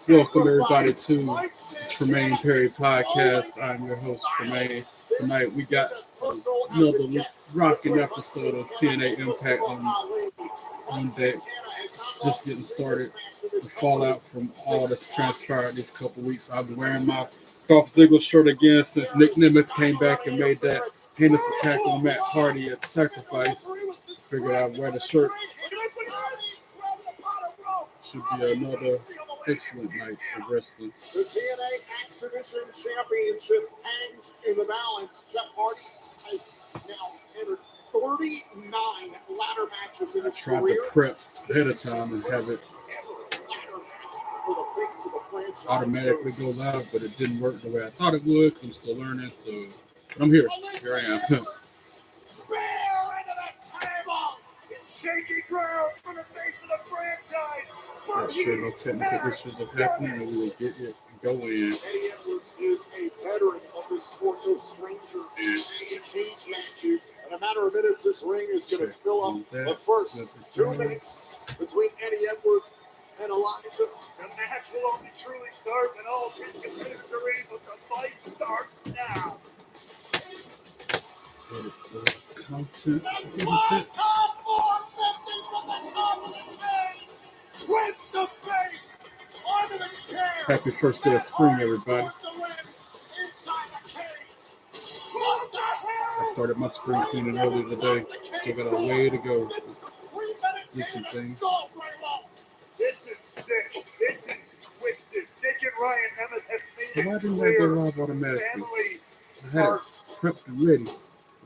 Welcome everybody to the Tremaine Perry podcast. I'm your host Tremaine. Tonight we got another rocking episode of TNA Impact on deck. Just getting started. The fallout from all that's transpired these couple weeks. I've been wearing my Dolph Ziggler shirt again since Nick Nemeth came back and made that heinous attack on Matt Hardy at Sacrifice. Figured I'd wear the shirt. Should be another excellent night of wrestling. The TNA Exhibition Championship hangs in the balance. Jeff Hardy has now entered 39 ladder matches in his career. I tried to prep ahead of time and have it automatically go live, but it didn't work the way I thought it would. I'm still learning, so but I'm here. Here I am. Shaky ground for the face of the franchise. Not sure no technical issues are happening, and we will get it going. Eddie Edwards is a veteran of this sport, no stranger to cage matches. In a matter of minutes, this ring is going to fill up the first 2 minutes between Eddie Edwards and Elijah. The match will only truly start when all 10 contenders are ready, but the fight starts now. Content. Twist the face onto the chair. Happy first day of spring, everybody. I started my spring cleaning earlier today. Still got a way to go. Do some things. This is sick. This is twisted. Dick and Ryan Nemeth have made Why it didn't I clear. go live automatically? I had it prepped and ready.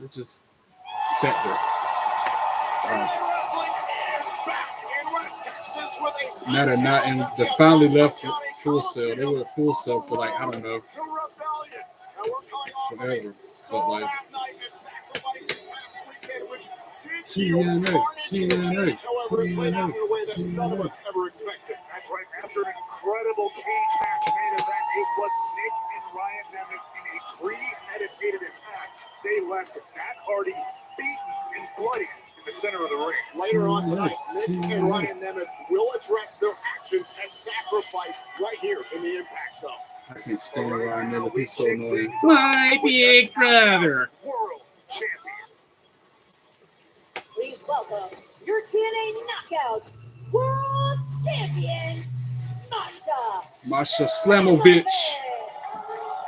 It just sat there. Now they're not in. They finally left at Full Sail. They were at Full Sail for like, I don't know, forever. But like TNA. None of us ever expected. That's right. After an incredible cage match main event, it was Nick and Ryan Nemeth in a premeditated attack. They left Matt Hardy beaten and bloody in the center of the ring. Later on tonight, Nick and Ryan Nemeth will address their actions at Sacrifice right here in the Impact Zone. I can't stand Ryan Nemeth. He's so annoying. My big brother. World champion. Please welcome your TNA Knockouts World Champion, Masha Slamovich.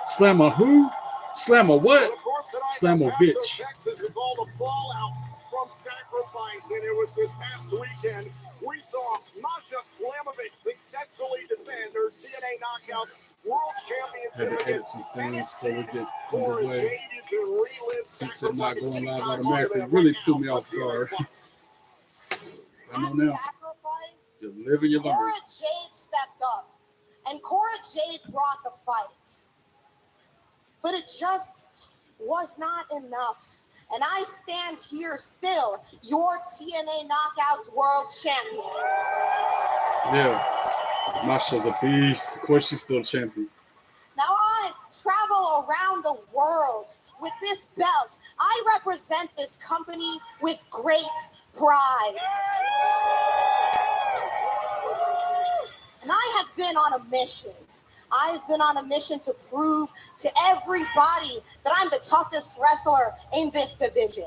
Slammer who? Slammer what? Slamovich. Texas is all the fallout from Sacrifice, and it was this past weekend we saw Masha Slamovich successfully defend her TNA Knockouts World Had Championship to edit some things so we get underway. Since it's not going live Sacrifice. automatically, it really threw me off guard. I know now. You live and you learn. Cora Jade stepped up, and Cora Jade brought the fight. But it just was not enough. And I stand here still, your TNA Knockouts World Champion. Yeah. Masha's a beast. Of course she's still champion. Now I travel around the world with this belt. I represent this company with great pride. And I have been on a mission. I've been on a mission to prove to everybody that I'm the toughest wrestler in this division.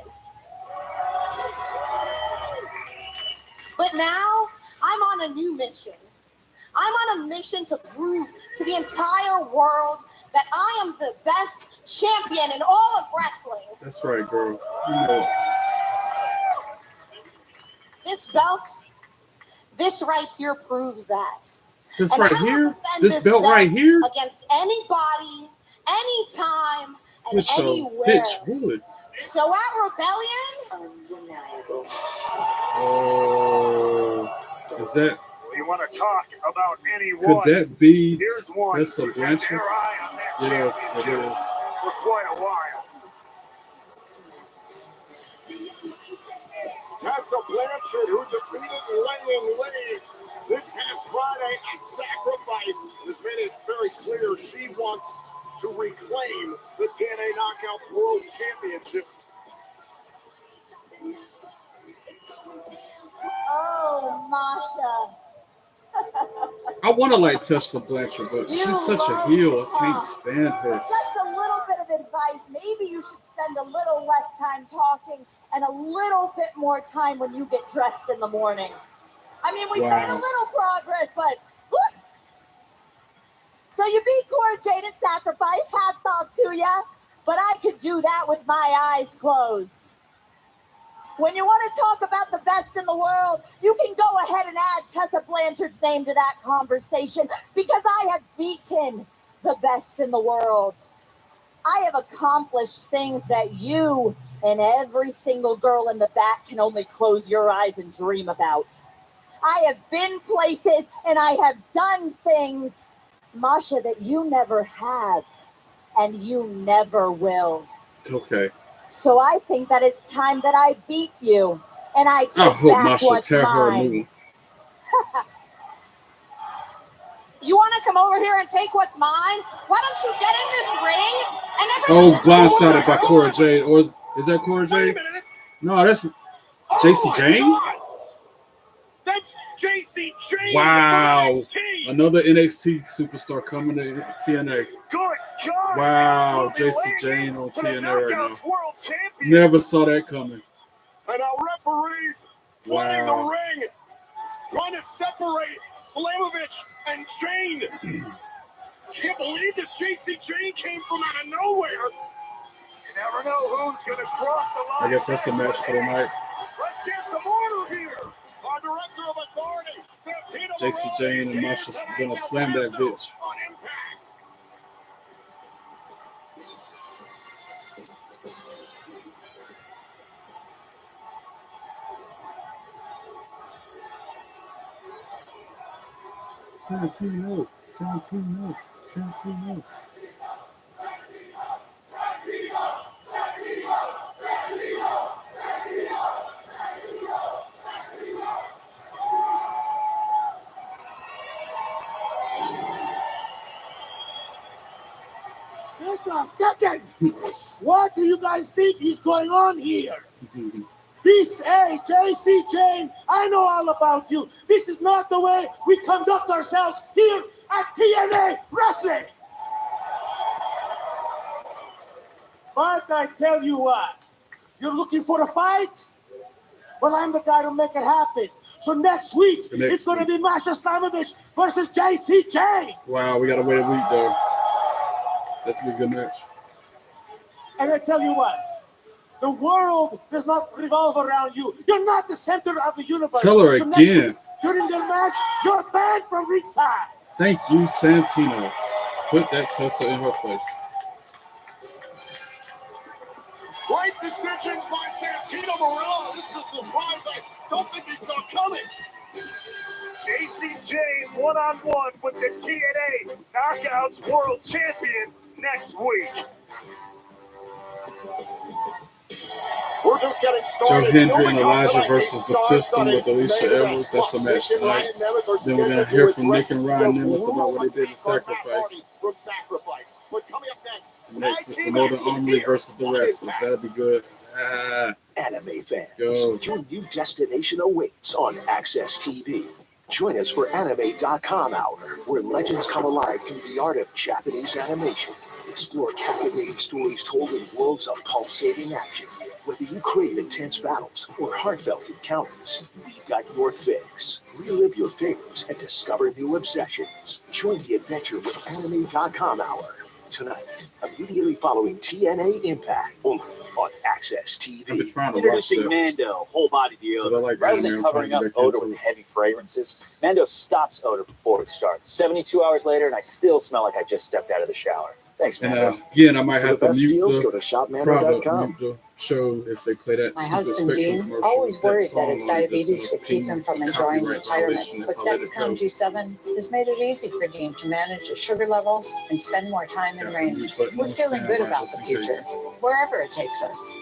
But now, I'm on a new mission. I'm on a mission to prove to the entire world that I am the best champion in all of wrestling. That's right, girl. You know it. This belt, this right here proves that. This And right I will here? defend This belt right here? Against anybody, anytime, and This so anywhere. pitch wood. So at Rebellion, Undeniable. Oh, is that? You want to talk about anyone? Could that be? Here's one That's a who's had Blanchard. their eye on that Yeah, it championship is. for quite a while. Tessa Blanchard, who defeated Laying Lee this past Friday at Sacrifice, has made it very clear she wants to reclaim the TNA Knockouts World Championship. oh, Masha. I want to like Tessa Blanchard, but she's such a heel. I can't stand her. Just a little bit of advice. Maybe you should spend a little less time talking and a little bit more time when you get dressed in the morning. I mean, we've made a little progress, but whew. So you beat Cora Jade at Sacrifice. Hats off to ya. But I could do that with my eyes closed. When you want to talk about the best in the world, you can go ahead and add Tessa Blanchard's name to that conversation because I have beaten the best in the world. I have accomplished things that you and every single girl in the back can only close your eyes and dream about. I have been places and I have done things, Masha, that you never have and you never will. Okay. So I think that it's time that I beat you and I take back Masha what's tear her a mine. new. You want to come over here and take what's mine? Why don't you get in this ring? Oh, blindsided by Cora Jade. Or is that Cora Jade? No, that's JC Jane? That's JC Jane. Wow. Another NXT superstar coming to TNA. Good God. Wow, JC Jane on TNA right now. Never saw that coming. And our referees flooding the ring, trying to separate Slamovich and Jane. Can't believe this JC Jane came from out of nowhere. You never know who's going to cross the line. I guess that's a match for the night. Let's get some order here. Our director of authority, Santino JC Jane and Masha gonna slam that bitch. On Impact. Santino. Just a second. What do you guys think is going on here? This, hey, JC Jane, I know all about you. This is not the way we conduct ourselves here at TNA Wrestling. But I tell you what, you're looking for a fight? Well, I'm the guy to make it happen. So next week, it's going to be Masha Slamovich versus JC Jane. Wow, we got to wait a week, though. That's a good match. And I tell you what, the world does not revolve around you. You're not the center of the universe. Tell her so again. Week, during the match, you're banned from ringside. Thank you, Santino. Put that Tessa in her place. Great decisions by Santino Marella. This is a surprise I don't think he saw coming. JC Jane one-on-one with the TNA Knockouts World Champion next week. We're just getting started. Joe Hendry and Elijah versus the System with Alicia Edwards. That's the match tonight. Then we're going to hear from Nick and Ryan Nemeth about what they did in Sacrifice. Next is Sonoda Armory versus the Rascals. That'll be good. Anime fans, go. Your new destination awaits on Access TV. Join us for Anime.com Hour, where legends come alive through the art of Japanese animation. Explore captivating stories told in worlds of pulsating action. Whether you crave intense battles or heartfelt encounters, we've got your fix. Relive your favorites and discover new obsessions. Join the adventure with Anime.com Hour. Tonight, immediately following TNA Impact, only on Access TV. I've been trying to watch Introducing that. Mando, whole body deodorant. Like Rather anime, than I'm covering trying up to get back odor into with it. heavy fragrances, Mando stops odor before it starts. 72 hours later, and I still smell like I just stepped out of the shower. Thanks, And Mando. again, I might For have the to best mute deals, the go to shopmando.com. show if they play that My Super husband, Spectrum Dean, commercial. always worried that his song on it, diabetes just would keep him from enjoying copyright retirement. violation if But I let it Dexcom go. G7 has made it easy for Dean to manage his sugar levels and spend more time in Yeah, range. mute button We're on feeling good standby about just the in case. future, wherever it takes us.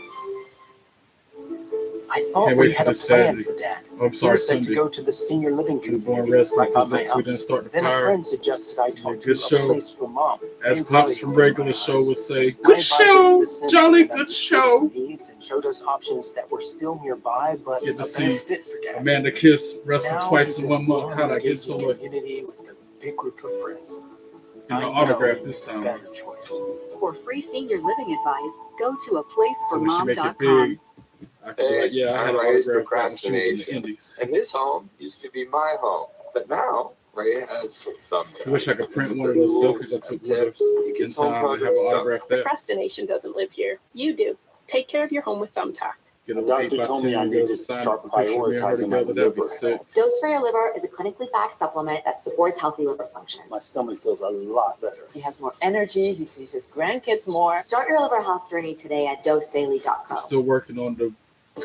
I thought Can't we wait for had a this plan Saturday. for Dad. Oh, I'm He sorry, was set to Sunday. go to the senior living The Born community Wrestling right by my presents. We didn't house. start the Then a fire. friend suggested I It's a talk to good a show. place for Mom. As and Pops Daddy from to regular my show eyes. would say, My good advisor show, listened jolly and good understood his show. needs and showed us options that were still nearby, but Get to a see better fit for Dad. Amanda Kiss wrestle Now twice he's in 1 month. How'd I get so engaging much? community with a big group of friends. You know, I autograph know this a time. better choice. For free senior living advice, go to So when she make it aplaceformom.com. big, I can be like, yeah, I had an Ray's autograph when she was in the procrastination. Indies. And his home used to be my home, but now Ray has thumbtacks. I wish I could print one of those selfies I took with us in time and have an autograph that. Procrastination doesn't live here. You do. Take care of your home with Thumbtack. Get a Doctor 8x10 told me I and go needed to to sign start up a picture of me and her prioritizing my together. That'd be liver sick. health. Dose for Your Liver is a clinically backed supplement that supports healthy liver function. My stomach feels a lot better. He has more energy. He sees his grandkids more. Start your liver health journey today at I'm dosedaily.com. still working on the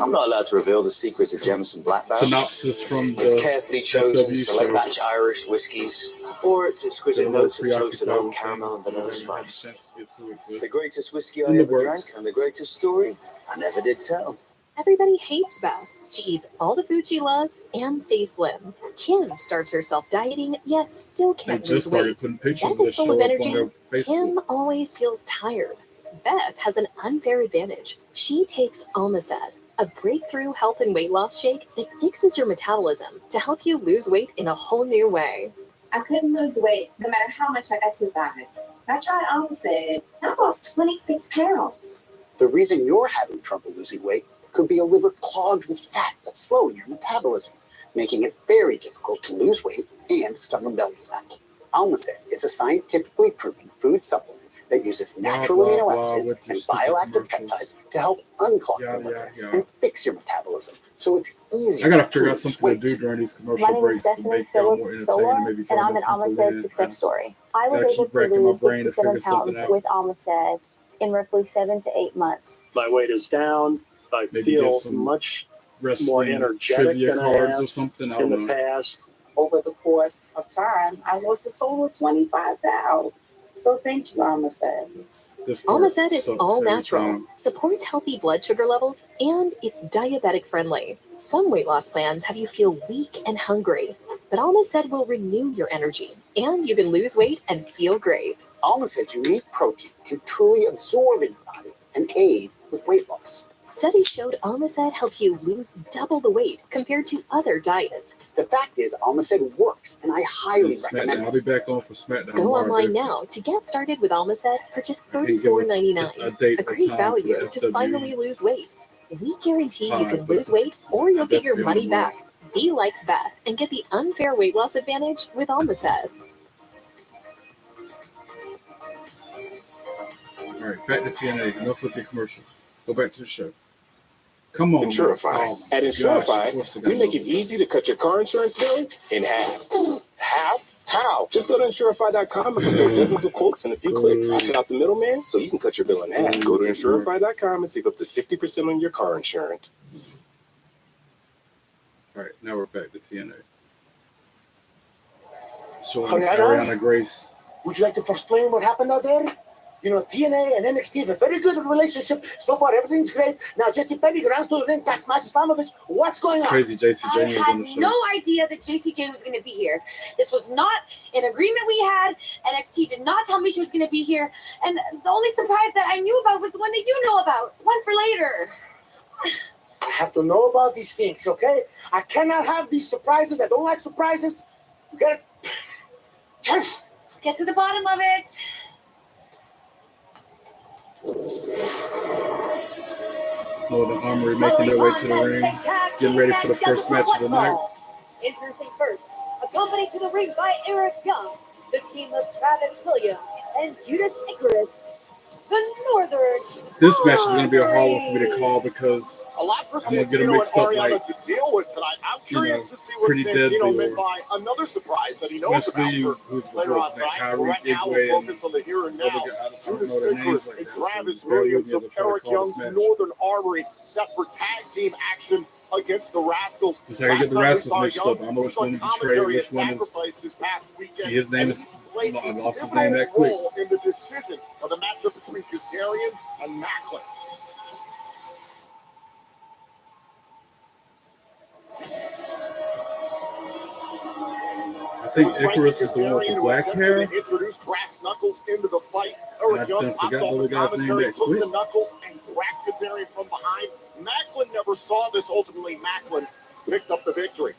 I'm not allowed to reveal the secrets of Jameson Black Barrel. synopsis from It's the carefully chosen FW select show. batch Irish whiskies, or its Been a exquisite little notes of toasted preoccupied oak, with caramel, and things. vanilla I didn't have a spice. chance to get to it, It's the but greatest whiskey I in the ever drank, works. and the greatest story I never did tell. Everybody hates Beth. She eats all the food she loves and stays slim. Kim starves herself dieting, yet still They can't just lose started weight. putting pictures of Beth the is full show of up on energy. their Facebook. Kim always feels tired. Beth has an unfair advantage. She takes Almacet, a breakthrough health and weight loss shake that fixes your metabolism to help you lose weight in a whole new way. I couldn't lose weight no matter how much I exercise. I tried Almacet. I lost 26 pounds. The reason you're having trouble losing weight could be a liver clogged with fat that's slowing your metabolism, making it very difficult to lose weight and stubborn belly fat. Almacet is a scientifically proven food supplement that uses natural blah, amino blah, acids with your and stupid bioactive commercials. peptides to help unclog Yada, your liver yada, yada. and fix your metabolism, so it's easier I gotta to figure out lose something to weight. do during these My commercial name is breaks to Stephanie make y'all more Phillips entertaining Sola, and maybe and draw I'm more an people Almacet in. success story. I Gotta was keep able to racking my lose brain to 67 figure something pounds out. with Almacet in roughly 7 to 8 months. My weight is down. I Maybe feel get some much more wrestling energetic trivia than I cards have or something. I in don't the know. past. Over the course of time, I lost a total of 25 pounds. So thank you, Almacet. This part Almacet is sucks all every natural, time. supports healthy blood sugar levels, and it's diabetic friendly. Some weight loss plans have you feel weak and hungry, but Almacet will renew your energy, and you can lose weight and feel great. Almacet's unique protein can truly absorb in your body and aid with weight loss. Studies showed Almacet helps you lose double the weight compared to other diets. The fact is, Almacet works, and I highly recommend SmackDown. I'll it. be back on for SmackDown. Go tomorrow, online dude. now to get started with Almacet for just I can't give a $34.99. date A or great time value for the to FW. finally lose weight. We guarantee you can but lose weight or you'll get your definitely money on the way. back. Be like Beth and get the unfair weight loss advantage with Almacet. All right, back to TNA. Enough with the commercials. Go back to the show. Come on. Insurify. Oh, At gosh, Insurify, of course I we got make it those. easy to cut your car insurance bill in half. Half? How? Just go to Insurify.com and compare dozens of quotes in a few clicks. Cut out the middleman so you can cut your bill in half. Go to Insurify.com and save up to 50% on your car insurance. All right, now we're back to TNA. Showing Ariana? Ariana Grace. Would you like to explain what happened out there? You know, TNA and NXT have a very good relationship. So far, everything's great. Now, Jesse Petty runs to the ring, attacks Max Islamovich. What's going It's on? crazy JC I Jane was on the had show. no idea that JC Jane was going to be here. This was not an agreement we had. NXT did not tell me she was going to be here. And the only surprise that I knew about was the one that you know about. One for later. I have to know about these things, okay? I cannot have these surprises. I don't like surprises. You gotta... Get to the bottom of it. Northern Armory making their way to the ring, getting ready for the first match of the night. Introducing first, accompanied to the ring by Eric Young, the team of Travis Williams and Judas Icarus, the Northern. This match is going to be a hard one for me to call because A lot for I'm going to get them Santino and mixed up Ariana like, to deal with tonight. I'm curious to see what Pretty Santino Deadly meant or by another surprise that he knows Wesley, about who's for later on that tonight. Kyrie Right now, Igwe we'll and focus on the here and now. other guy, I don't Judas know their names Icarus like and that, so Travis bear with Williams me as of I try to Eric call Young's this match. Northern Armory set for tag team action against the Rascals. Just like I get the Rascals mixed up. I don't know which one to betray, which one is. See, his name is. I lost his name that quick. In the decision of the matchup between Kazarian and Macklin. I think Icarus is the one with the black hair. Introduced brass knuckles into the fight. And I Eric Young then popped forgot the off other the guy's name commentary, that took quick. the knuckles and cracked Kazarian from behind. Macklin never saw this. Ultimately, Macklin picked up the victory.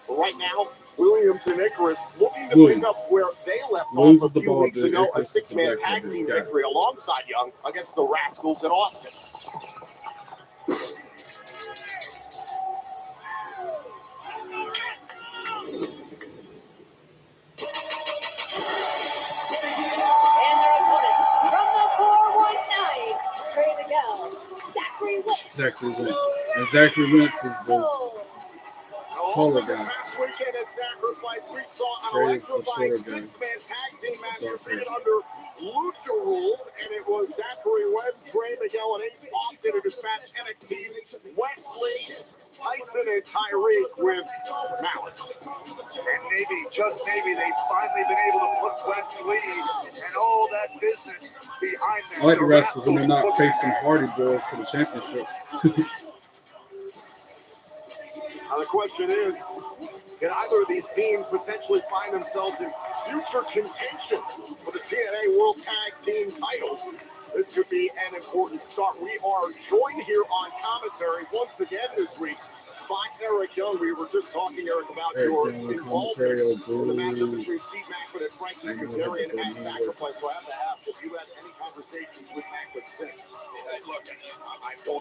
But right now, Williams and Icarus looking to pick up where they left off a few weeks ago. A six-man tag team victory alongside Young against the Rascals in Austin. Zachary Wentz. And Zachary Wentz is the taller guy. Last weekend at Sacrifice, we saw an Trey is the electrifying shorter guy. six-man tag team match defeated under Lucha rules, and it was Zachary Wentz, Trey Miguel, and Ace Austin who dispatched NXT's Wesley, Tyson, and Tyreek with Malice. And maybe, just maybe, they've finally been able to put Wesley and all that business behind them. I like the Rascals when they're not facing Hardy Boys for the championship. Now the question is, can either of these teams potentially find themselves in future contention for the TNA World Tag Team titles? This could be an important start. We are joined here on commentary once again this week by Eric Young. We were just talking, Eric, about your involvement in the matchup between Steve Macklin and Frankie Kazarian at Sacrifice. So I have to ask if you had any conversations with Macklin since.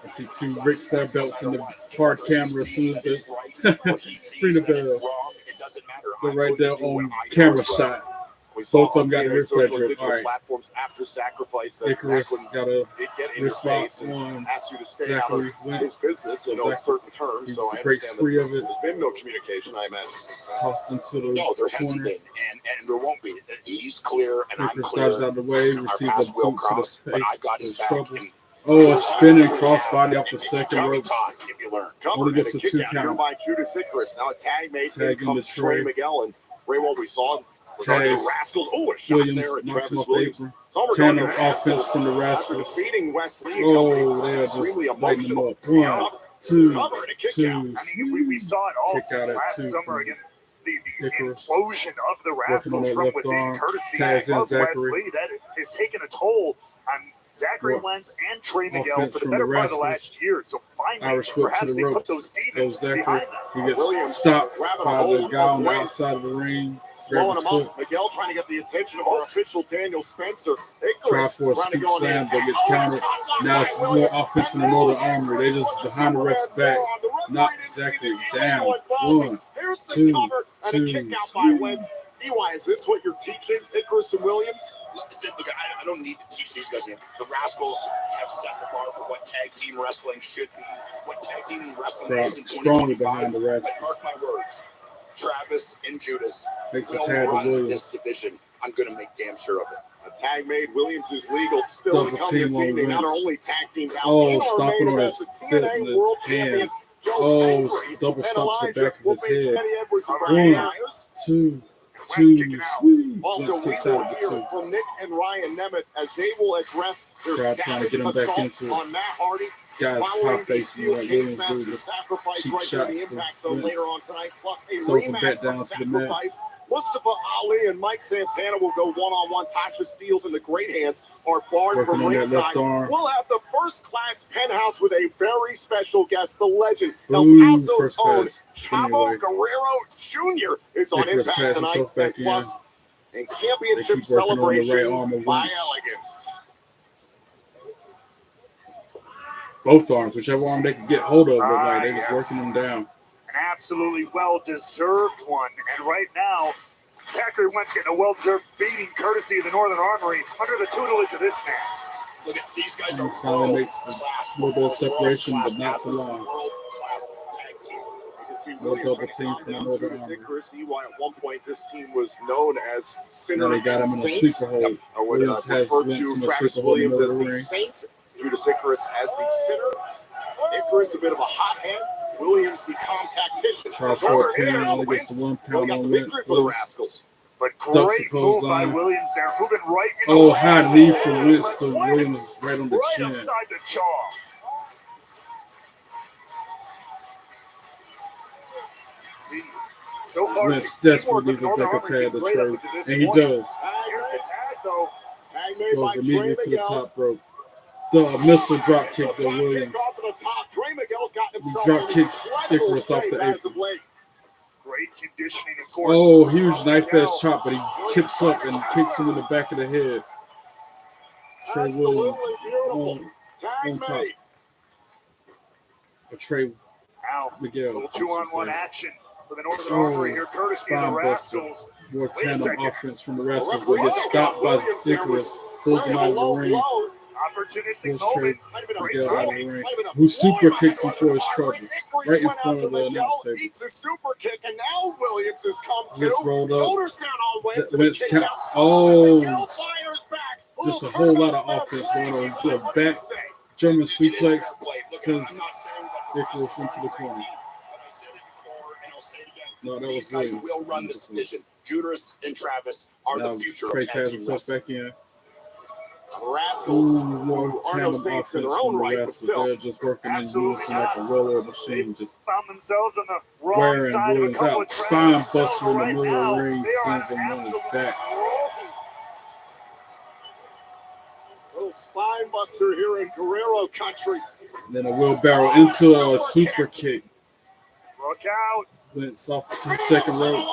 I see two Rick Flair belts in the hard camera as soon as they ring the bell. They're right there on camera shot. Both of them got the wrist flair drip. All right. Platforms after Sacrifice, Icarus got a wrist lock and asked you to stay Zachary out of his business in certain terms. So I breaks understand free that of it. there's been no communication, I imagine, since then. Tossed into the No, there hasn't corner. been, and there won't be. He's clear, and I'm Icarus clear. dives out of the way, Our receives paths a will boot to cross, the but face. I've got his There's back. trouble. And Oh, a spinning crossbody off the second Tommy ropes. Todd, if you learn. Only Covered and gets a a kick 2 out here count. by Judas Icarus. Now a tag mate. In Tag in comes the Trey tray. Miguel and Ray. What we saw regarding the Tags Rascals. Oh, a shot Williams, there at knocks him Travis off the Williams. apron. It's all regarding Tandem the offense Rascals. from the After Rascals. defeating Wesley, Oh, they are extremely just lighting them emotional. up. 1, 2, Cover and a kick 2. out. I mean, we saw it all Kick since out at last 2 summer from again. The Icarus. implosion of the Working on Rascals that from left within, arm. courtesy Tags in of Zachary. Wesley, that is taking a toll on Zachary What? Wentz and Trey Miguel Offense for the from better the part of the Rascals. last year. So finally, Irish whip to perhaps the they put ropes. those Goes demons Zachary. behind them. He gets Williams stopped grabbing a by the hold guy on of the Wentz. outside of the ring. Grab Slowing his him foot. up. Miguel trying to get the attention of our official Daniel Spencer. Try Icarus for a trying to scoop go on the slam, attack. but gets countered. Now it's more offense from the Northern Armory. They just behind the ref's back. Knock Zachary down. 1, Here's the 2, cover and a kick out by Wentz. EY, is this what you're teaching Icarus and Williams? Look, I don't need to teach these guys anything. The Rascals have set the bar for what tag team wrestling should be, what tag team wrestling is in Strongly 2025. behind the Rascals. But mark my words, Travis and Judas Makes a will tag to run Williams. this division. I'm going to make damn sure of it. A tag made. Williams is legal. Still to Double come team this on evening. Not our Wentz. only tag team out. Oh, in our stomping main on event, his the foot TNA and World his Champion hands. Joe Oh, Hendry double and stomps the Elijah back of will his face head. Eddie Edwards and 1, Brian Myers. 2, 2, sweet. Also, Wentz we kicks will out of the hear 2. from Nick and Ryan Nemeth as they will address their Crowd trying to savage get him back assault into it. on Matt Hardy Guys following pop the facing steel like cage Williams match do. of Sacrifice Cheap right here in the shots. Impact Zone later on tonight, plus a Throws him rematch back from down to the mat. Sacrifice. Mustafa Ali and Mike Santana will go one-on-one. Tasha Steelz and the Great Hands are barred Working from on that ringside. left arm. We'll have the first-class penthouse with a very special guest, the legend, El Ooh, Paso's first own class. Chavo Anyway. Guerrero Jr. is on Icarus Impact tags tonight, himself and back in. plus a They championship keep working on the right celebration arm of by Wentz. Elegance. Both arms, whichever arm they can get hold of, but like they're just working them down. An absolutely well-deserved one. And right now, Zachary Wentz getting a well-deserved beating courtesy of the Northern Armory under the tutelage of this man. Look at these guys And are finally world makes class. a little bit of separation, but not for long. World class tag team. You can see No Williams double trying to team calm from the down Northern Judas Armory. Icarus. EY at one point, this team was known as Sinner Now they got him in a and sleeper Saint. hold. Or would Williams has refer Wentz to in a Travis sleeper hold in Williams the as middle the of the ring. Saint, Judas Icarus as the Sinner. Icarus a bit of a hothead. Williams the calm tactician. Tries for a pin, only gets the 1 Well, count got the on victory for the Wentz. Rascals. But Ducks great the move by clothesline. Williams there, moving right in Oh, the high knee for Wentz to Williams right on the right chin. upside the jaw. So far, Vince desperately needs a bigger tag to trade, and he does. Here's the tag, though. Tag made by Goes Trey immediately to the Miguel. top rope. The missile drop kick to Williams. Off to the top. Trey Miguel's gotten He himself drop in kicks incredible Icarus off shape the as apron. of late. Great conditioning, of course. Oh, huge knife edge chop, but he tips up and kicks him in the back of the head. Trey Williams on top. But Trey Now, Miguel. little 2-on-1 action for the Northern Armory here, courtesy of the Spine buster. Rascals. More Wait a tandem second. offense from the Rascals, but gets stopped by Icarus. Pulls him out of the ring. Opportunistic Pulls Trey moment. Miguel out of the ring. Who super kicks him for his troubles. Right in front of the announce table. Eats a super kick, and now Williams has come Gets to. rolled up. Shoulders down on Wentz, and Wentz kick count. out. Oh, Miguel fires back. just a whole lot of offense going on. To a back German suplex sends Icarus into the corner. No, that was guys Williams. will run this division. Judas and Travis are Now the future Trey of tag tabs team himself wrestling. back in. The Rascals More are no tandem saints in offense their from own the right, but Rascals. still. They're just working in unison like a roll-up machine, just Found themselves on the wrong wearing side of a Williams couple out. of Spine tracks. buster in the Right middle now, of the ring, they are sends him on his absolutely back. rolling. Little spine buster here in Guerrero country. And then a wheelbarrow into a super kick. Look out. Went soft to the second rope.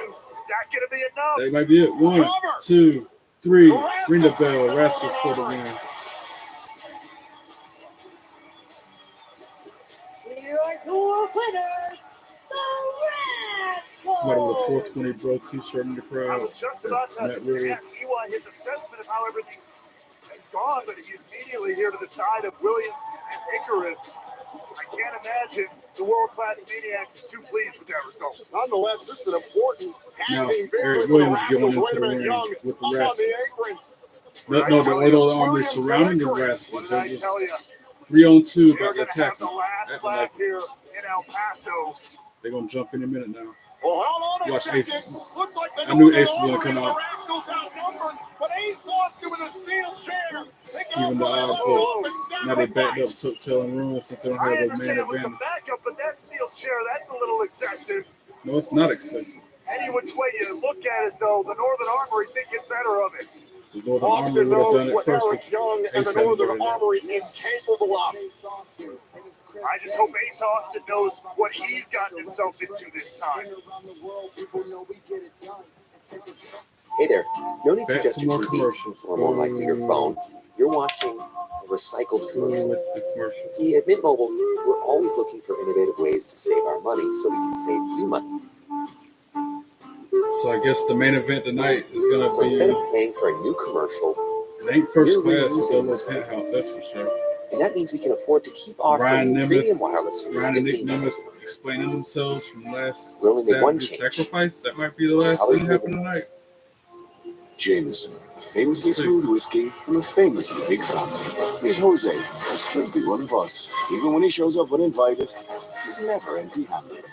Is that going to be enough? That might be it. 1, 2, 3. Ring the bell. Rascals for the win. Here are your winners, the Rascals. Somebody with a 420 bro t-shirt in the I crowd. was just about to Matt Riddle. ask Eli his assessment of how everything has gone, but he's immediately here to the side of Williams and Icarus. I can't imagine the world-class Maniacs is too pleased with that result. Nonetheless, this is an important Now, tag team victory Eric for the Williams going Rascals. into Wait a the minute, ring Young with up the on Rascals. the apron. No, the Oil Army Williams surrounding the and Icarus. Rascals. What did I They're tell you? just 3-on-2 They're about to going to attack have the them. last Acting laugh like here in El Paso. they're going to jump any minute now. Well, hold on a Watch second. Ace. Looked like the I knew Northern Ace was gonna Armory come and out. the Rascals outnumbered, but Ace lost it with a steel chair. They go Even the for their odds ultimate up. Now they backed up sacrifice. to telling ruins since they don't I have a man understand it was a advantage. backup, but that steel chair, that's a little excessive. No, it's not excessive. Any which way you look at it, though, the Northern Armory thinking better of it. The Northern Army Austin would have knows done it what first. Eric Young Ace and the hadn't Northern done it. Armory is capable of. I just hope Ace Austin knows what he's gotten himself into this time. Hey there, no need to Back adjust to your more TV, commercials. or more likely your phone. You're watching a recycled Go commercial. with the commercials. See, at Mint Mobile, we're always looking for innovative ways to save our money so we can save you money. So I guess the main event tonight is going So to instead be, of paying for a new commercial, it ain't first you're class with reusing Double this one. Penthouse, that's for sure. And that means we can afford to keep offering Ryan you Nemeth, premium wireless for just Ryan and Nick $15 a Nemeth month. explaining themselves from last We only make one Saturday's change. sacrifice. That might be the last Probably thing happen tonight. Jameson, a famously smooth whiskey from a famously big family. Meet Jose, could be one of us. Even when he shows up uninvited, he's never empty-handed.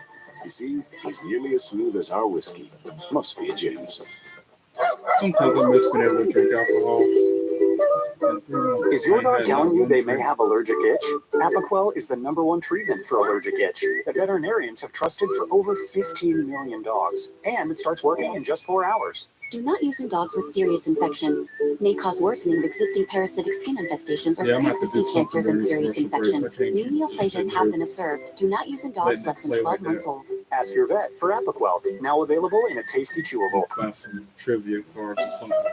You see, he's nearly as smooth as our whiskey. Must be a Jameson. Sometimes I miss being able to drink alcohol. Is your dog telling you they may have allergic itch? Apoquel is the #1 treatment for allergic itch that veterinarians have trusted for over 15 million dogs. And it starts working in just 4 hours. Do not use in dogs with serious infections. May cause worsening of existing parasitic skin infestations or Yeah, I'm gonna have to do pre-existing cancers and something serious during this commercial infections. break. I can't keep Neoplasias sitting have here been observed. Do not use in dogs letting less it than play 12 like months that. old. Ask your vet for Apoquel, now available in a tasty chewable. Find some trivia cards or something.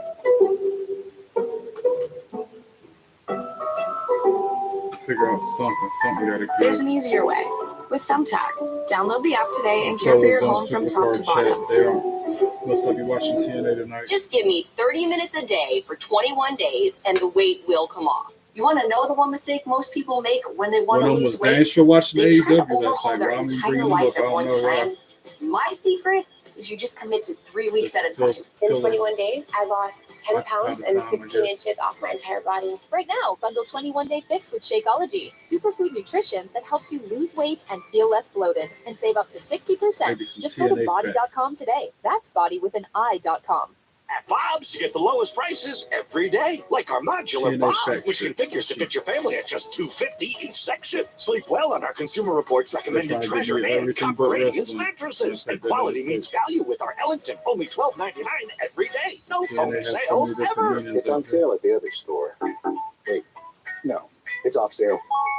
Figure out something we gotta do. There's an easier way with Thumbtack. Download the app today and care for your home from top to bottom. They must not be watching TNA tonight. Just give me 30 minutes a day for 21 days and the weight will come off. You want to know the one mistake most people make when they want One to of them was lose weight? Daniel watching They try to AEW last overhaul night. their Rob, me entire bringing him life up. I at one don't know why. time. My secret is you just commit to 3 weeks at a time. In 21 days, I lost 10 pounds and 15 guess. inches off my entire body. Right now, bundle 21-day fix with Shakeology, superfood nutrition that helps you lose weight and feel less bloated, and save up to 60%. Maybe some Just go to TNA body.com today. That's body with an I.com. At Bob's, you get the lowest prices every day, like our modular TNA Bob, fact which check. configures to fit your family at just $250 each section. Sleep well on our Consumer Reports recommended They're trying to Treasure give you and everything Copper but Radiance wrestling. mattresses. Don't And take that quality as meets safe. value with our Ellington, only $12.99 every day. No TNA phony has so sales many different ever. meanings It's on out there. sale at the other store. Wait, no, it's off sale.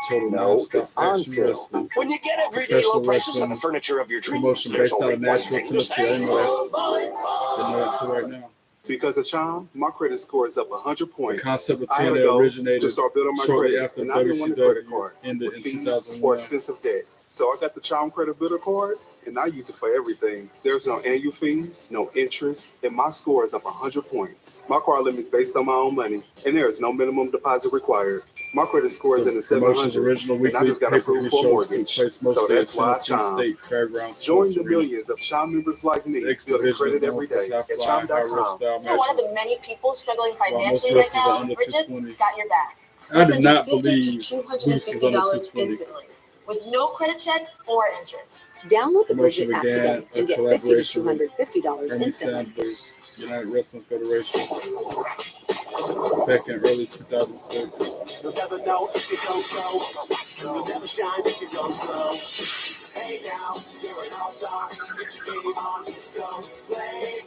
Total No, non-stop it's on action sale. wrestling. When you get everyday low Professional prices on the wrestling furniture of your dreams, promotion there's based out only of one Nashville, thing to Tennessee. I say. didn't know that. Didn't know that till right now. Because of Chime, my credit score is up 100 The points. concept of I had to TNA go originated to start building my shortly credit, after and I didn't want a credit WCW card ended with in fees 2001. or expensive debt. So I got the Chime Credit Builder card, and I use it for everything. There's no annual fees, no interest, and my score is up 100 points. My card limit is based on my own money, and there is no minimum deposit required. My credit score is in the Promotion's 700s, original and I weekly just got pay-per-view approved for a shows took mortgage. place So mostly at that's why I Tennessee Chime. State Fairgrounds Join Sports the Arena. millions of Chime members like me, The X building Division credit is every known for day high at fly, high risk Chime.com. style You're one of matches. the many people struggling While most financially right wrestlers are now. under Bridget's 220. got your back. I We'll did send you not $50 believe to Boots is under $250 220. instantly, with no credit check or interest. Download the Promotion Bridget app began today a and get $50 to collaboration with $250 Ernie instantly. Sanders, United Wrestling Federation, back in early 2006. You'll never know if you don't go. You'll never shine if you don't grow. Hey now, you're an all-star. Get your game on, go play.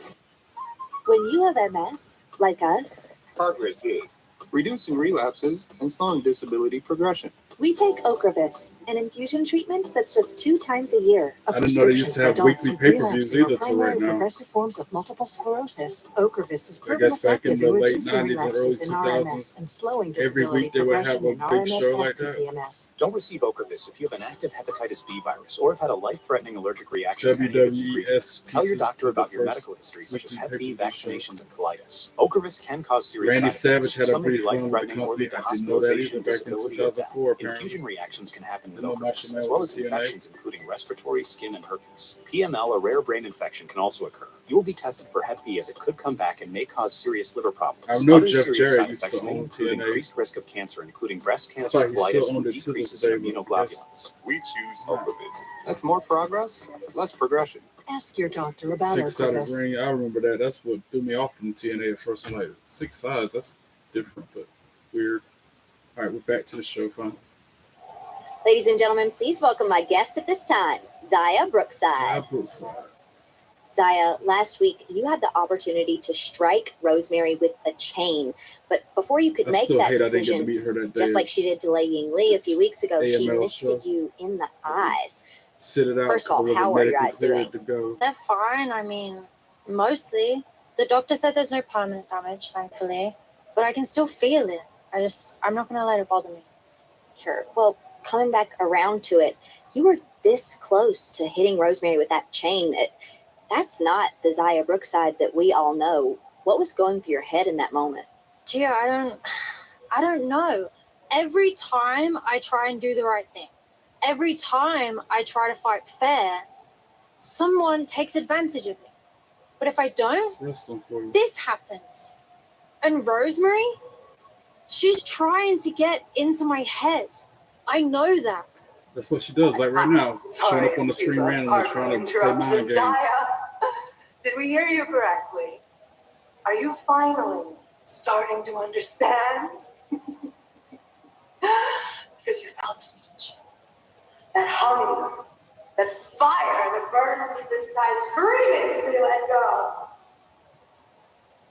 When you have MS, like us, Progress is reducing relapses and slowing disability progression. we take Ocrevus, an infusion treatment that's just 2 times a year. A I didn't know they used to have prescription weekly for adults with pay-per-views relapsing or either till right primary now. progressive forms of multiple sclerosis. Ocrevus is I proven guess back in effective the in late reducing 90s and early relapses in RMS 2000s, and slowing every disability week they would have progression a in big RMS show and like that. PPMS. Don't receive Ocrevus if you have an active hepatitis B virus or have had a life-threatening allergic reaction to any of its ingredients. WWES Tell your pieces doctor to the about your first medical history, such as weekly Hep B, pay-per-view show. vaccinations, and colitis. Ocrevus can cause serious Randy side Savage effects. had a Some may be brief run with the life-threatening or company. lead to I didn't know that hospitalization, either back in disability, or death. 2004 apparently. Infusion reactions can happen with No Ocrevus, Macho as Man well with as TNA. infections including respiratory, skin, and herpes. PML, a rare brain infection, can also occur. You will be tested for Hep B as it could come back and may cause serious liver problems. I know Other Jeff serious Jarrett side used to effects may own include TNA. increased risk of cancer, including breast I cancer, thought he colitis, still owned and it to decreases this in day, but immunoglobulins. We choose Ocrevus. That's more progress, less progression. Ask your doctor about Six-sided Ocrevus. ring, I remember that. That's what threw me off from TNA at first. I'm like, 6 sides, that's different, but weird. All right, we're back to the show, fine. Ladies and gentlemen, please welcome my guest at this time, Zaya Brookside. Zaya, last week you had the opportunity to strike Rosemary with a chain, but before you could I make still that hate I didn't get to decision, meet her that day. just like she did to Lei Ying Lee a few weeks ago, she AML misted show. you in the eyes. Sit it out. First of all, 'cause I how wasn't are your medically eyes cleared doing? to go. They're fine. I mean, mostly. The doctor said there's no permanent damage, thankfully. But I can still feel it. I'm not going to let it bother me. Sure. Well, coming back around to it, you were this close to hitting Rosemary with that chain. That's not the Zaya Brookside that we all know. What was going through your head in that moment? Gia, I don't know. Every time I try and do the right thing, every time I try to fight fair, someone takes advantage of me. But if I don't, Wrestling for you. this happens. And Rosemary, she's trying to get into my head. I know that. That's what she does, like right now. Showing up on the screen randomly trying to play mind games. Zaya, did we hear you correctly? Are you finally starting to understand? Because you felt it. That hunger, that fire that burns deep inside, screaming to be let go.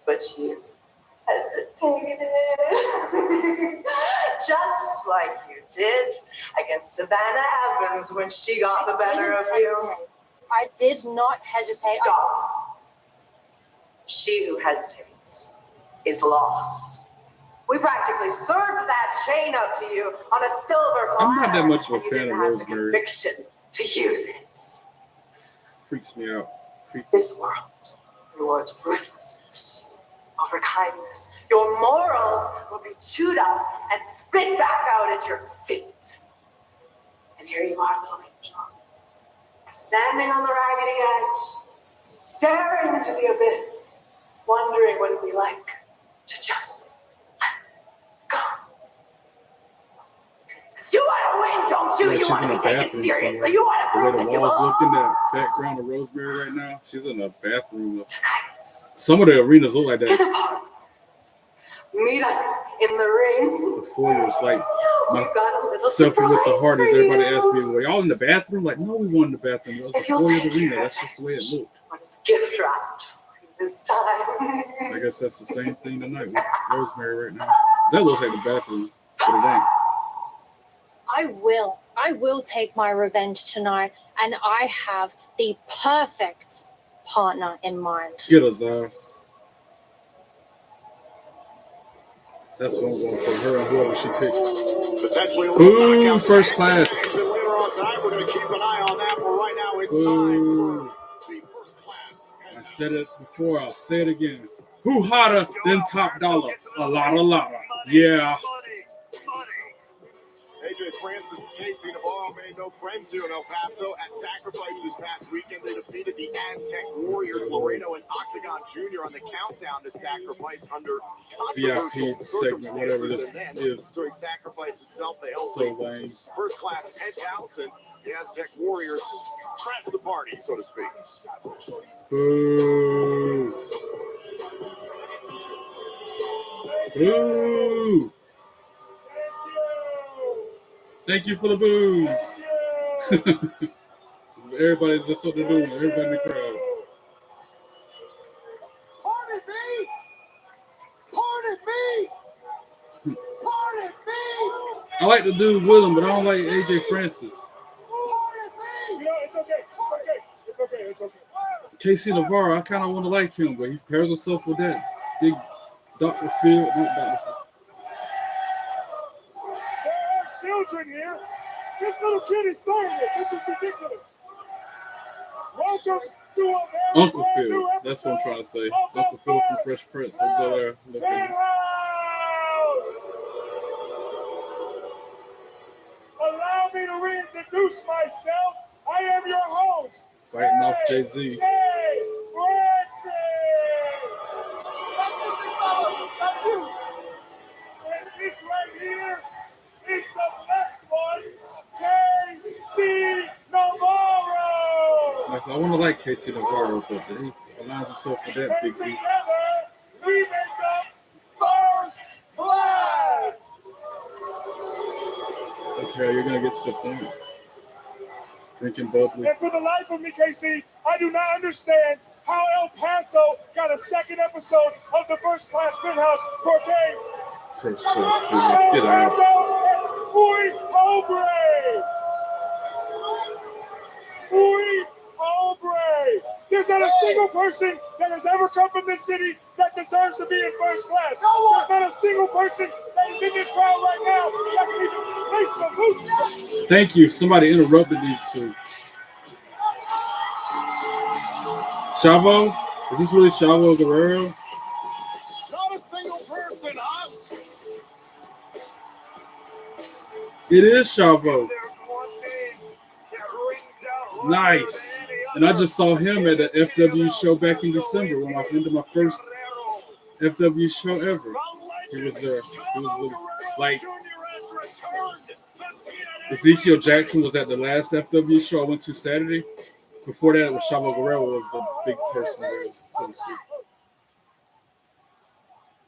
But you hesitated. Just like you did against Savannah Evans when she got the better of you. I did not hesitate. Stop. She who hesitates is lost. We practically served that chain up to you on a silver platter. I'm not that much of a and you fan didn't of have the Rosemary. conviction to use it. Freaks me out. This world rewards ruthlessness over kindness. Your morals will be chewed up and spit back out at your feet. And here you are, little angel, standing on the raggedy edge, staring into the abyss, wondering what it'd be like to just let go. You want to win, don't you? Yeah, You she's want in to a be taken bathroom seriously. somewhere. You want to The way prove the that you walls belong. look in that background of Rosemary right now, she's in a bathroom. Some of the arenas look like that. Meet us in the ring. The foyer is like my We've got a little selfie with the surprise heart. Is for everybody you. asked me, "Were y'all in the bathroom?" Like, no, we weren't in the bathroom. It was the If you'll foyer of take the arena. care That's just the way it looked. But it's gift wrapped for you this time. I guess that's the same thing tonight with Rosemary right now. That looks like the bathroom, but it ain't. I will take my revenge tonight, and I have the perfect partner in mind. Get us, That's what I'm going for. Her and whoever she picks. Potentially a Ooh, knockout. first class. Later on time, we're going to keep an eye on that. But right now, it's time for the first class. I said it before. I'll say it again. Who hotter than Top Dollar? A lot. Yeah. AJ Francis and Casey Navarro made no friends here in El Paso. At Sacrifice this past weekend, they defeated the Aztec Warriors, Laredo and Octagon Jr. on the countdown to Sacrifice under controversial circumstances. And then, during Sacrifice itself, they held the first-class 10 and the Aztec Warriors crashed the party, so to speak. Boo. Boo. Thank you for the booze. Everybody, that's what they're doing. Everybody in the crowd. Pardon me! Pardon me! Pardon me! I like the dude with him, but I don't like AJ Francis. It's okay. Casey Navarro, I kind of want to like him, but he pairs himself with that big Dr. Phil. Not Dr. Phil. There are children here. This little kid is saying it. This is ridiculous. Welcome to a very Uncle brand Phil. new That's what I'm trying to say. episode Uncle Phil from Fresh Prince. Let's go there. Look at him. Allow me to reintroduce myself. I am your host. Biting off Jay-Z. Jay Francis. That's you. And this right here is the best one, Casey Navarro. Like, I want to like Casey Navarro, but he aligns himself with that big beat. Together, we make up first class. Okay, you're going to get to the point. Drinking bubbly. And for the life of me, Casey, I do not understand how El Paso got a second episode of the First Class Penthouse for game. First class. Let's get out. Uy Aubrey. There's not a single person that has ever come from this city that deserves to be in first class. There's not a single person that is in this crowd right now that can even place the boot. Thank you. Somebody interrupted these two. Chavo? Is this really Chavo Guerrero? Not a single person, huh? It is Chavo. Nice. And I just saw him at the FW show back in December when I went to my first FW show ever. He was there. He was like Ezekiel Jackson was at the last FW show I went to Saturday. Before that, it was Chavo Guerrero was the big person there, so to speak.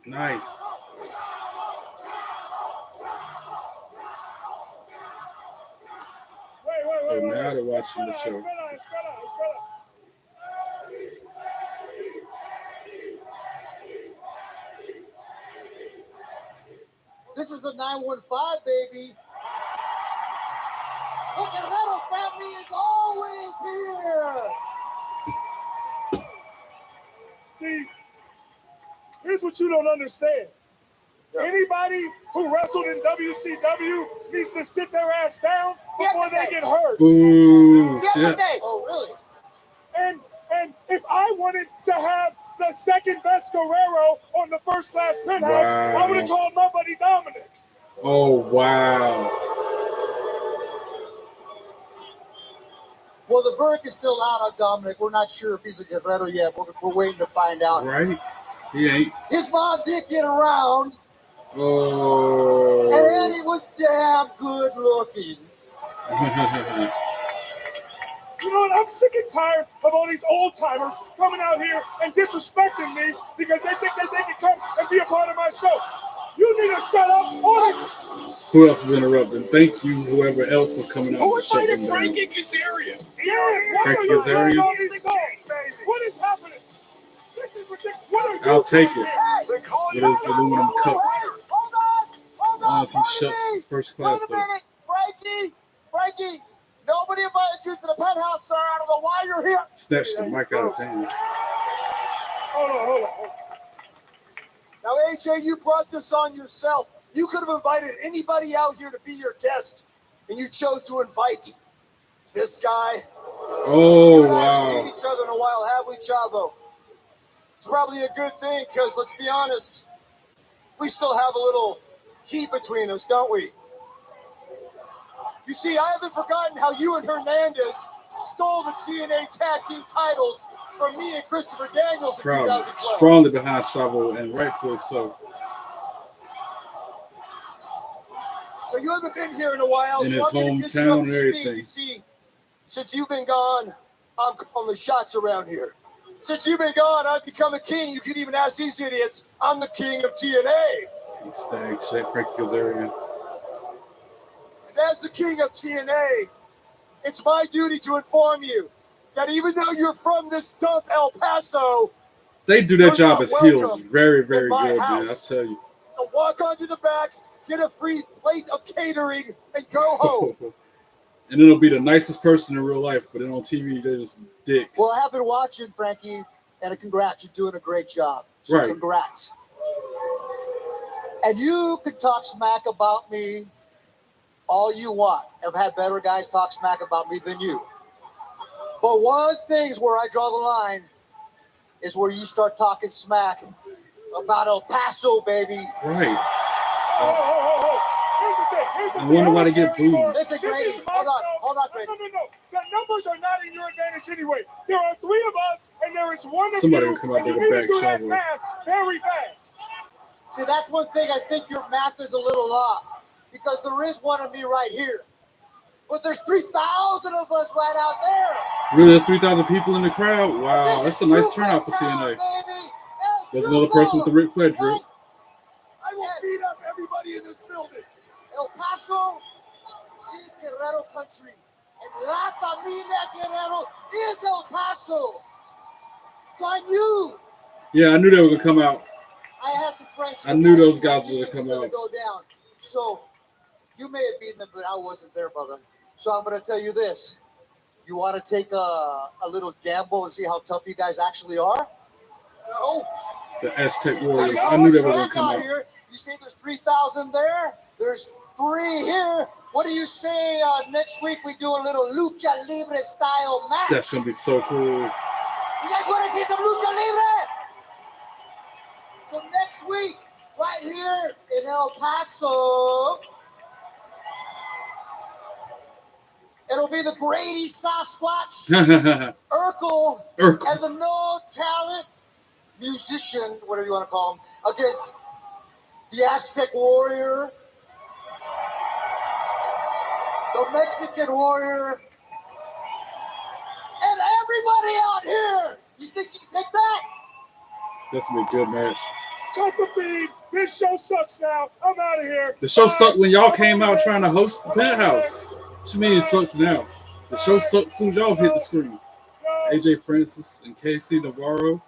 Nice. Wait. Now they're watching the show. This is the 915, baby. The Guerrero family is always here. See, here's what you don't understand. Anybody who wrestled in WCW needs to sit their ass down before they get hurt. Boo. Shit. Oh, really? And if I wanted to have the second best Guerrero on the First Class Penthouse, Wow. I would have called my buddy Dominic. Oh, wow. Well, the verdict is still out on Dominic. We're not sure if he's a Guerrero yet. We're waiting to find out. Right? He ain't. His mom did get around, Oh. and he was damn good looking. You know what? I'm sick and tired of all these old timers coming out here and disrespecting me because they think that they can come and be a part of my show. You need to shut up. Who else is interrupting? Thank you, whoever else is coming out to shut them down. Frankie Kazarian? Yeah, Frankie Kazarian? What is happening? This is ridiculous. What are you I'll take it. doing? With his aluminum cup. Hold on, As he shuts first class up. Frankie, nobody invited you to the penthouse, sir. I don't know why you're here. Snatched the mic out of his hand. Hold on. Now, AJ, you brought this on yourself. You could have invited anybody out here to be your guest, and you chose to invite this guy. Oh, You and I haven't wow. seen each other in a while, have we, Chavo? It's probably a good thing, because let's be honest, we still have a little heat between us, don't we? You see, I haven't forgotten how you and Hernandez stole the TNA tag team titles from me and Christopher Daniels in Proud, 2012. strongly behind Chavo, and rightfully so. So you haven't been here in a while. In so his I'm gonna get you hometown up and to speed. everything. You see, since you've been gone, I'm calling the shots around here. Since you've been gone, I've become a king. You can even ask these idiots. I'm the king of TNA. Stag, Frankie Kazarian. And as the king of TNA, it's my duty to inform you that even though you're from this dump El Paso, They do their you're job not as heels welcome very, in very my good, man. I house. tell you. So walk onto the back, get a free plate of catering, and go home. And it'll be the nicest person in real life, but then on TV, they're just dicks. Well, I have been watching, Frankie, and congrats. You're doing a great job. So Right. congrats. And you can talk smack about me all you want. I've had better guys talk smack about me than you. But one thing is where I draw the line is where you start talking smack about El Paso, baby. Right. Here's the thing. I wonder why they get booed. Listen, Grady, hold on, Grady. No. The numbers are not in your advantage anyway. There are 3 of us, and there is one of Somebody you. will come out and you with a need to back do that shovel. math very fast. See, that's one thing I think your math is a little off. Because there is one of me right here. But there's 3,000 of us right out there. Really, there's 3,000 people in the crowd? Wow, that's a nice turnout for TNA. There's another person with the Ric Flair drip. I will beat up everybody in this building. El Paso is Guerrero country. And La Familia Guerrero is El Paso. So I knew. Yeah, I knew they were going to come out. I had some friends. I knew those guys were going to come out. Go down. So you may have beaten them, but I wasn't there, brother. So I'm going to tell you this. You want to take a little gamble and see how tough you guys actually are? No. The Aztec Warriors. I knew they were going to come out. Here. You say there's 3,000 there. There's 3 here. What do you say next week we do a little lucha libre style match? That's going to be so cool. You guys want to see some lucha libre? So next week, right here in El Paso, it'll be the Grady Sasquatch, Urkel, and the no talent musician, whatever you want to call him, against the Aztec Warrior, the Mexican Warrior, and everybody out here. You think you can take that? That's going to be a good match. Cut the feed. This show sucks now. I'm out of here. The show sucked when y'all came out trying to host the penthouse. What you mean it sucks now? The show sucked as soon as y'all hit the screen. AJ Francis and KC Navarro.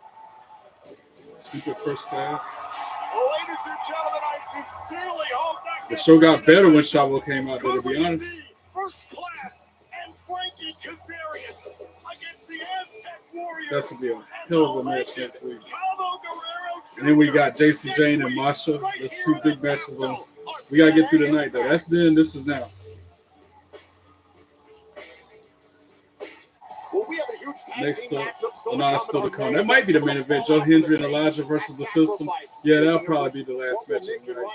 Stupid first class. Well, ladies and gentlemen, I sincerely hope that The show got better when Chavo came out there, to be honest. First Class and Frankie Kazarian against the Aztec Warriors. That's going to be a hell of a match next week. And then we got JC Jane and Masha. There's 2 big matches on. We got to get through the night, though. That's then, this is now. Well, we have a huge Next up, it's still to come. That might be the main event. Joe Hendry and Elijah versus the System. Yeah, that'll probably be the last match of the night.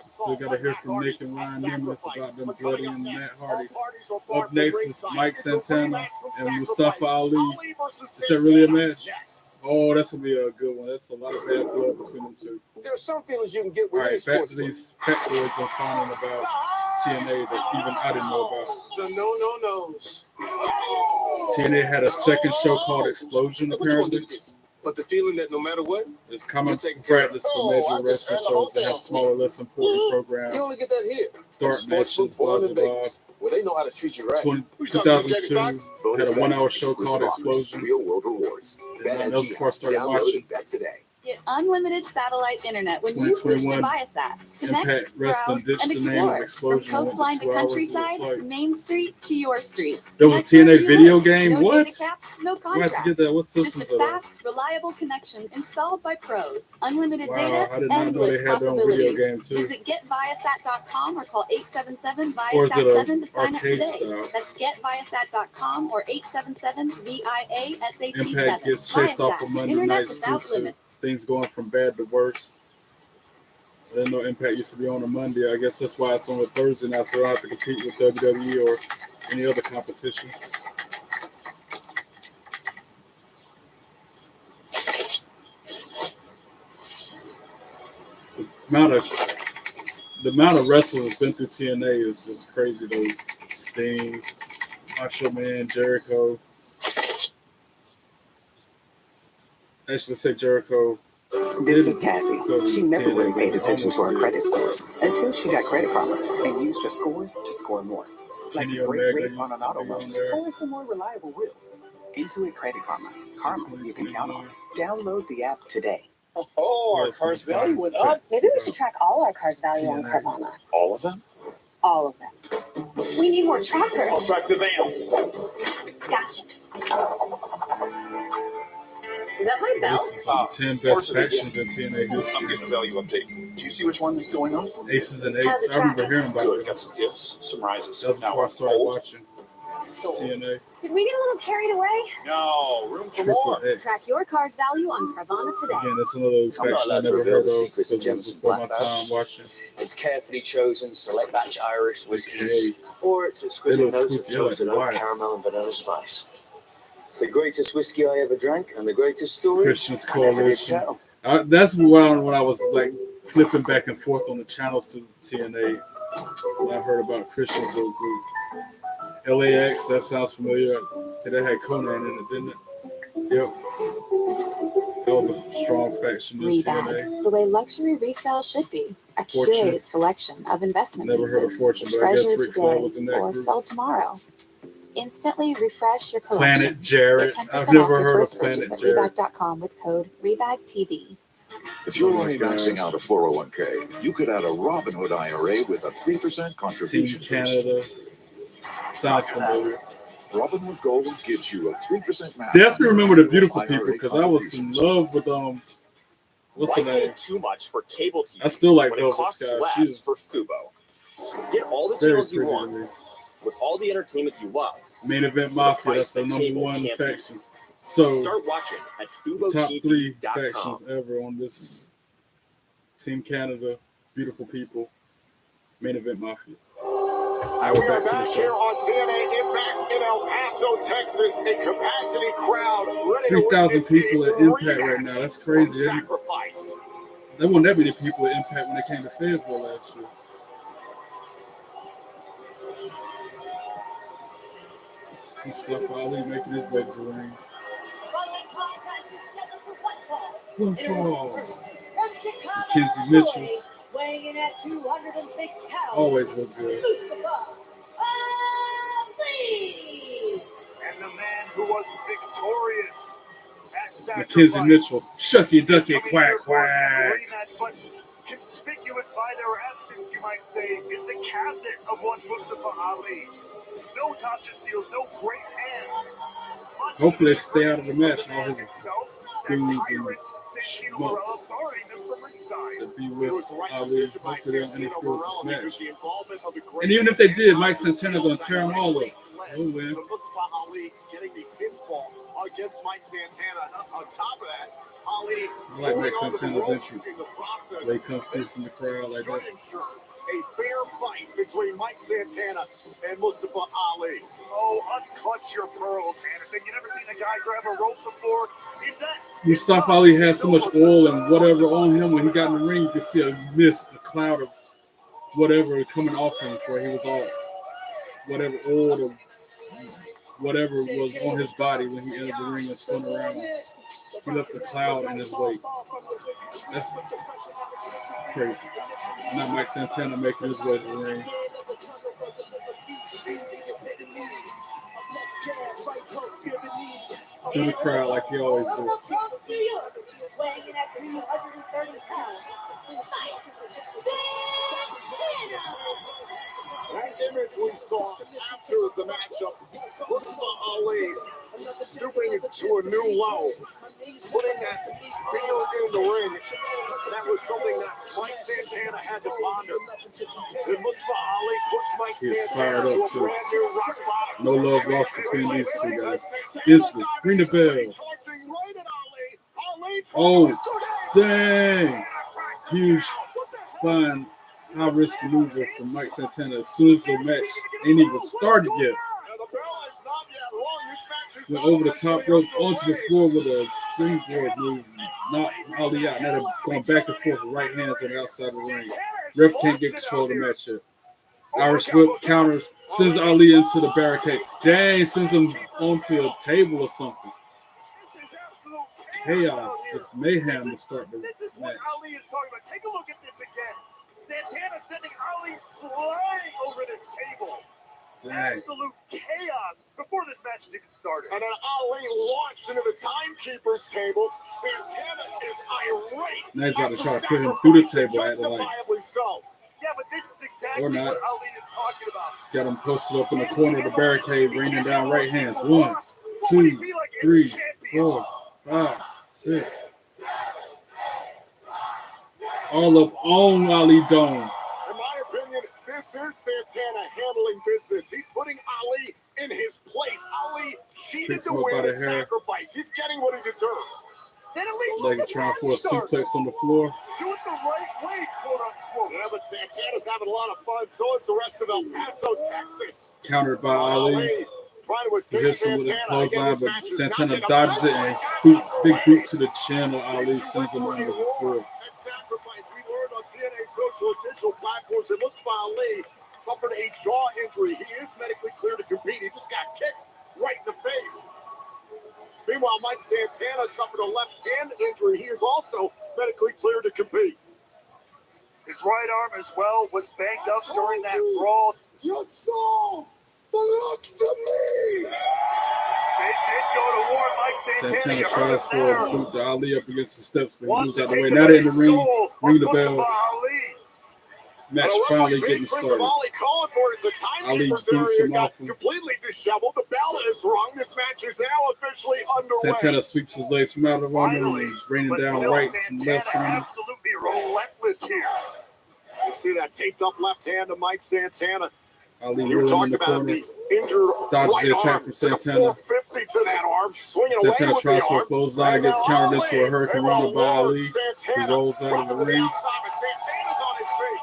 Still got to hear from Nick and Ryan Nemeth about them bloody and Matt Hardy. Up next is Mike Santana and Mustafa Ali. Is that really a match? Oh, that's going to be a good one. That's a lot of bad blood between them 2. There are some feelings you can get All with right, any back sports. to these factoids I'm finding about TNA that even I didn't know about. The of no-no-nos. TNA had a second show called Explosion, apparently. But the feeling that no matter what, it's common practice for major wrestling shows to have smaller, less important programs. you only get that here. Start matches, blah, blah, blah. Well, they know how to treat you right. 2002 had a 1 hour show called Explosion. Real world rewards. And that was before I started watching. Bet today. Get unlimited satellite internet when you switch to Viasat. Connect, browse, and explore. From coastline to countryside, Main Street to your street. There was a TNA video game? No What? data caps, no We have to contracts. get that. What systems Just a are that? fast, reliable connection installed by pros. Unlimited Wow, data, I did not know endless they had their own video possibilities. game, too. Visit getviasat.com or call 877 Or is it a Viasat 7 to sign up arcade today. style? That's getviasat.com or 877 VIASAT 7. Impact gets chased off Viasat, of Monday internet nights due without to limits. things going from bad to worse. I didn't know Impact used to be on a Monday. I guess that's why it's on a Thursday now, so I don't have to compete with WWE or any other competition. The amount of wrestlers that's been through TNA is just crazy though. Sting, Macho Man, Jericho. Actually, say Jericho. This is Cassie. She never really paid attention to her credit scores until she got Credit Karma and used her scores to score more. Like a great rate on an auto loan or some more reliable wheels. Intuit Credit Karma. Karma you can count on. Download the app today. Oh, our car's value went up. Maybe we should track all our cars' value on Carvana. All of them? All of them. We need more trackers. I'll track the van. Gotcha. Is that my belt? This is on 10 best factions in TNA history. I'm getting a value update. Do you see which one is going on? Aces and eights. I remember hearing about Good. it. Got some gifts, some rises. That was before I started watching TNA. Did we get a little carried away? No, room for Triple more. X. Track your car's value on Carvana today. Again, that's another faction I never heard of. Secrets of Gems before my time watching. It's carefully chosen select batch Irish whiskeys, Okay. or its They exquisite look notes of squeaky, like toasted oak, wires. caramel, and vanilla spice. It's the greatest whiskey I ever drank, and the greatest story Christians I never did Coalition. tell. That's when I was like flipping back and forth on the channels to TNA. When I heard about Christian's little group. LAX, that sounds familiar. Yeah, that had Conan in it, didn't it? Yep. That was a strong faction in TNA. Rebag, the way luxury resale should be. A Fortune. curated selection of investment Never heard of pieces. Fortune, but I guess Treasure Ric Flair today was in that or group. sell tomorrow. Instantly refresh your collection. Planet Jarrett. Get 10% I've off never your heard of first Planet purchase at Jarrett. Rebag.com with code REBAGTV. If you're only maxing out a 401k, you could add a Robinhood IRA with a 3% Team contribution. Canada. Sounds familiar. Robinhood Gold gives you a 3% match. Definitely remember the on your beautiful IRA people because I was in love with what's her Why name? pay too much for cable TV I still like when it Velvet costs Sky. less She's for Fubo? Get all the very channels you pretty to want me. with all the entertainment you love. Main Event Mafia. That's the number cable one can't beat. faction. So Start watching at top 3 FuboTV.com. factions ever on this Team Canada. Beautiful people. Main Event Mafia. I We went are back to the back here show. on TNA Impact in El Paso, Texas. A capacity crowd ready to 3,000 witness people a at Impact right rematch now. That's from crazy. Sacrifice. There weren't that many people at Impact when they came to Fayetteville last year. Mustafa Ali making his way to the ring. One fall. Mackenzie Mitchell. Weighing in at 206 pounds. Always look good. Mustafa Ali. And the man who was victorious at Sacrifice. Mackenzie Mitchell. Shucky ducky Coming quack here for a quack. rematch, but conspicuous by their absence, you might say, is the cabinet of one Mustafa Ali. No Tasha Steels, no great hands. But Hopefully they stay out of the match and all his himself, dudes tyrant and Santino Morella schmucks guarding them from ringside. that be It with was the right Ali. decision by Hopefully they don't Santino interfere with Morella this because match. the involvement of the great And even if they did, Mike Santana gonna tear them all up. He'll win. to Mustafa Ali getting the pinfall against Mike Santana. On top of that, Ali I like Mike holding on to the Santana's ropes entrance. in the process. They come through from the crowd like should that. ensure a fair fight between Mike Santana and Mustafa Ali. Oh, unclutch your pearls, Anderson. You never seen a guy grab a rope before? Is that Mustafa Ali had so much oil and whatever on him when he got in the ring. You could see a mist, a cloud of whatever coming off him before he was off. whatever oil or whatever was on his body when he entered the ring and spun around. He left a cloud in his wake. That's crazy. Now Mike Santana making his way to the ring. Through the crowd like he always do. Weighing at 230 pounds, that image we saw after the matchup, Mustafa Ali stooping to a new low, putting that feel in the ring. That was something that Mike Santana had to ponder. Did Mustafa Ali push Mike Santana to a brand new rock bottom? No love lost between these two guys. Instantly. Ring the bell. Oh, dang. Huge, fine, high-risk maneuver from Mike Santana as soon as the match ain't even started yet. Went over the top rope onto the floor with a springboard move. Knocked Ali out. Now they're going back and forth with right hands on the outside of the ring. Ref can't get control of the match yet. Irish whip counters, sends Ali into the barricade. Dang, sends him onto a table or something. Chaos, this mayhem to start the match. Ali is talking about. Take a look at this again. Santana sending Ali flying over this table. Dang. Absolute chaos before this match is even started. And then Ali launched into the timekeeper's table. Santana is irate. Now he's got to try to put him through the table at the light. Justifiably so. Yeah, but this is exactly Or not. what Ali is talking about. Got him posted up in the corner of the barricade, raining down right hands. 1, 2, 3, 4, 5, 6. All up on Ali Dome. In my opinion, this is Santana handling business. He's putting Ali in his place. Ali cheated to win and sacrifice. He's getting what he deserves. Like he's trying for a suplex on the floor. Do it the right way, quote unquote. Yeah, but Santana's having a lot of fun. So is the rest of El Paso, Texas. Countered by Ali. Trying to He escape hits him with a Santana. clothesline, but Santana dodges it and big boot to the chin of Ali, sends him on the floor. Sacrifice. We learned on TNA social and digital platforms that Mustafa Ali suffered a jaw injury. He is medically cleared to compete. He just got kicked right in the face. Meanwhile, Mike Santana suffered a left hand injury. He is also medically cleared to compete. His right arm as well was banged up during that brawl. You saw the look to me. They did go to war, Mike Santana tries for a boot to Ali up against the steps, but he moves out the way. Now they're in the ring. Ring the bell. Match finally getting started. Ali boots him off him. Completely disheveled. The bell is rung. This match is now officially underway. Santana sweeps his legs from out of him and he's raining down rights and lefts on him. Absolutely relentless here. You see that taped up left hand of Mike Santana. Ali You rolling in talked the about corner. the injured Dodges right the attack arm. from Took a Santana. 450 to that arm. Swinging Santana away with tries the for a arm. clothesline, gets countered into a hurricane run by Ali. He rolls out of the ring. Santana's on his feet.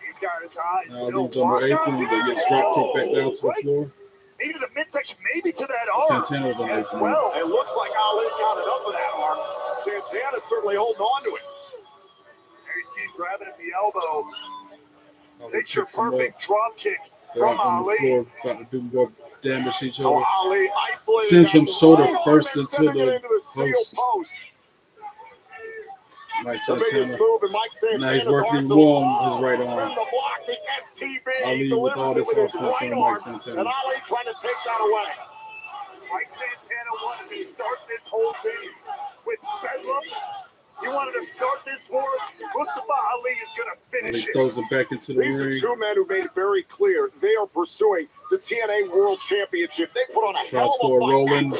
He's got his eyes Now still Ali's on the apron, but gets drop kicked back down to the floor. Maybe the midsection, maybe to that arm. Santana's on the apron. Well, It looks like Ali got enough of that arm. Santana's certainly holding on to it. there you see him grabbing at the elbow. Ali Picture picks him up. perfect drop kick They're from out on the Ali. floor, about to do more damage to each other. Oh, Ali isolated Sends that him shoulder right arm first and into sending it the into the steel post. post. Mike The biggest Santana. move in Mike Now he's Santana's working arsenal. warm his right Spin arm. the block, the STB. Ali He with all delivers it this with his offense right on arm. Mike Santana. And Ali trying to take that away. Mike Santana wanted to start this whole thing with bedlam. He wanted to start this war. Mustafa Ali is going to Ali finish it. throws him back into the These are ring. two men who made it very clear they are pursuing the TNA World Championship. They put on a Tries hell for of a a rolling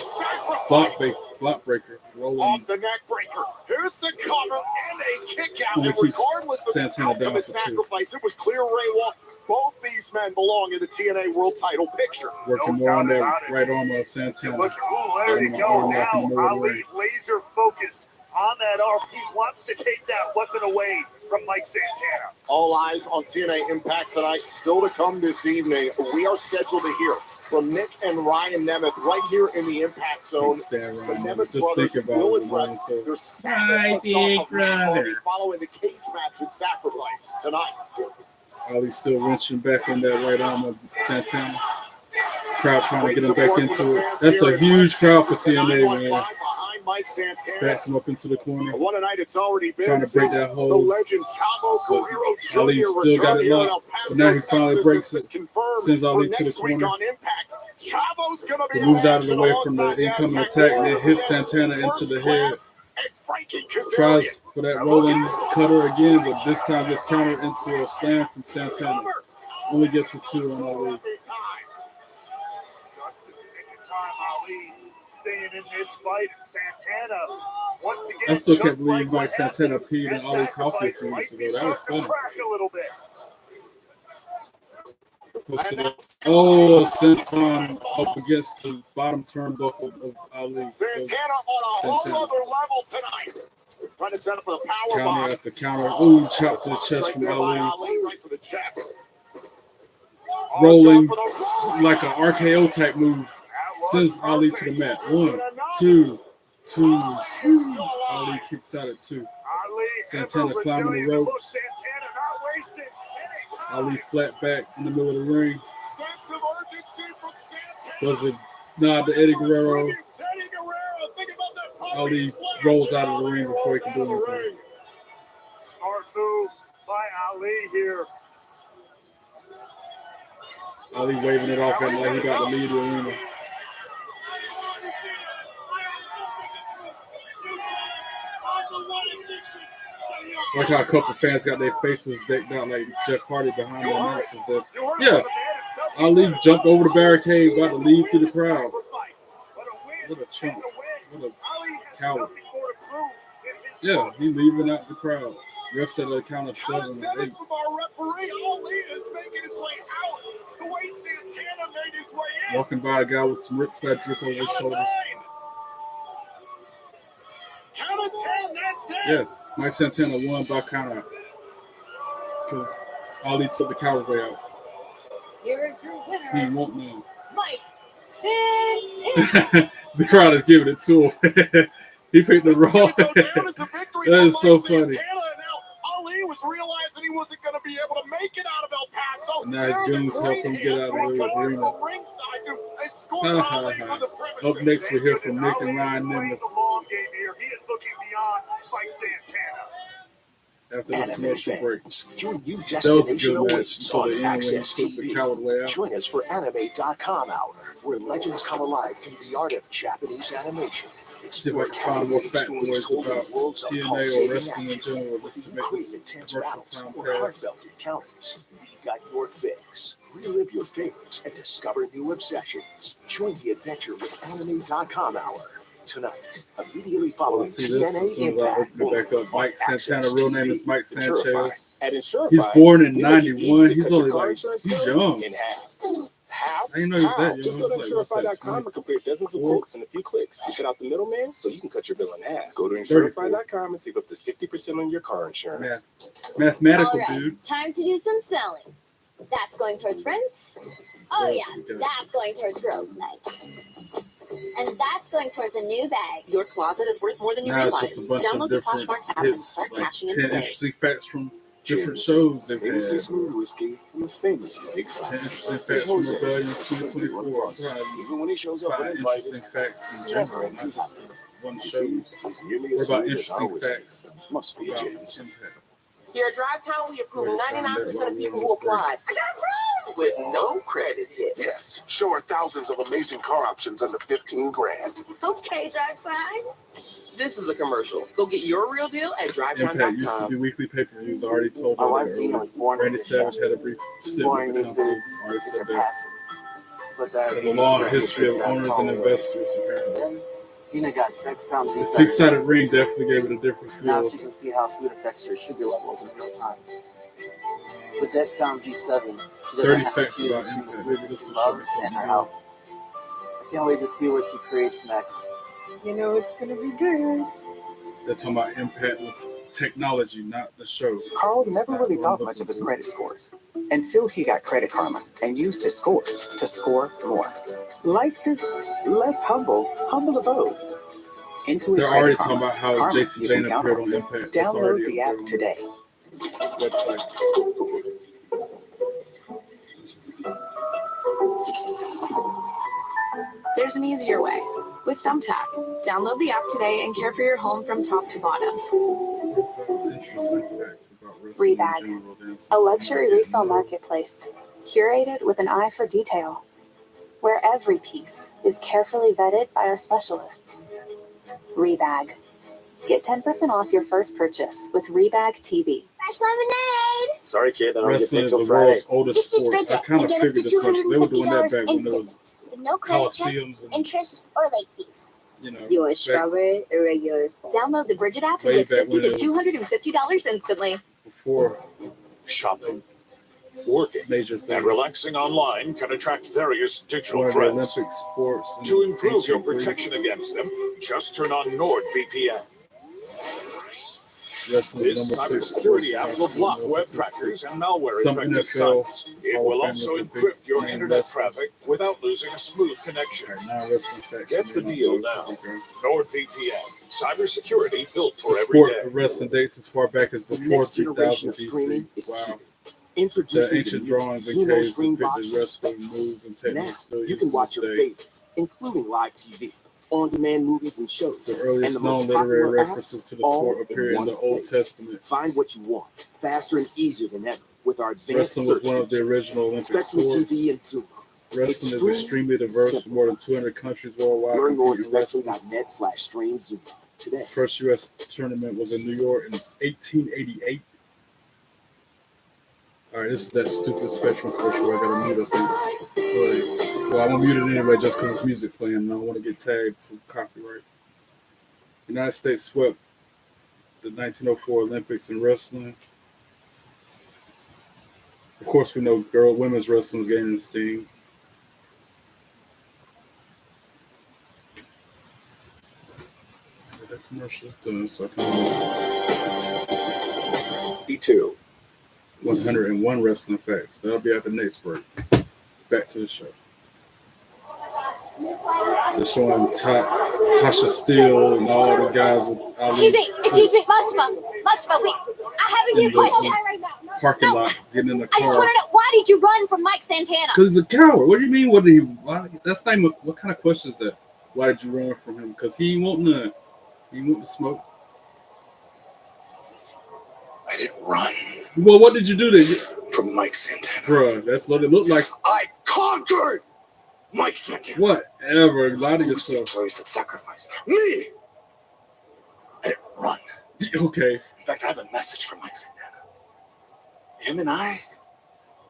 fight. block breaker. Rolling. Off the neck breaker. Here's the cover and a kick out. Only And keeps regardless of the Santana down ultimate for two. sacrifice, it was clear Ray Wall. Both these men belong in the TNA World Title picture. Working more on that right arm of Santana. Look, there you go. Now Ali laser focus on that arm. He wants to take that weapon away from Mike Santana. All eyes on TNA Impact tonight. Still to come this evening. We are scheduled to hear from Nick and Ryan Nemeth right here in the Impact Zone. The Nemeth brothers will address their savage assault of Matt Hardy following the cage match at Sacrifice tonight. Ali's still wrenching back in that right arm of Santana. Crowd trying to get him back into it. That's a huge crowd for TNA, man. Backs him up into the corner. What a night it's already been. Trying to break that hold. The legend Chavo Guerrero Jr. Ali still got it locked, but now he finally breaks it. Sends Ali to the corner. He moves out of the way from the incoming attack and then hits Santana into the head. Tries for that rolling cutter again, but this time gets countered into a slam from Santana. Only gets a 2 on Ali. Staying in this fight, and Santana once again. I still can't believe Mike Santana peed in Ali coffee a few weeks ago. That was funny. Oh, Santana up against the bottom turnbuckle of Ali. Santana on a whole other level tonight. Trying to set up for the power counter bomb. after counter. Ooh, chop to the chest from Ali. Right to the chest. Rolling like an RKO type move. Sends Ali to the mat. 1, 2, 2. Ali keeps out at 2. Santana climbing the ropes. Ali flat back in the middle of the ring. Does a nod to Eddie Guerrero. Ali rolls out of the ring before he can do anything. Smart move by Ali here. Ali waving it off at him like he got the lead of the arena. Like how a couple fans got their faces decked out like Jeff Hardy behind the announcer's desk. Yeah, Ali jumped over the barricade, about to leave through the crowd. What a chump. What a coward. Yeah, he leaving out the crowd. Ref said at a count of 7 or 8. Walking by a guy with some Ric Flair drip over his shoulder. Yeah, Mike Santana won by count out. Because Ali took the coward way out. Here's your winner. He won't know. Mike Santana. The crowd is giving it to him. He picked the wrong. That is so funny. Ali was realizing he wasn't going to be able to make it out of El Paso. And now his goons help him get out of the arena. Up next, we hear from Nick and Ryan Nimmer. After this commercial break. That was a good match until the end when he took the coward way out. Join us for anime.com hour, where legends come alive through the art of Japanese animation. See if I can find more fact words about TNA or wrestling in general. This is making some commercial time pass. Encounters. We got your fix. Relive your favorites and discover new obsessions. Join the adventure with anime.com hour. Tonight, immediately following TNA Impact. Back up. Mike Santana, real name is Mike Sanchez. At Insurify, he's born in 91. He's only like, he's young. In half. I didn't know he was that young. Just go to Insurify.com and compare dozens of quotes in a few clicks. You cut out the middleman so you can cut your bill in half. Go to Insurify.com and save up to 50% on your car insurance. Mathematical, All right, dude. time to do some selling. That's going towards rent. Oh yeah, that's going towards girls' night. And that's going towards a new bag. Your closet is worth more than you Now it's realize. just a bunch Download of the different Poshmark app and hits, start like cashing in 10 today. interesting facts from different shows they've had. Famously smooth whiskey from the famous Big 5. 10 interesting facts from Rebellion 224. Even when he shows up 5 uninvited, interesting facts in he's general, never not empty. just one You show. see, he's nearly What as about smooth as interesting our facts whiskey. Must be about James. Impact? Here at Drive Town, we approve 99% of people who applied. I got approved with no credit hit. Yes, show her thousands of amazing car options under 15 grand. Okay, Drive Fine. This is a commercial. Go get your real deal at Impact used to be weekly pay-per-views. I already told you My wife that Gina earlier. was born Randy Savage had a brief stint Boring with the new company. foods Already is said her that. passion. But There's a long history of owners and investors, apparently. Then Gina got Dexcom The G7. six-sided ring definitely gave it a different Now feel. she can see how food affects her sugar levels in real time. With Dexcom G7, she 30 doesn't have to facts choose about between the Impact. foods that This she will loves show me and her something health. I can't wait to see what she creates next. You know it's gonna be good. They're talking about Impact with technology, not the show. Carl never really thought much of his credit scores until he got Credit Karma and used his scores to score more. Like this less humble abode. Into They're a already Credit talking Karma. about how Karma JC you Jane can count appeared on. on Impact. That's Download already the app today. website. there's an easier way with Thumbtack. Download the app today and care for your home from top to bottom. Rebag, a luxury resale marketplace curated with an eye for detail, where every piece is carefully vetted by our specialists. Rebag. Get 10% off your first purchase with Rebag TV. Fresh lemonade! Sorry, kid, I don't get Wrestling picked is till the Friday. world's oldest This is sport. I Bridget. kind You of get up figured to this much. They were doing that $250 back when there was instant, with no credit check, Coliseums and, interest, or late fees. you know, You want back strawberry or regular? Download the Bridget app and way get back $50 when to it was $250 instantly. before Shopping, working, major and things. relaxing online can attract various digital One of the threats. Olympic sports. To improve your ancient Greece. protection against them, just turn on NordVPN. Wrestling This number 6 cybersecurity sports. app will block web trackers and Some malware-infected NFL sites. It Hall of will Famers also and big encrypt your name internet wrestlers. traffic without losing a smooth connection. Non-wrestling facts Get may the not deal know. now. Okay. NordVPN, cybersecurity built for The every sport day. of wrestling dates as far back as before Next 3000 generation of streaming BC. is Wow. here. The Introducing ancient the new drawings and Xumo caves Stream depicted Box wrestling Spectrum. moves and Now techniques still you used can to watch this your day. favorites, including live TV, on-demand movies and shows, The and earliest the known most literary popular references apps to the all sport in appear in one the Old place. Testament. Find what you want faster and easier than ever with our advanced Wrestling was search one of the feature. original Olympic Spectrum sports. TV and Xumo. Wrestling is extremely diverse from more than 200 countries worldwide. Learn more at Competing in wrestling. spectrum.net/streamzumo today. First U.S. tournament was in New York in 1888. All right, this is that stupid Spectrum commercial where I got to mute up. Well, I'm gonna mute it anyway just because it's music playing, and I don't want to get tagged for copyright. The United States swept the 1904 Olympics in wrestling. Of course, we know women's wrestling is gaining steam. That commercial is done, so I can. E2. 101 wrestling facts. That'll be at the next break. Back to the show. They're showing Tasha Steele and all the guys with Excuse me, Mustafa, wait. I have a new question. Parking lot, getting in the I just car. want to know, why did you run from Mike Santana? Because he's a coward. What do you mean? That's not even, what kind of question is that? Why did you run from him? Because he ain't want none. He ain't want to smoke. I didn't run Well, what did you do then? from Mike Santana. Bruh, that's what it looked like. I conquered Mike Santana. Whatever. Lie to Who's yourself. victorious at sacrifice? Me! I didn't run. Okay. In fact, I have a message from Mike Santana. Him and I,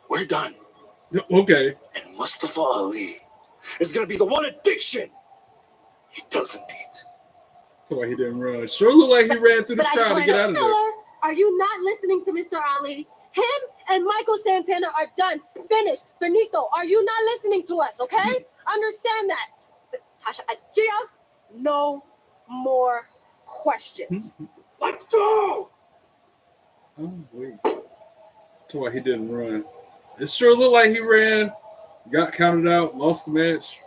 we're done. Okay. And Mustafa Ali is going to be the one addiction he doesn't need. That's why he didn't run. Sure looked like he ran through the crowd to get out of there. Miller, are you not listening to Mr. Ali? Him and Michael Santana are done. Finished. Finito. Are you not listening to us, okay? Understand that. But Tasha, Gia, no more questions. Let's go! Oh, wait. That's why he didn't run. It sure looked like he ran, got counted out, lost the match.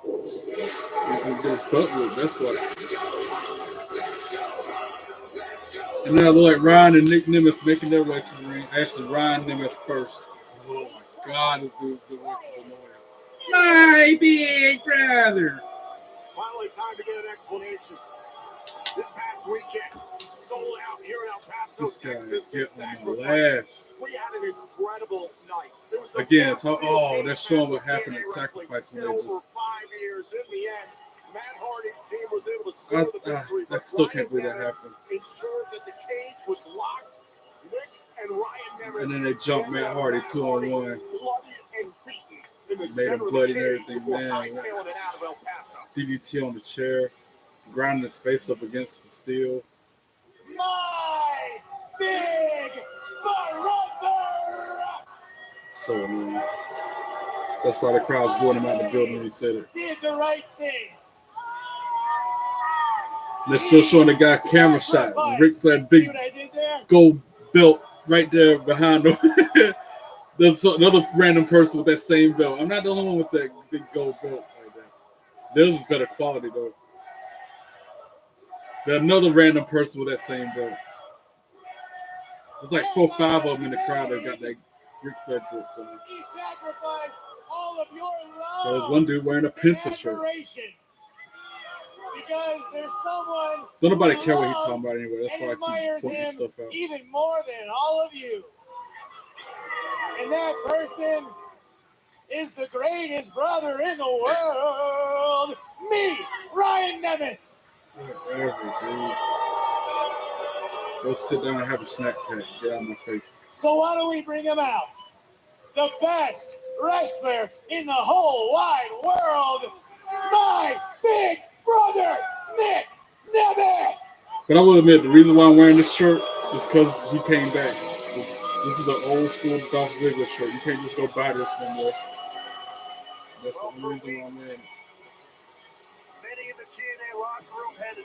That's what. And now look like Ryan and Nick Nemeth making their way to the ring. Actually, Ryan Nemeth first. Oh my God, this dude's the voice of the lawyer. My big brother. Finally, time to get an explanation. This past weekend, sold out here in El Paso, Texas. This guy get on the last. We had an incredible night. It was Again, they're showing what happened at Sacrifice when they over just. 5 years. In the end, Matt Hardy's team was able to score the victory. I still can't believe that happened. Ensured that the cage was locked. Nick and Ryan Nemeth. And then they jumped Matt Hardy 2-on-1. Bloody and beaten in the Made center him of bloody the and cage everything, before man. hightailing it out of El Paso. DDT on the chair, grinding his face up against the steel. My big brother So annoying. That's why the crowd's booing him out the building when he said it. did the right thing. They're still showing the guy camera shot. Ric Flair, big gold belt right there behind him. There's another random person with that same belt. I'm not the only one with that big gold belt like that. Theirs is better quality though. There's another random person with that same belt. There's like 4 or 5 of them in the crowd that got that Ric Flair drip going. He sacrificed all of your love. There's one dude wearing a Penta shirt. Because there's someone Don't nobody care what he's talking about anyway. That's why I keep pointing him stuff out. even more than all of you. And that person is the greatest brother in the world. Me, Ryan Nemeth. Whatever, dude. Go sit down and have a snack pack. Get out of my face. So why don't we bring him out? The best wrestler in the whole wide world, my big brother, Nick Nemeth. But I will admit, the reason why I'm wearing this shirt is because he came back. This is an old school Dolph Ziggler shirt. You can't just go buy this no more. That's the only reason why I'm wearing it. Many in the TNA locker room had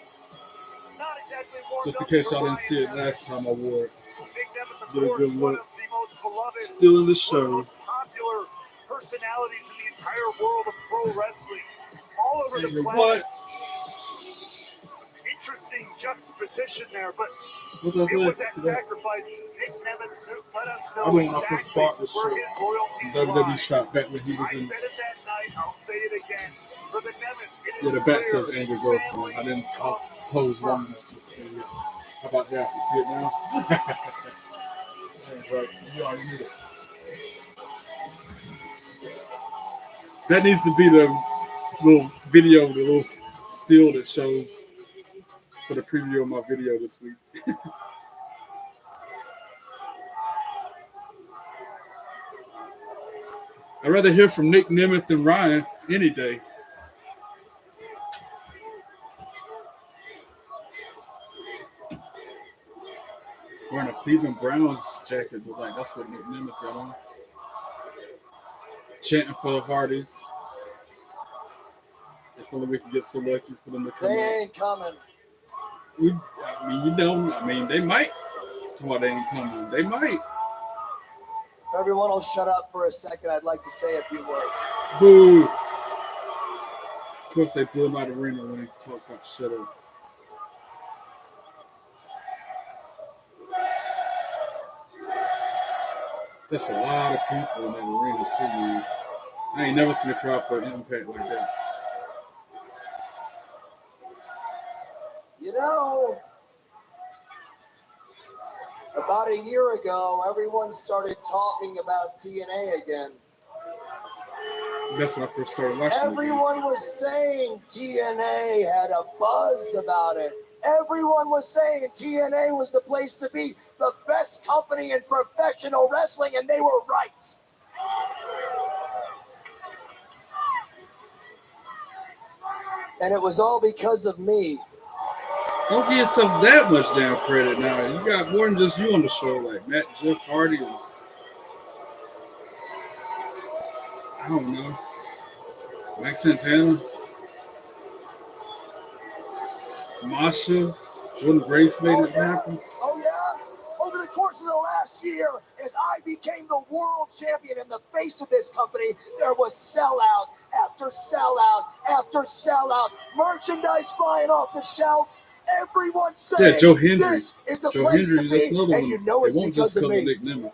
not exactly more. Just in case y'all didn't see it last time I wore it. Big Nemeth, of Get a course, good one look. of the most beloved, Still in the one of the show. most popular personalities in the entire world of pro wrestling, all over the planet. Interesting juxtaposition there, but it was that sacrifice. Nick Nemeth let us know exactly where his loyalties WWE lie. shot back when he was in. I said it that night, I'll say it again. For the Nemeth, it Yeah, is the back clear says angry girlfriend. I didn't pose long enough. How about that? You see it now? Right. You already knew it. That needs to be the little video, the little still that shows for the preview of my video this week. I'd rather hear from Nick Nemeth than Ryan any day. Wearing a Cleveland Browns jacket, but like that's what Nick Nemeth got on. Chanting for the Hardys. If only we can get so lucky for them to come They out. ain't coming. I mean, you don't. I mean, they might. That's why they ain't coming. They might. If everyone will shut up for a second, I'd like to say a few words. Boo. Of course, they blew him out of the arena when they talk about shut up. That's a lot of people in that arena, too, man. I ain't never seen a crowd for an impact like that. You know, about a year ago, everyone started talking about TNA again. That's when I first started watching it. Everyone was saying TNA had a buzz about it. Everyone was saying TNA was the place to be, the best company in professional wrestling, and they were right. And it was all because of me. Don't give yourself that much damn credit now. You got more than just you on the show, like Matt, Jeff Hardy, and I don't know, Max Santana, Masha, Jordan Grace made it happen. Oh, yeah? Over the course of the last year, as I became the world champion and the face of this company, there was sellout after sellout after sellout. Merchandise flying off the shelves. Everyone saying, Joe Hendry. This is the Joe place Hendry, to that's be, another and one. you know They it's won't because just of cover me. Nick Nemeth.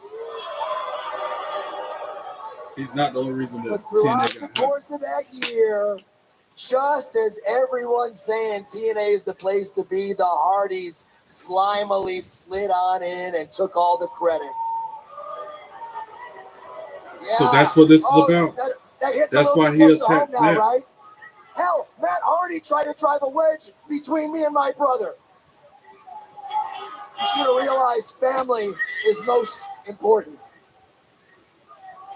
He's not the only reason that But throughout TNA the got course of that year, just as everyone's saying TNA is the place to be, the Hardys slimily slid on in and took all the credit. Yeah. So that's what this is about. That hits That's a little why bit he close to home attacked now, Matt. right? Hell, Matt Hardy tried to drive a wedge between me and my brother. You should have realized family is most important.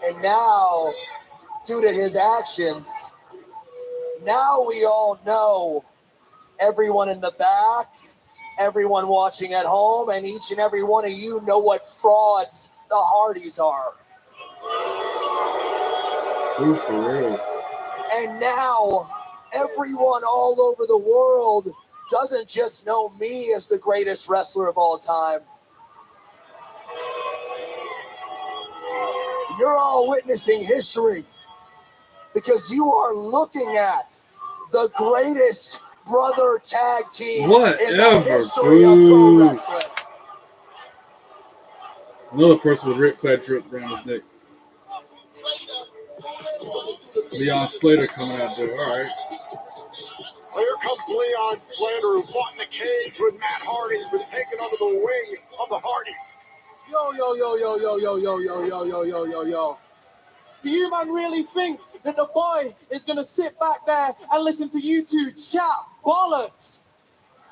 And now, due to his actions, now we all know, everyone in the back, everyone watching at home, and each and every one of you know what frauds the Hardys are. Ooh, for real. And now, everyone all over the world doesn't just know me as the greatest wrestler of all time. You're all witnessing history because you are looking at the greatest brother tag team in the history of pro wrestling. Another person with Ric Flair drip around his neck. Leon Slater coming out there. All right. Here comes Leon Slater, who fought in a cage with Matt Hardy. He's been taken under the wing of the Hardys. Yo. Do you man really think that the boy is going to sit back there and listen to you two chat bollocks?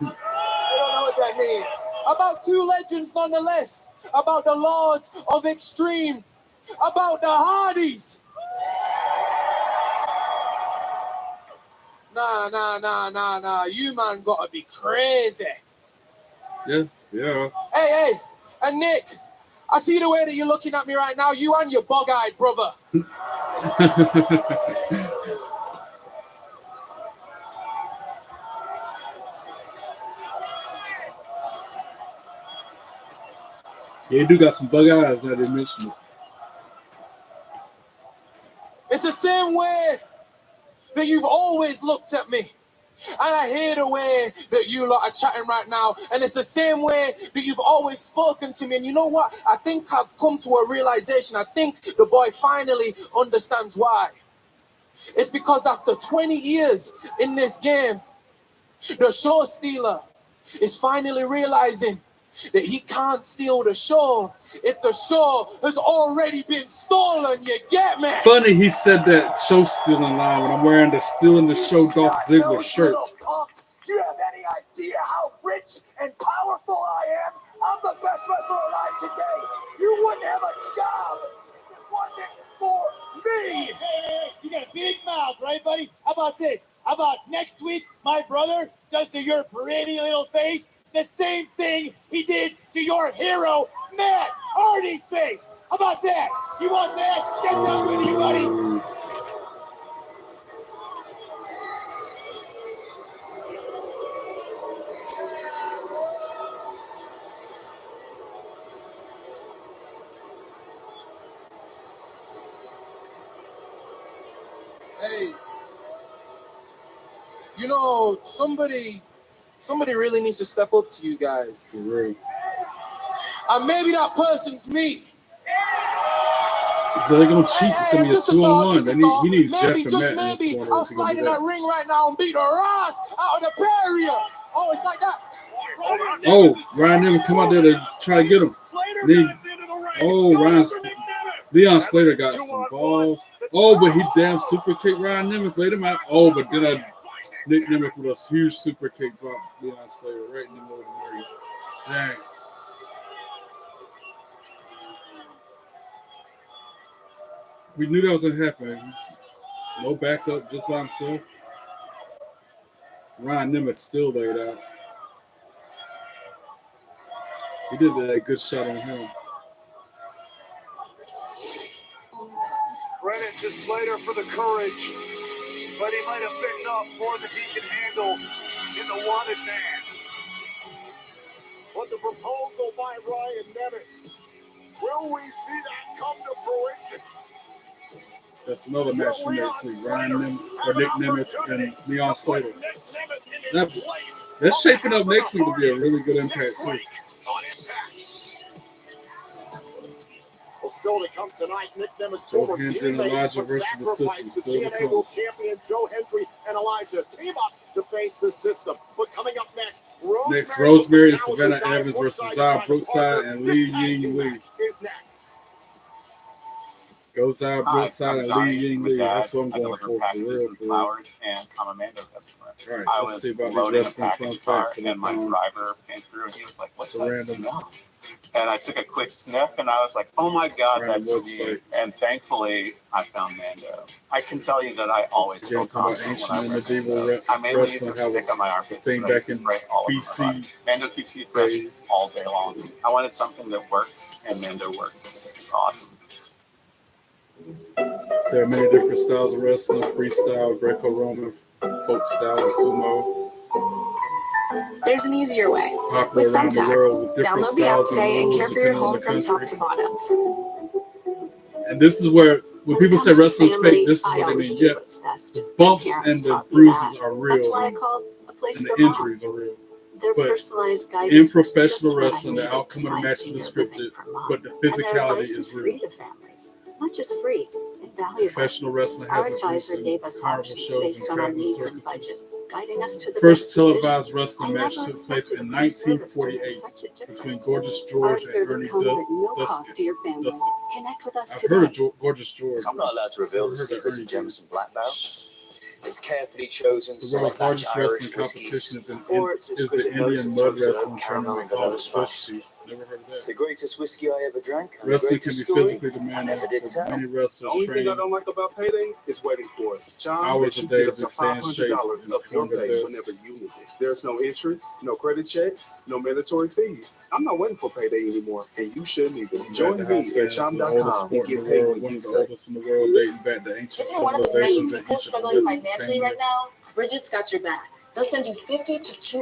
I don't know what that means. About two legends nonetheless. About the Lords of Extreme. About the Hardys. Nah. You man gotta be crazy. Yeah. Hey. And Nick, I see the way that you're looking at me right now. You and your bug-eyed brother. Yeah, you do got some bug eyes now they mentioned it. It's the same way that you've always looked at me. And I hear the way that you lot are chatting right now. And it's the same way that you've always spoken to me. And you know what? I think I've come to a realization. I think the boy finally understands why. It's because after 20 years in this game, the show stealer is finally realizing that he can't steal the show if the show has already been stolen. You get me? Funny he said that show stealing line when I'm wearing the Stealing the Show Dolph Ziggler shirt. Do you have any idea how rich and powerful I am? I'm the best wrestler alive today. You wouldn't have a job if it wasn't for me. Hey, you got a big mouth, right, buddy? How about this? How about next week, my brother does to your pretty little face the same thing he did to your hero, Matt Hardy's face? How about that? You want that? That sounds good to you, buddy? Hey, you know, somebody really needs to step up to you guys. For real. And maybe that person's me. They're gonna cheat some of your 2-on-1. He needs Jeff maybe, and just Matt maybe, in this corner. I'll slide in that ring right now and beat the ass out of the barrier. Oh, it's like that. Oh, Ryan Nemeth come out there to try to get him. Leon Slater got some balls. Oh, but he damn super kicked Ryan Nemeth, laid him out. Oh, but then Nick Nemeth with a huge super kick dropped Leon Slater right in the middle of the ring. Dang. We knew that was going to happen. No backup, just by himself. Ryan Nemeth still laid out. He did that good shot on him. Credit to Slater for the courage, but he might have bitten off more than he can handle in the wanted man. But the proposal by Ryan Nemeth, will we see that come to fruition? That's another match for next week. Ryan Nemeth, or Nick Nemeth and Leon Slater. That's shaping up next week to be a really good Impact too. Well, still to come tonight, Nick Nemeth's former teammates from Sacrifice, the TNA World Champion Joe Hendry and Elijah team up to face the system. But coming up next, Rosemary and Savannah Evans versus Zara Brookside and Lee Ying Lee. Is next. Go Zara Brookside and Lee Ying Lee. That's what I'm going for. Packages and flowers, and I'm a Mando customer. All right, I let's was see about loading a these wrestling package fun car, facts. and my driver came through, and he was like, "What's that smell?" And I took a quick sniff, and I was like, "Oh my God, that's me!" And thankfully, I found Mando. I can tell you that I always feel confident when I wear Mando. I mainly use a stick on my armpits, so I use to spray all over my body. Mando keeps me fresh all day long. I wanted something that works, and Mando works. It's awesome. There are many different styles of wrestling: freestyle, Greco-Roman, folk style, and sumo. There's an easier way. Popular With around the world with Thumbtack. different Download the app styles and today and rules care for your depending on home the from top country. to bottom. And this is where, when people say wrestling's fake, this is what they mean. Yeah, the bumps and the bruises are real, That's why I called a place and for the mom. injuries are real. Their But personalized guidance in was professional just what I wrestling, the needed outcome to of the find match is senior living scripted, for mom. but the And their physicality advice is free real. to families. not just free, and valuable. Professional wrestling Our has its roots advisor in gave us carnival options shows based and on our traveling needs and budget, circuses. guiding us to the First best televised decision. wrestling I match never took place expected in a free service to 1948 make such a between difference. Gorgeous Our George and service Ernie comes at no cost Duskin. to your family. Connect with us I've today. heard of Gorgeous George. I'm not allowed to reveal the secrets of Jameson Black Belt. It's carefully chosen, The world's select batch largest wrestling Irish competition whiskies, is or its the exquisite notes Indian of mud toasted wrestling oak, caramel, tournament and vanilla called spice. Bush. Never heard of It's that. the greatest whiskey I ever drank, and the Wrestling can greatest be story physically I demanding, never did with tell. many The wrestlers only thing I training don't like about payday is waiting for it. John hours lets a you day get up to to stay in shape $500 and of your perform their pay best. whenever you need it. There's no interest, no credit checks, no mandatory fees. I'm not waiting for payday anymore, and you shouldn't either. Join me at It's the oldest chom.com and sport in get the paid world, when one you of the say. oldest in the world, dating back to ancient If you're one of the many civilizations in people Egypt, struggling financially right Mesopotamia. now, Bridget's got your back. They'll send you $50 to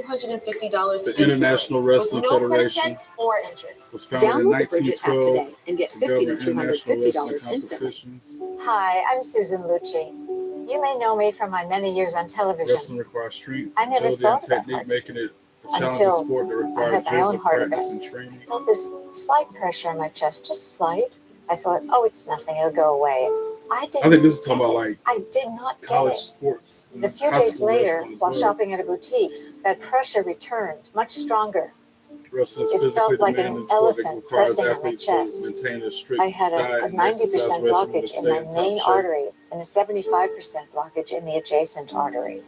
$250 The International Wrestling with no credit Federation check or interest. was founded in Download the Bridget app 1912 today and get to $50 govern to international $250 wrestling instantly. competitions. Hi, I'm Susan Lucci. You may know me from my many years on television. Wrestling requires strength, I never agility, and thought about technique, heart making it disease a challenging until sport that I requires had my years own of heart practice event. and training. I felt this slight pressure on my chest, just slight. I thought, oh, it's nothing, it'll go away. I think this is talking about like I did not get college it. sports. And a few high days school later, wrestling as while well. shopping at a boutique, that pressure returned, much stronger. Wrestling is It physically felt like an demanding sport that elephant requires pressing on my athletes to chest. maintain a strict I had diet a and exercise 90% regimen to blockage in stay my in top main shape. artery and a 75% blockage in the adjacent artery.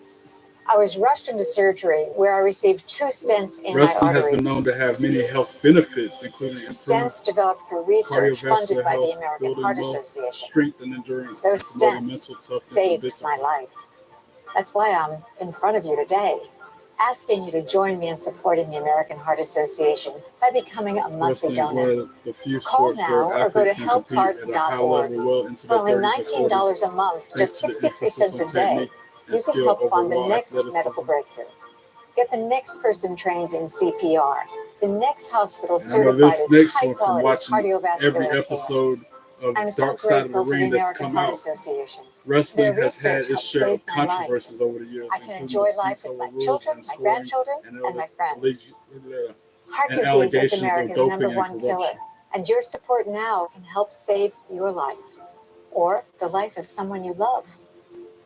I was rushed into surgery where I received 2 stents in Wrestling my has been arteries. known to have many health benefits, including improved Stents developed through research funded cardiovascular by the health, American building Heart wealth, Association. strength and endurance, Those and promoting stents mental toughness and saved discipline. my life. That's why I'm in front of you today, asking you to join me in supporting the American Heart Association by becoming a monthly Wrestling is one donor. of the few Call sports now where or go to athletes can compete at a high helpheart.org. level well into For their only 30s and 40s, $19 a month, thanks just to the 63 emphasis cents on a day, technique and you can skill help over fund the raw next athleticism. medical breakthrough. Get the next person trained in CPR, the next hospital And I know certified this in next high one from quality watching cardiovascular every care. episode of I'm so Dark Side of the grateful to the Ring that's American come Heart out. Association. Wrestling Their has had research its helped share of save my life. controversies over the years, I can including enjoy life disputes with over my rules children, and my scoring grandchildren, and my friends. Heart and disease is allegations of America's doping number and one killer, corruption. and your support now can help save your life or the life of someone you love.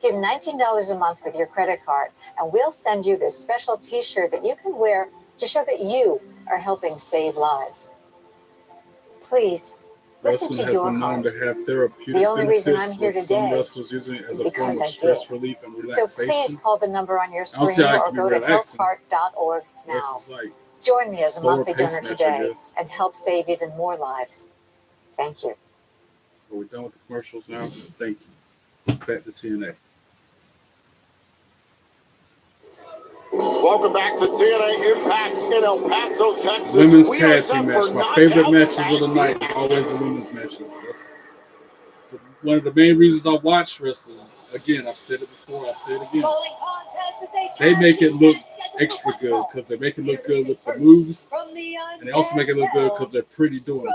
Give $19 a month with your credit card, and we'll send you this special T-shirt that you can wear to show that you are helping save lives. Please, listen Wrestling to has your been known heart. to have therapeutic The only reason benefits, I'm here with some today wrestlers using it as is a form of because I stress did. relief and So relaxation. please call the number on your I don't see screen how it or can be go to relaxing. helpheart.org now. This is like Join me as a slower monthly pace donor match, I today guess. and help save even more lives. Thank you. Are we done with the commercials now? Thank you. Back to TNA. Welcome back to TNA Impact in El Paso, Texas. Women's We are tag set team for match. My favorite knockouts matches tag of the team night are always the women's matches. That's one of the main reasons I watch wrestling. Again, I've said it before, I'll say it again. They make it look extra good because they make it look good with the moves, and they also make it look good because they're pretty doing it.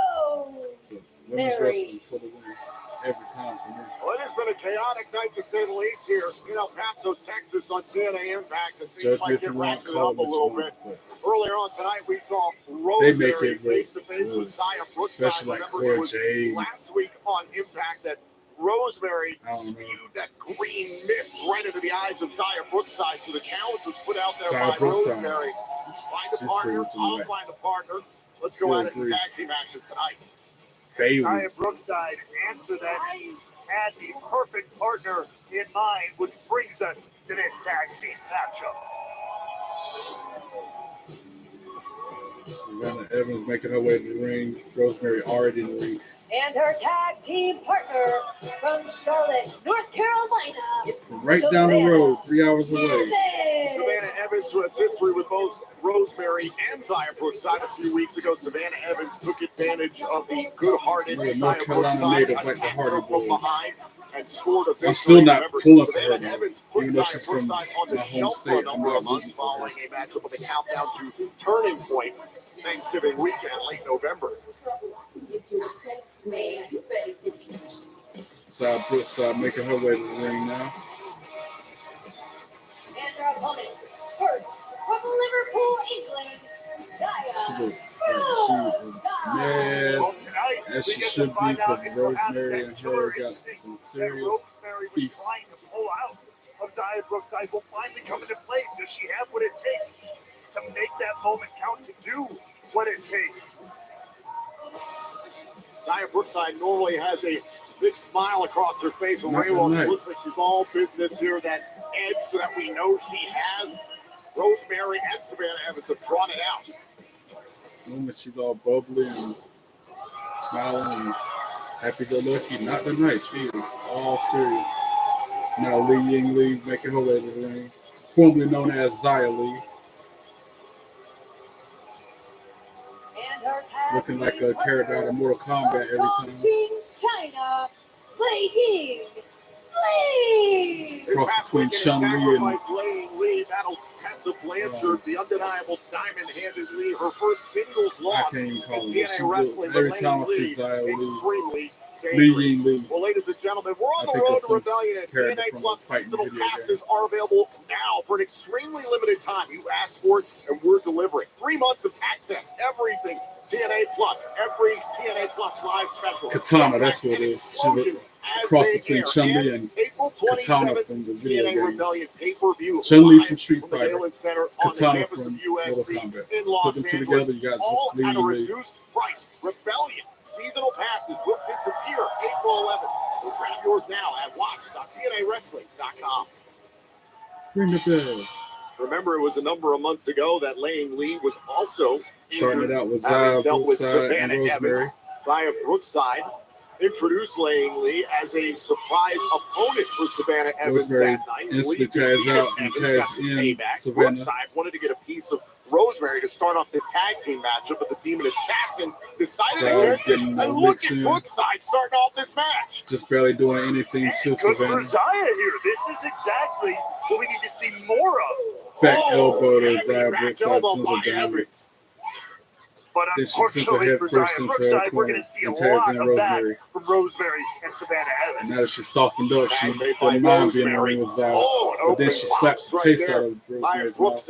So, women's wrestling for the win every time for me. Well, it has been a chaotic night to say the least here in El Paso, Texas on TNA Impact, and things Judge me might if get you want, ratcheted call up it a what you little want, bit. but Earlier on tonight, we saw they make Rosemary it look face-to-face good. with Zaya Brookside. Especially like Remember, it Cora was Jade. last week on Impact that Rosemary I don't know. spewed that green mist right into the eyes of Zaya Brookside, so the challenge was put out there Zaya by Brookside. Rosemary. Find a She's partner, pretty to I'll me. find a partner. Let's go at it in Good tag team action tonight. Bailey. Nia Brookside answered that had the perfect partner in mind, which brings us to this tag team matchup. Savannah Evans making her way to the ring. Rosemary already in the ring. And her tag team partner from Charlotte, North Carolina. From right down the road, 3 hours away. Savannah Evans, who has history with both Rosemary and Zaya Brookside. A few weeks ago, Savannah Evans took advantage of the good-hearted North Zaya Carolina Brookside, native like the attacked her Hardy from Boys. behind, and scored a victory. I'm still not Remember, pulling for her, Savannah though, Evans put even though Zaya she's from Brookside on the my home shelf for a state. I'm number not of months rooting for her. following a matchup on the countdown to Turning Point Thanksgiving weekend in late November. Zaya Brookside making her way to the ring now. And our opponents, first from Liverpool, England, She Zaya looks like she is mad Well, tonight, as as she should be, because Rosemary and her got some serious Rosemary was trying to pull out of Zaya Brookside will finally come into play. Does she have what it takes to make that moment count, to do what it takes? Zaya Brookside normally has a big smile across her face, but Ray Welch looks like she's all business here. That edge that we know she has. Rosemary and Savannah Evans have drawn it out. Moment she's all bubbly and smiling and happy-go-lucky. Not tonight. She is all serious. Now Lee Ying Lee making her way to the ring, formerly known as Zia Lee. Looking like a character out of Mortal Kombat every time. China, Lei Ying Lee. Cross between Chun-Li and Lee battled Tessa Blanchard, the undeniable diamond-handed Lee. Her first singles loss in TNA wrestling. Every time I see Zia Lee, extremely Lee Ying Lee. Well, ladies and gentlemen, we're on the road to Rebellion, and TNA Plus seasonal passes are available now for an extremely limited time. You asked for it, and we're delivering. 3 months of access, everything TNA Plus, every TNA Plus live special. Katana, that's what it is. She's a cross between Chun-Li and Katana from the video TNA game. Rebellion pay-per-view. Chun-Li from Street Fighter, Center Katana from Mortal Kombat. In Put Los them two Angeles, together, you got all Lee at a Ying Lee. reduced price. Rebellion seasonal passes will disappear April 11th. So grab yours now at watch.tnawrestling.com. Ring the bell. Remember, it was a number of months ago that Lei Lee was also Starting injured, it out with having Zia dealt with Brookside and Savannah Rosemary. Evans. Zia Brookside introduced Lei Lee as a surprise opponent for Savannah Evans Rosemary that night. instantly Lee tags defeated out and Evans, got tags some in payback. Savannah. Brookside wanted to get a piece of Rosemary to start off this tag team matchup, but the Demon Assassin decided against it. And look at Brookside starting off this match. Just barely doing anything to Good Savannah. for Zaya here. This is exactly what we need to see more of. Back elbow to Zia Brookside, sends her down. But Then she sends her unfortunately head for Zia first into her Brookside, we're corner going to see a and tags lot in of Rosemary. that from Rosemary and Savannah Evans. And now that she's softened up, she doesn't mind being in the ring with Zia. But then she slaps the taste out of Rosemary's mouth.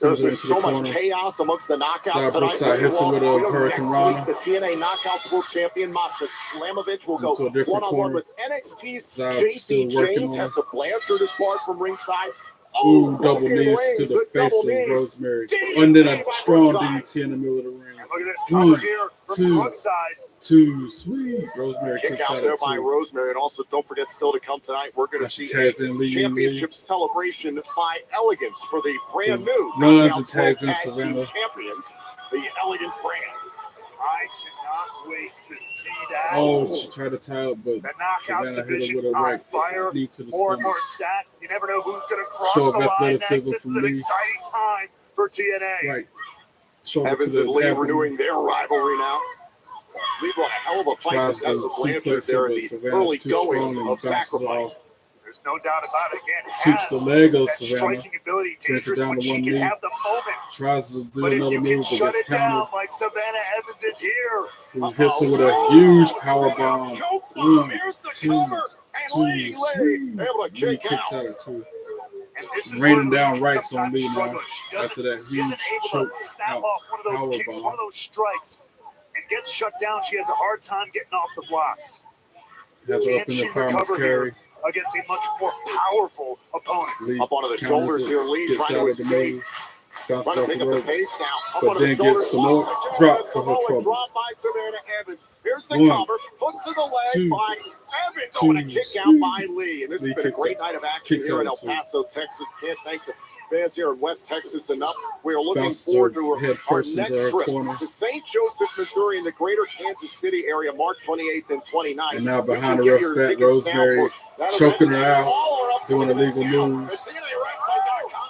There's been so much chaos amongst the knockouts tonight. Brookside hits her with a Hurricane Rana. The TNA Knockouts World Champion Masha Slamovich will go one-on-one with NXT's JC Jane. Tessa Blanchard is barred from ringside. Ooh, double knees to the face of Rosemary. And then a strong DDT in the middle of the ring. One, two, sweet. Rosemary kick kicks out out there at by two. Rosemary. And also, don't forget, still to come tonight, we're going to see a championship celebration by Elegance for the brand new Runs and Knockouts tags in World Tag Team Savannah. Champions, the Elegance brand. I cannot wait to see that. Oh, she tried to tie up, but The Knockouts Savannah hit her division with a on right fire. knee to the More and stomach. more stacked. You never know who's going to cross Show of the line next. athleticism This is from an Lee. exciting time for TNA. Right. Shoulder Evans to and the Lee abdomen. renewing their rivalry now. Lee brought a hell of a fight to Tries to Tessa Blanchard suplex there her, in but the Savannah's early too goings strong and of bounces her Sacrifice. off. There's no doubt about it. Again, Shoots the leg of that Savannah. striking ability, Brings her dangerous down when to she one can knee. have the moment. Tries to do But if another you can move, but shut gets it down countered. like Savannah Evans is here. Who hits her with a huge power bomb. One, two, Lee able to Lee kick kicks out. out at two. And this is Raining where down Lee rights on sometimes Lee now struggles. She after that isn't huge able choke to snap out off one of those power kicks, bomb. one of those strikes, and gets shut down. She has a hard time getting off the blocks. Has her Can up in she the fireman's recover carry. here against a much more powerful opponent? Lee Up onto the counters shoulders it, here, Lee gets trying out to of the escape. move, bounces Trying to off pick the up the rope, pace now. Up but onto the then shoulders. gets some more drop for her trouble. Drop by Savannah Evans. Here's the One, cover. Hook to the leg two, by Evans. Oh, and a kick out by Lee. And this Lee has been a kicks great out. night of action Kicks here out in El at two. Paso, Texas. Can't thank the fans here in West Texas enough. We are looking Bounces forward her to head our first into next her trip corner. to St. Joseph, Missouri in the greater Kansas City area, March 28th and 29th. And now You behind can the get ref's your back, tickets now Rosemary for that choking event. her out, All are up doing for events illegal now moves. at TNAWrestling.com.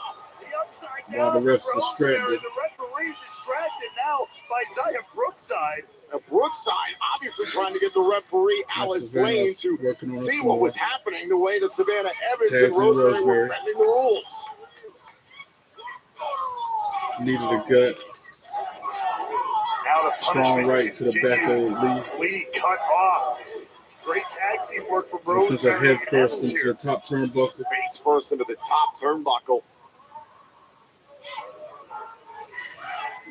While the ref's distracted. The referee distracted now by Zaya Brookside. Now, Brookside obviously trying to get the referee Alice Savannah Lane to working on see a what was small. happening, the way that Savannah Evans Tags and in Rosemary were Rosemary. bending the rules. Needed a gut. Now the Strong punishment right to the back of continues. Lee. Lee cut off. Great tag team work from And sends her Rosemary head and first Evans into here. the top turnbuckle. Face first into the top turnbuckle.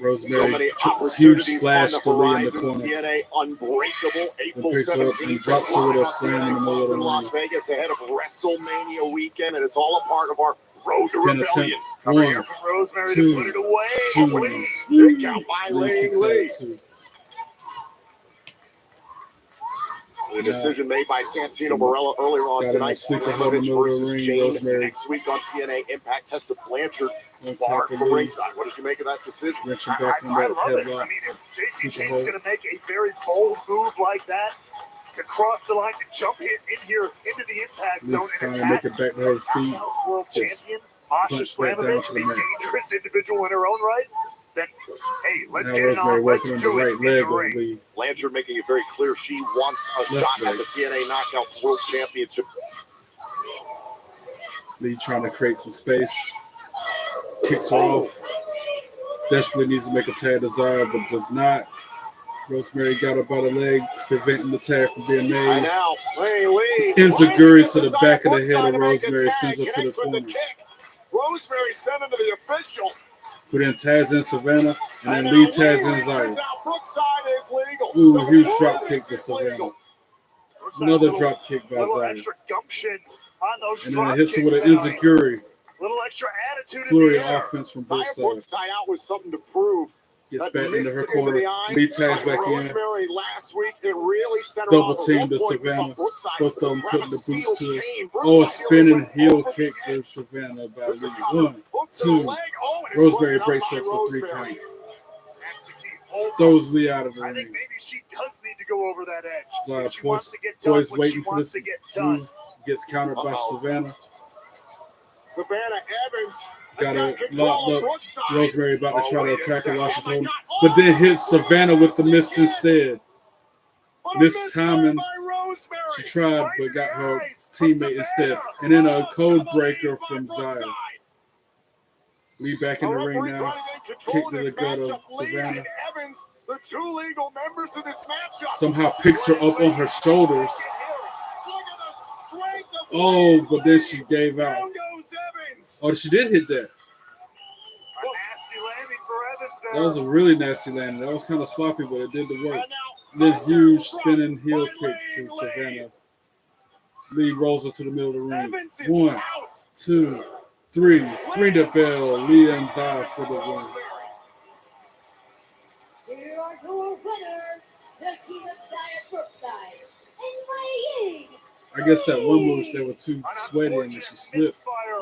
Rosemary, many huge opportunities on splash the to Lee in the horizon. corner. TNA Unbreakable, April Picks her up 17th. and drops her with a Live slam in the TNA middle of Plus the in ring. Las Vegas ahead of WrestleMania weekend, and it's all a part of our Road to Pin Rebellion. attempt. Coming here One, from Rosemary two, to put it away. two. Kick out by Lee Laying kicks Lee. out two. The decision made by Santino Some- Marella earlier on got tonight. a sleeper hold in the Slamovich middle of the versus ring. Chain Rosemary next week on TNA Impact. Tessa Blanchard on barred top of from Lee. ringside. What did you make of that decision? Wrenching back on I that love it. headlock. I mean, if JC Super James hold. going to make a very bold move like that, to cross the line, to jump in here into the impact Lee zone trying and to make attack it back to her feet. Knockouts World Just Champion Masha punched right down Slamovich, to a the mat. dangerous individual in her own right, then, hey, let's Now get it Rosemary on. working on Let's the do it right in leg the of ring. Lee. Blanchard making it very clear she wants a Left shot leg. at the TNA Knockouts World Championship. Lee trying to create some space. Kicks her off. Desperately needs to make a tag desire, but does not. Rosemary got her by the leg, preventing the tag from being And made. now, Lee. Enziguri to the back of the head of Rosemary, sends her to the Connects with corner. the kick. Rosemary sent into the official. Put in tags in Savannah, and then now Lee tags in reaches Zaya. out. Brookside is legal. Ooh, So huge Lee drop kick to is Savannah. legal. Another drop kick by Little Zaya. extra gumption on those And then drop it hits her with an kicks tonight. Enziguri. Little extra attitude Flurry in of the air. offense from Zaya both sides. Brookside out with something to prove. Gets That back into missed her into corner. the eyes Lee tags of back in. Rosemary last week. It really sent her Double off. At team one to point, we saw Savannah. Brookside Both of them grab putting a the steel boots to it. chain. Oh, a Brookside nearly spinning went heel over the kick edge. to Savannah by This is Lee. coming. One, Hook to the two. leg. Oh, and it's Rosemary broken breaks by up for 3 Rosemary. count. That's the key. Hold Throws Lee out of the I think ring. maybe she does need to go over that edge. Zaya If she wants poised, to get done what she waiting for wants this to get done. move. Gets countered by Savannah. Savannah Evans Got has a got control locked of up. Brookside. Rosemary about to try to wait a attack her second. while Oh she's my holding, God. but then hits Oh, Savannah with the missed mist instead. But a Missed miss timing. by Rosemary. She tried, Right but in got the her eyes of teammate instead. Savannah. And then a code Double breaker knees by from Zaya. Brookside. Lee back in The the ring referee now. trying to get control Kick of to the this gut of matchup. Lee Savannah. and Evans, the two legal members of this matchup. Somehow picks her up on her shoulders. Look at the strength of Oh, but then she gave out. Down goes Evans. Oh, she did hit that. A nasty landing for Evans there. That was a really nasty landing. That was kind of sloppy, but it did the work. And now Then huge spinning heel by kick to Lee. Savannah. Lee rolls her to the middle of the ring. Evans is 1, out. 2, 3. Ring the bell. Lee and Zaya for the win. Here are your winners, the team of Zaya Brookside and Laying. I guess that one move they were too sweaty and she slipped.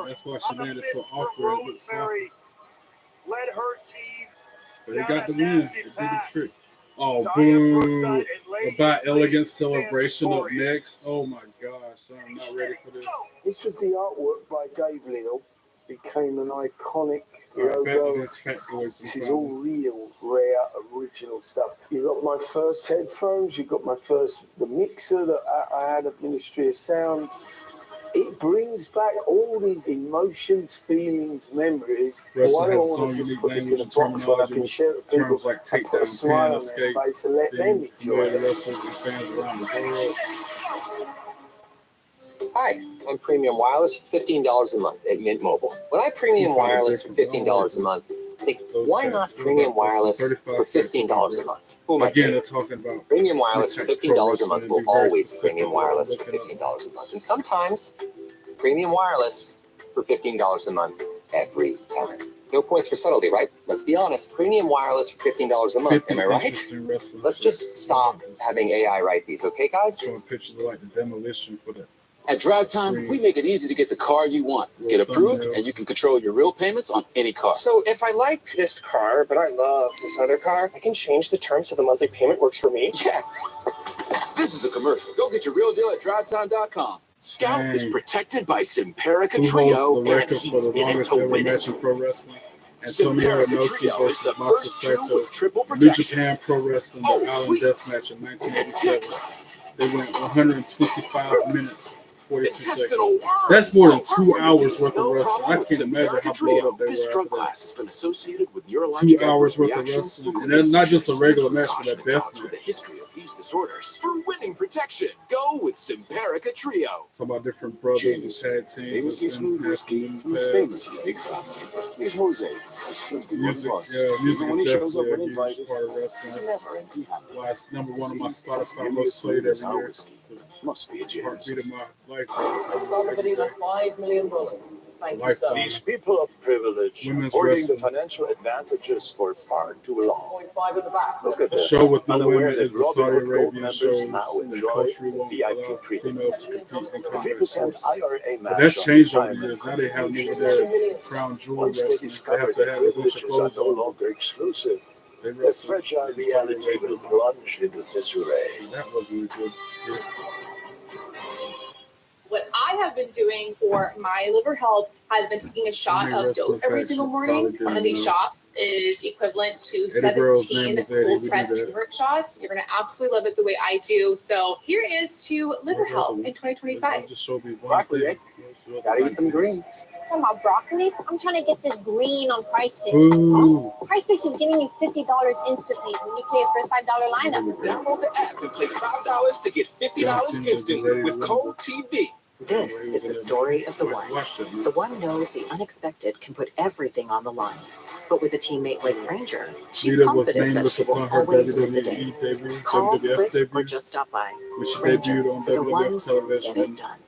That's why she landed so awkward. It looked sloppy. Rosemary led her team. But they got the win. They did the trick. Oh, boo. About elegant celebration up next. Oh my gosh. I'm not ready for this. This was the artwork by Dave Liddell. Became an iconic Alright, back to logo. this Fat Boys. This is all real, rare, original stuff. You got my first headphones. You got the mixer that I had at Ministry of Sound. It brings back all these emotions, feelings, memories. Wrestling Why do I has its want own to just unique put this in a language box and when I terminology can with share it with people? terms like I put a takedown, smile pin, on their escape, face and let them being enjoy familiar it. wrestlers and fans around the world. Hi, I'm Premium Wireless for $15 a month at Mint Mobile. When I Premium Wireless for $15 a month, think, why not Premium Wireless for $15 a month? Who am I Again, kidding? they're talking about Premium Wireless for $15 a month will always Premium Wireless for looking up. $15 a month. And sometimes Premium Wireless for $15 a month every time. No points for subtlety, right? Let's be honest. Premium Wireless for $15 a month. Am I right? Let's just stop having AI write these, okay, guys? Showing pictures of like the demolition for the At Drive Time, we make it easy to get the car you want. Get approved, and you can control your real payments on any car. So if I like this car, but I love this other car, I can change the terms so the monthly payment works for me? Yeah. This is a commercial. Go get your real deal at drivetime.com. Scout is protected by Simparica Who Trio, holds the and record for he's the in it longest to ever win match it. in pro wrestling? Antonio Simparica Inoki Trio is the versus first Masa two Sato. with triple New protection. Japan Pro Wrestling, the Oh, Island sweet. Death Match in 1987. They went 125 minutes, 42 seconds. That's more than 2 hours worth of wrestling. I can't imagine how blown up they This were drug after that. class has been associated with neurological 2 hours worth of reactions, wrestling. And that's not just a regular match, but a including death dogs with match. a history of appease disorders for winning protection. Go with Simparica Trio. Talking about different brothers and tag teams. Famously smooth whiskey from a famously big family. Meet Jose, as flippy one of us. Music Even when he is shows up definitely a uninvited, huge part of he's wrestling. never empty-handed. Why it's number one on my See, Spotify as most played as every our year. whiskey. Must be a gin. Heartbeat of my life. Let's start the bidding at $5 million. Thank you, sir. These people of privilege Women's hoarding the wrestling. financial advantages for far too long. 0.5 at the back. Look at A them. show with no Unaware women that is the Saudi Robinhood Gold Arabian members shows now that enjoy culturally won't VIP allow treatment. females to compete in The combat people can sports. IRA But match that's on changed over the retirement years. Now they have over contribution. there crown jewel Once they wrestling. They discover have to their have a bunch of privileges are clothes no on. longer exclusive, They the wrestle fragile in Saudi reality Arabia. will plunge into disarray. That wasn't a good hit. What I have been doing for my liver health has been taking a shot of dose every single morning. One of these shots is equivalent to 17 cold-pressed turmeric shots. You're going to absolutely love it the way I do. So here is to liver health in 2025. Just show me one Broccoli, thing. Gotta eat them greens. Talking about broccoli? I'm trying to get this green on Price Fix. Ooh. Price Fix is giving you $50 instantly when you pay a first $5 lineup. Download the app and pay $5 to get $50 instantly with Code TV. This is the story of the one. The one knows the unexpected can put everything on the line. But with a teammate like Granger, she's Nita was confident that nameless she will upon her always win the day. WWE debut, Call, WWF click, or debut, just stop by. when she Granger, debuted on for the WWF ones who get television it done.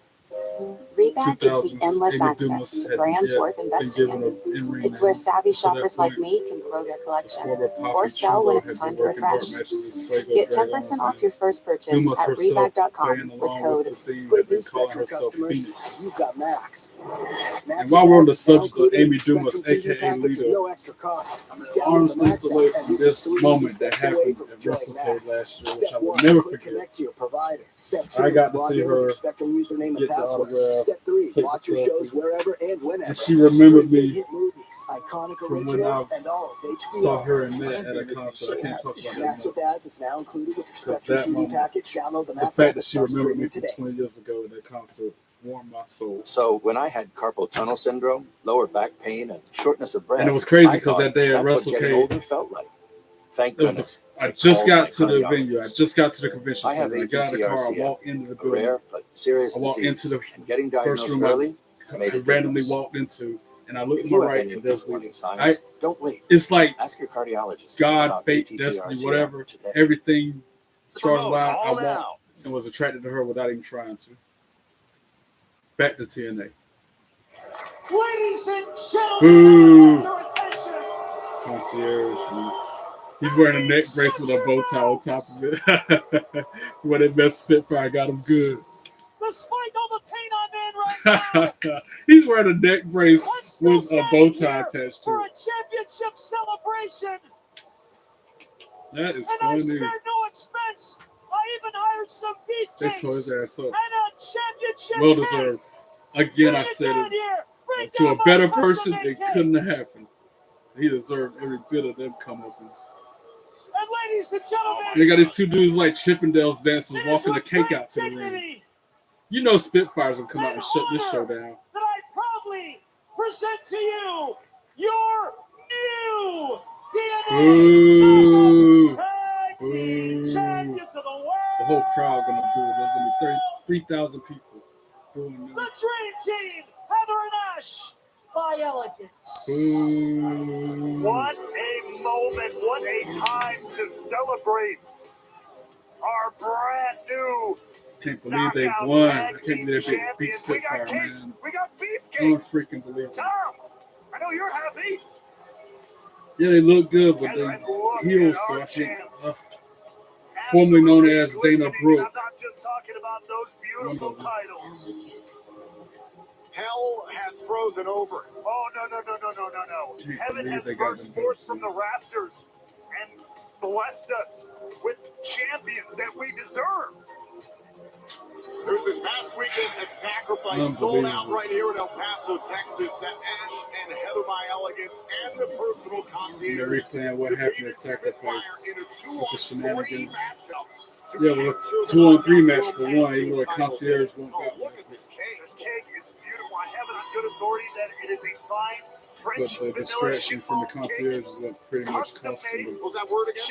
Reback gives you 2000s. endless Amy access Dumas to had brands yet worth been investing given in. an in-ring It's where name. savvy To that shoppers like point, me can grow their collection former Poppy or sell when Chulo it's had time been to working dark refresh. matches as Fuego Get Dragon 10% on off your first purchase Dumas at herself Reback.com playing with along code. with the theme Good and then news, calling Spectrum herself customers. Phoenix. You've got Max. And while we're on the subject of Amy Dumas, aka Lita, no extra cost. arm's length away from this moment that happened at WrestleCade last year, which I will never forget. Connect to your provider. Step 2, I got to log see in with her your Spectrum username get and the password. autograph, Step 3, take watch the your shows selfie. wherever and whenever. And she remembered me Hit movies, iconic from when I originals, and all of HBO. saw her and Matt at a concert. I can't talk about Max that with ads is now included with your much. Spectrum That TV moment, package. Download the the Max fact app that and she start remembered me streaming from today. 20 years ago at that concert warmed my soul. So when I had carpal tunnel syndrome, lower back pain, and shortness of breath, And it was crazy I because thought that day at that's what getting WrestleCade, older felt like. Thank it was goodness. I they just called got my to the venue. I cardiologist. just got to the convention I have center. I got out of the car. I ATTR-CM, walked into the a building. rare but serious I walked disease, into the and getting first diagnosed room early I made a randomly difference. walked into, and I looked If to my you have right, any and of there's these warning Lita. signs, don't wait. It's like Ask your cardiologist God, about fate, ATTR-CM destiny, whatever. today. Everything started out. I call walked now. and was attracted to her without even trying to. Back to TNA. Ladies and Boo! gentlemen, your attention. Concierge. He's wearing a neck brace with a bow tie on top of it. When that best Spitfire got him good. Despite all the pain I'm in right now, He's wearing a neck brace I'm still with a bow standing tie here attached for to a it. championship celebration. That is And I funny. spared no expense. I even hired some They tore his beefcakes ass up. and a championship Well cake. deserved. Again, I Bring said down it. here. Bring To down a my better custom person, made it cake. couldn't have happened. He deserved every bit of them comeuppance. And ladies and gentlemen, They got these two dudes like Chippendales dancers it is walking the with cake great out to the ring. dignity You know Spitfires will come out and and shut this show honor down. that I proudly present to you your new TNA Boo! Tag Team Boo! Champions of the World. The whole crowd gonna boo. There's gonna be 3,000 people booing The them. Dream Team, Heather and Ash, by Elegance. Boo! What a moment, what a time to celebrate our brand new Can't believe they knockout won. I tag can't team believe they beat champions. Spitfire, cake, man. we got I beefcake. don't freaking believe it. Tom, I know you're happy. Yeah, they look good, but And they look heels, at so our I can't. champ. Formerly known as Absolutely Dana glistening, Brooke. and I'm not just talking about those beautiful One of them. titles. Hell has frozen over. Oh, no. Can't Heaven believe has they got burst them forth belts, from the rafters and blessed us with champions that we deserve. It was this past weekend at Sacrifice, sold out Unbelievable. right here in El Paso, Texas, at Ash and Heather by Elegance and the personal And concierge. they're replaying what happened at defeated Sacrifice Spitfire in a with the 2-on-3 shenanigans. matchup to Yeah, well, capture the 2-on-3 Knockouts match World for Tag one, Team even though the titles. concierge won't Oh, got look one. at this cake. This cake is beautiful. I have it on good authority that it is a fine But the distraction from the concierge is what pretty much cost them Was that word again?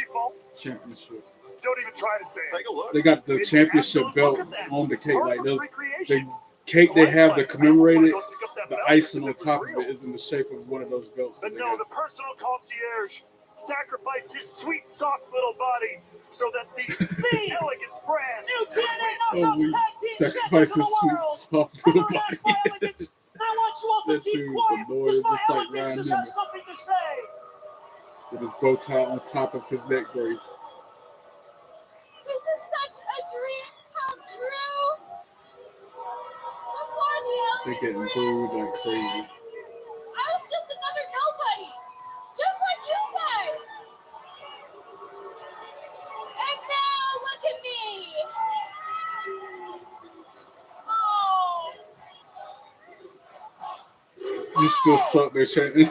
the championship. Don't even try to say Take a look. They got the championship belt on the cake. Like those, the cake they have to commemorate it, the icing on top of it is in the shape of one of those belts. But no, the personal concierge sacrificed his sweet, soft little body so that the Elegance brand Oh, we sacrifice his sweet, soft little body. That dude is annoying, just like Ryan Newman. With his bow tie on top of his neck brace. This is such a dream come true. They're getting booed like crazy. I was just another nobody, just like you guys. And now look at me. Oh. You still suck, they're chanting.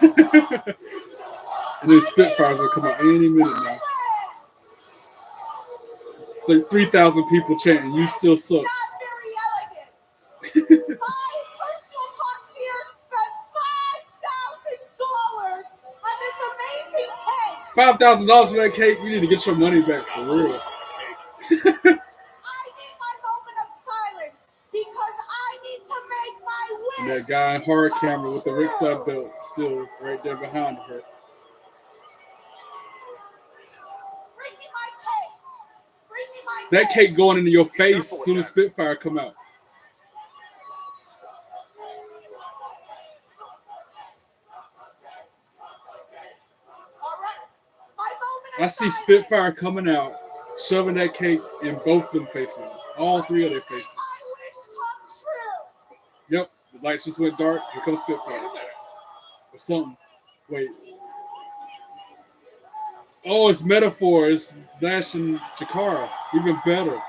And then Spitfires will come out any minute now. Like 3,000 people chanting, you still suck. My personal concierge spent $5,000 on this amazing cake. $5,000 for that cake? You need to get your money back for real. I need my moment of silence because I need to make my wish. And that guy in hard camera with the Ric Flair belt still right there behind her. Bring me my cake. Bring me my That cake going into your face as soon as Spitfire come out. I see Spitfire coming out, shoving that cake in both them faces. All three of their faces. Yep, the lights just went dark. Here comes Spitfire. Or something. Wait. Oh, it's Metaphor. It's Dash and Jakara. Even better.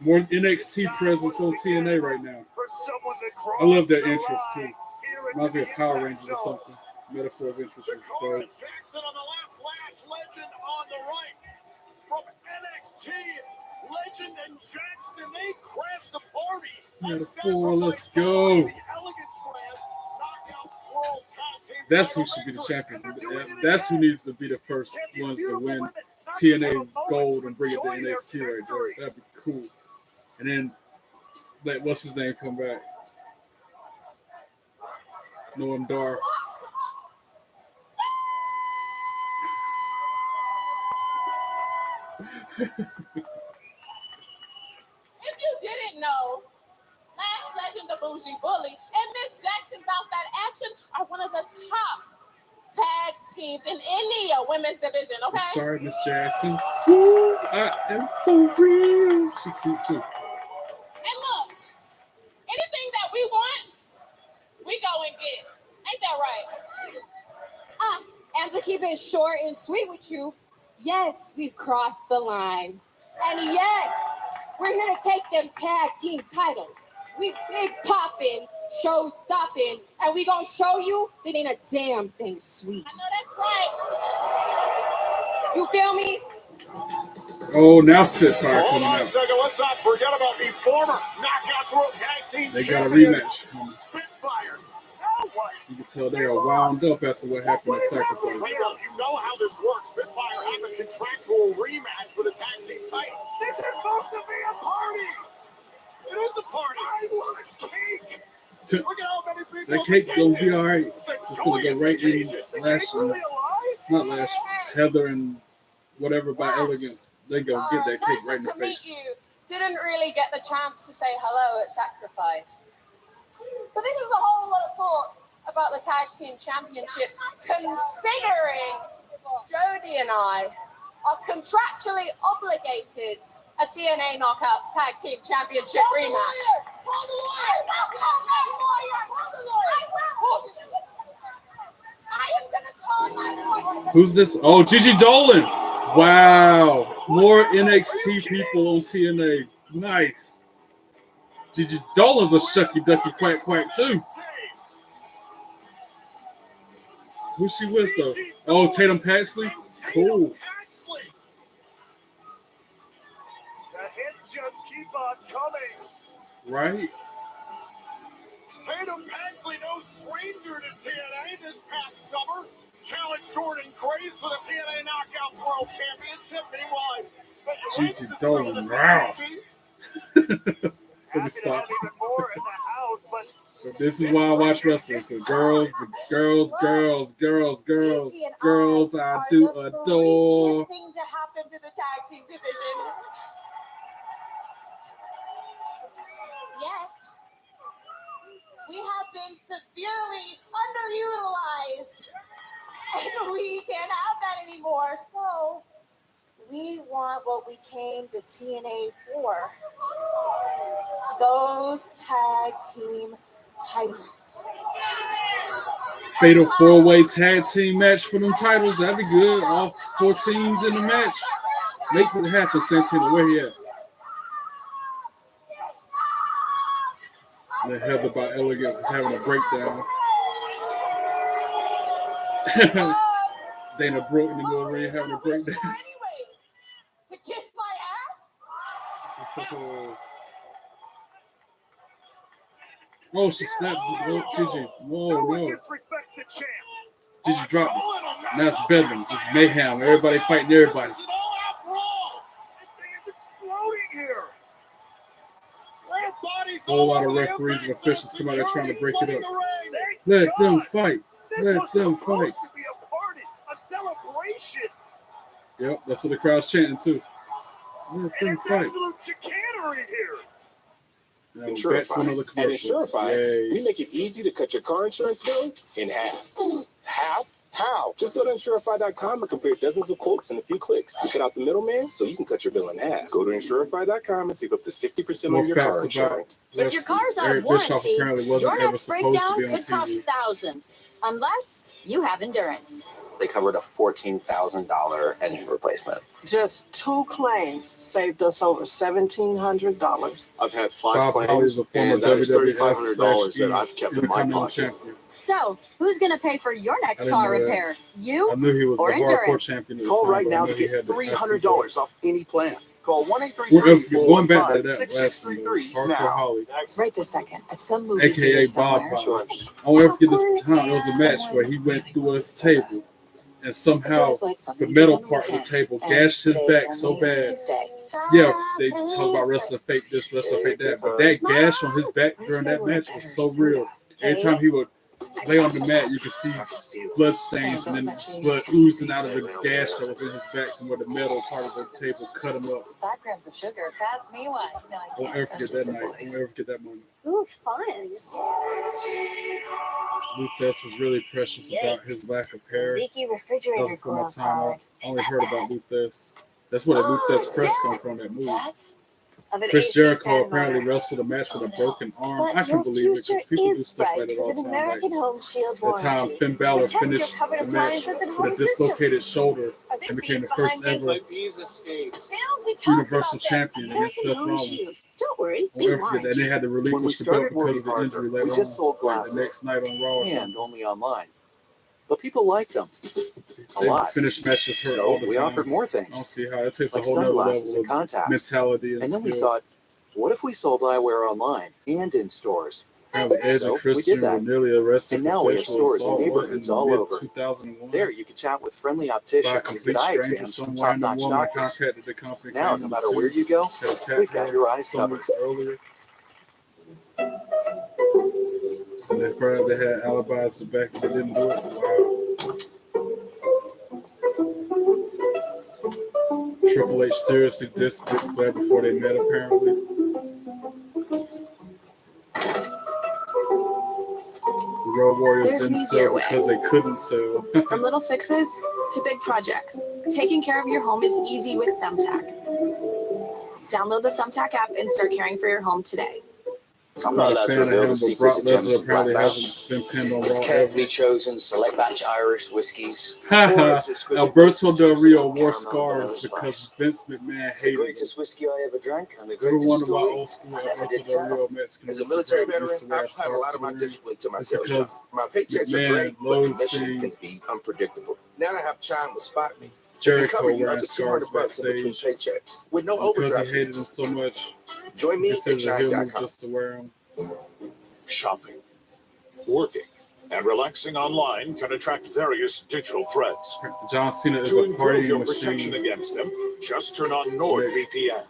More NXT presence on TNA right now. I love that interest too. Reminds me of Power Rangers or something. Metaphor's interest is dope. Jackson on the left, Flash Legend on the right. From NXT, Legend and Jackson, they crashed the party. Metaphor, let's go. That's who should be the champions. That's who needs to be the first ones to win TNA Gold and bring it to NXT right there. That'd be cool. And then let what's his name come back? Noam Dar. If you didn't know, Last Legend, the Bougie Bully, and Miss Jackson Bout That Action are one of the top tag teams in any women's division, okay? I'm sorry, Miss Jackson. Ooh, I am for real. She's cute too. And look, anything that we want, we go and get. Ain't that right? And to keep it short and sweet with you, yes, we've crossed the line. And yes, we're here to take them tag team titles. We big popping, show stopping, and we gonna show you that ain't a damn thing sweet. I know that's right. You feel me? Oh, now Spitfire Hold coming on a out. second. Let's not forget about the former Knockouts World Tag Team They got a Champions, rematch. Spitfire. You can tell they are wound up after what happened at Sacrifice. You know how this works. Spitfire have a contractual rematch for the tag team titles. This is supposed to be a party. It is a party. I want cake. Look at how many people. That cake's gonna be alright. It's gonna go right in Lash and not Lash, Heather and whatever by Elegance. They gonna get that cake right in the Pleasure to meet face. you. Didn't really get the chance to say hello at Sacrifice. But this is a whole lot of talk about the tag team championships, considering Jody and I are contractually obligated a TNA Knockouts Tag Team Championship rematch. Who's this? Oh, Gigi Dolan. Wow. More NXT people on TNA. Nice. Gigi Dolan's a shucky ducky quack quack too. Who's she with though? Oh, Tatum Paxley? Cool. The hits just keep on coming. Right? stranger to TNA this past summer. Challenged Jordan Grace for the TNA Knockouts World Championship. Meanwhile, Gigi Dolan, wow. Let me stop. This is why I watch wrestling. So girls, I do adore. Thing to happen to the tag team division. Yet, we have been severely underutilized. And we can't have that anymore. So, we want what we came to TNA for. Those tag team titles. Fatal 4-way tag team match for them titles. That'd be good. All 4 teams in the match. Make it happen, Santana. Where he at? The Heather by Elegance is having a breakdown. Dana Brooke and Marie having a breakdown. To kiss my ass? Oh, she snapped. Oh, Gigi. Whoa, no. Gigi dropped it. Now it's Bedlam. Just mayhem. Everybody fighting everybody. Whole lot of referees and officials come out there trying to break it up. Let them fight. Let them fight. Yep, that's what the crowd's chanting too. Let them fight. Now, At Insurify, we make it easy to cut your car insurance bill in half. Half? How? Just go to Insurify.com and compare dozens of quotes in a few clicks. You cut out the middleman so you can cut your bill in half. Go to Insurify.com and save up to 50% on your car insurance. If your car's out of warranty, your next breakdown could cost thousands, unless you have endurance. They covered a $14,000 engine replacement. Just 2 claims saved us over $1,700. I've had 5 claims, and that is $3,500 that I've kept in my pocket. So, who's going to pay for your next car repair? You I knew he was or a hardcore endurance? champion. Call right now to get $300 off any plan. Call Going back to that last one, Hardcore Holly, Right this second. At some movie aka theater Bob somewhere. Holly. I won't ever forget this time. There was a match where he went through his table, and somehow the metal part of the table gashed his back so bad. Yeah, they talk about wrestling fake this, wrestling fake that, but that gash on his back during that match was so real. Anytime he would lay on the mat, you could see blood stains and then blood oozing out of the gash that was in his back from where the metal part of the table cut him up. 5 grams of sugar. Pass me one. No, I Won't ever forget that night. Won't ever forget that moment. Ooh, fun. Luthes was really precious about his lack of hair. Leaky That refrigerator was before my glove time. card. I only heard about Luthes. That's where the Luthes press come from, that movie. Of an Chris AC Jericho fan apparently motor. wrestled a match with a broken arm. But I can your believe it future because people do is stuff like bright that all with the an time. Like American Home Shield the time warranty. Finn Balor Protect your finished covered the match appliances and with home a dislocated systems. shoulder Are there and became the bees first behind ever Universal Champion against Seth Home Rollins. Shield. Don't worry, I'll never forget that. They had to relinquish the belt because of the injury later we just sold on. The glasses. next night on Raw. And only online. But people like them. A They lot. finished matches hurt all So the we time. offered more I don't things. see how it takes Like a whole nother sunglasses level and of contacts. mentality And then we skill. thought, what if we sold eyewear online and in stores? Apparently, Edge So and we Christian did were that. nearly arrested And for now we have sexual stores in assault neighborhoods in all over. mid-2001 There you can chat with friendly by a opticians and complete get eye stranger. exams from Some random top-notch woman doctors. contacted the company Now, no claiming matter the where two you go, had attacked we've got her your eyes some covered. weeks earlier. And they probably had alibis to back they didn't do it. Wow. Triple H seriously dissed Ric Flair before they met, apparently. The Road Warriors There's didn't an easier sell way. because they couldn't sell. From little fixes to big projects, taking care of your home is easy with Thumbtack. Download the Thumbtack app and start caring for your home today. I'm not allowed to reveal the secrets of Brock Lesnar Jameson Black apparently Batch. hasn't been pinned on It's Raw carefully ever. chosen select batch Irish whiskies. Haha, Alberto Del Rio wore caramel scars vanilla because spice. Vince McMahon It's the hated him. greatest whiskey I ever drank and the Ever greatest wonder why story old school I ever Alberto did Del tell. Rio Mexican As a military veteran, used to wear I've applied a lot of my scarves discipline to my It's sales because job. My paychecks are McMahon great, but loathed commission seeing can be unpredictable. Now that I have Chime to spot me, they can Jericho cover you wearing up to scars $200 in between backstage paychecks with no because overdraft he hated him fees. so much. Join He me at considers it a heel move Chime.com. just to wear them. Shopping, working, And relaxing online can attract various digital threats. John Cena is To a improve party your machine. protection against them, just turn on NordVPN.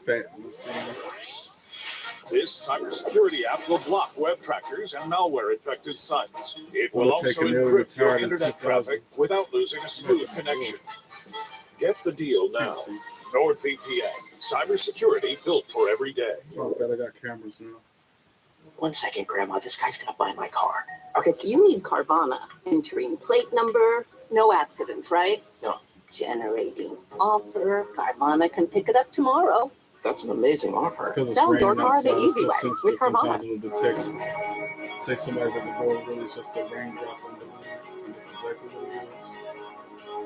This cybersecurity app will block web trackers and malware-infected sites. It will also encrypt your internet traffic without losing a smooth connection. Get the deal now. NordVPN. Cybersecurity built for every day. Oh, God, I got cameras now. 1 second, Grandma. This guy's gonna buy my car. Okay, you need Carvana. Entering plate number. No accidents, right? No. Generating offer. Carvana can pick it up tomorrow. That's an amazing offer. Sell your car the easy way with Carvana. Sometimes it'll detect. Say somebody's at the door, really it's just a raindrop on the lens. And that's exactly what it is.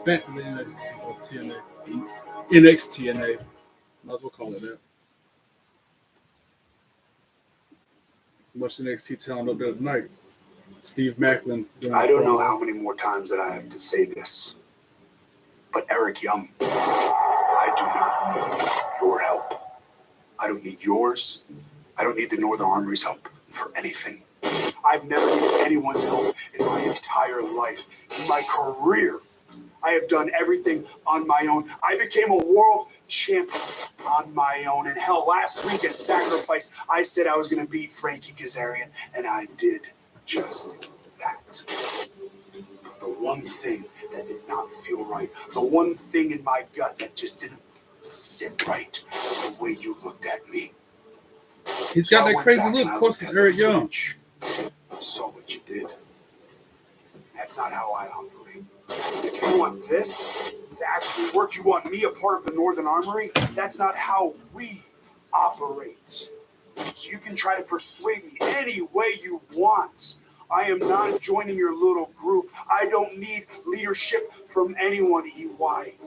Back in the TNA. TNA. Might as well call it that. Much NXT talent up there tonight. Steve Macklin. I don't know how many more times that I have to say this, but Eric Young, I do not need your help. I don't need yours. I don't need the Northern Armory's help for anything. I've never needed anyone's help in my entire life, in my career. I have done everything on my own. I became a world champion on my own. And hell, last week at Sacrifice, I said I was going to beat Frankie Kazarian, and I did just that. But the one thing that did not feel right, the one thing in my gut that just didn't sit right, was the way you looked at me. He's got that crazy look. Of course, it's Eric Young. I saw what you did. That's not how I operate. If you want this to actually work, you want me a part of the Northern Armory, that's not how we operate. So you can try to persuade me any way you want. I am not joining your little group. I don't need leadership from anyone, EY.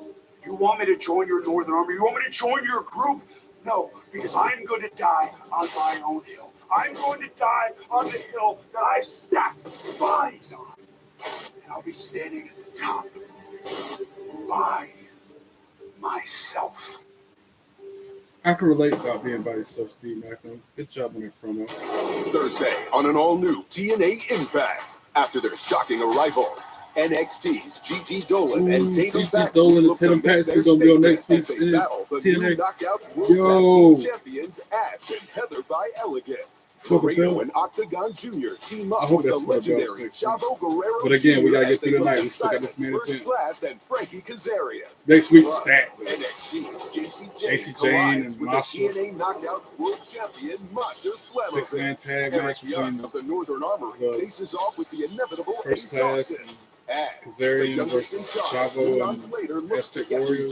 You want me to join your Northern Armory? You want me to join your group? No, because I'm going to die on my own hill. I'm going to die on the hill that I've stacked bodies on. And I'll be standing at the top by myself. I can relate about being by yourself, Steve Macklin. Good job on that promo. Thursday on an all-new TNA Impact. After their shocking arrival, NXT's Gigi Dolan and Tatum Paxton look to make their statement as they battle the new Knockouts World Tag Team Champions Ash and Heather by Elegance. Laredo and Octagon Jr. team up with the legendary Chavo Guerrero. But again, we gotta get through the night. We still got this main event. And Frankie Kazarian. Next week's stack. NXT's JC Jane and with Masha. the TNA Knockouts World Champion Masha Slamovich. 6-man tag Eric match Young between of the Northern Armory faces off with the inevitable First Ace Class Austin. Kazarian versus Chavo and Aztec Warriors.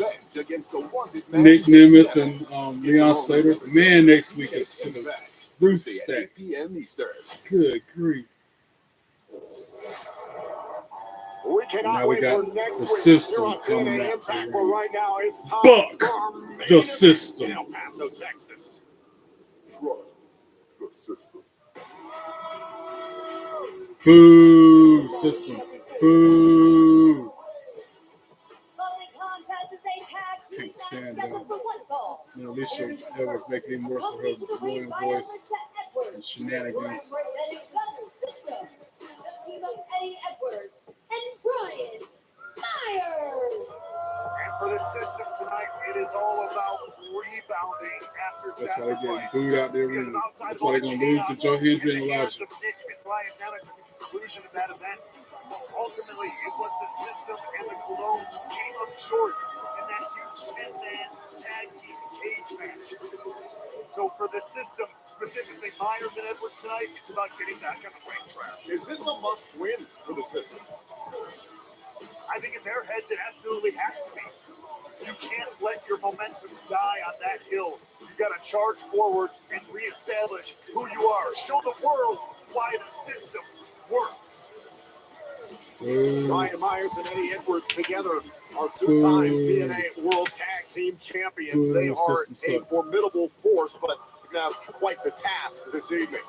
Nick Nemeth and Leon Slater. Man, next week is to the roof stack. Good grief. We cannot Now we wait got for next the week system here on coming TNA out Impact, to but right now it's time Buck for our main the event system. in El Paso, Texas. Boo, system. Boo. Can't stand that. You know, Alicia Edwards making it worse with her annoying voice and shenanigans. And for the system tonight, it is all about rebounding after That's why they're getting sacrifice. booed out there. That's why they're going to lose to Joe Hendry and Elijah. Conclusion of that event. Ultimately, it was the system and the Colognes who came up short in that huge 10-man tag team cage match. So for the system, specifically Myers and Edwards tonight, it's about getting back on the right track. Is this a must-win for the system? I think in their heads it absolutely has to be. You can't let your momentum die on that hill. You got to charge forward and reestablish who you are. Show the world why the system works. Ryan Myers and Eddie Edwards together are two-time TNA World Tag Team Champions. They are a formidable force, but now quite the task this evening.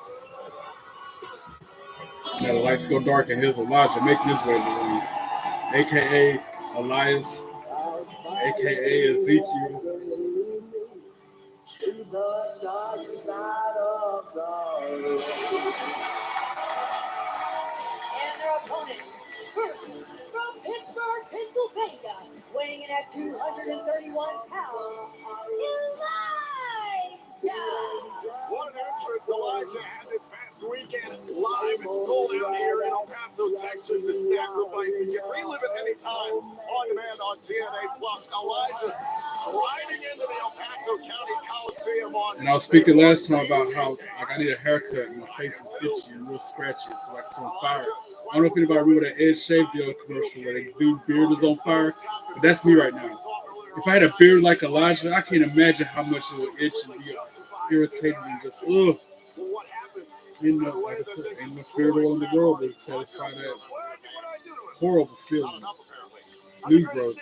Now the lights go dark, and here's Elijah making his way to the ring, a.k.a. Elias, a.k.a. Ezekiel. To the dark side of the road. And their opponent at 231 pounds, Elijah. What an entrance Elijah had this past weekend. Live and sold out here in El Paso, Texas at Sacrifice. You can relive it anytime on demand on TNA Plus. Elijah striding into the El Paso County Coliseum on. And I was speaking last time about how like I need a haircut and my face is itchy and real scratchy, so like it's on fire. I don't know if anybody remember that Ed Shave Deal commercial where the dude beard is on fire, but that's me right now. If I had a beard like Elijah, I can't imagine how much it would itch and be irritated and just ugh. Ain't no, like I said, ain't no beard oil in the world that satisfy that horrible feeling. New growth.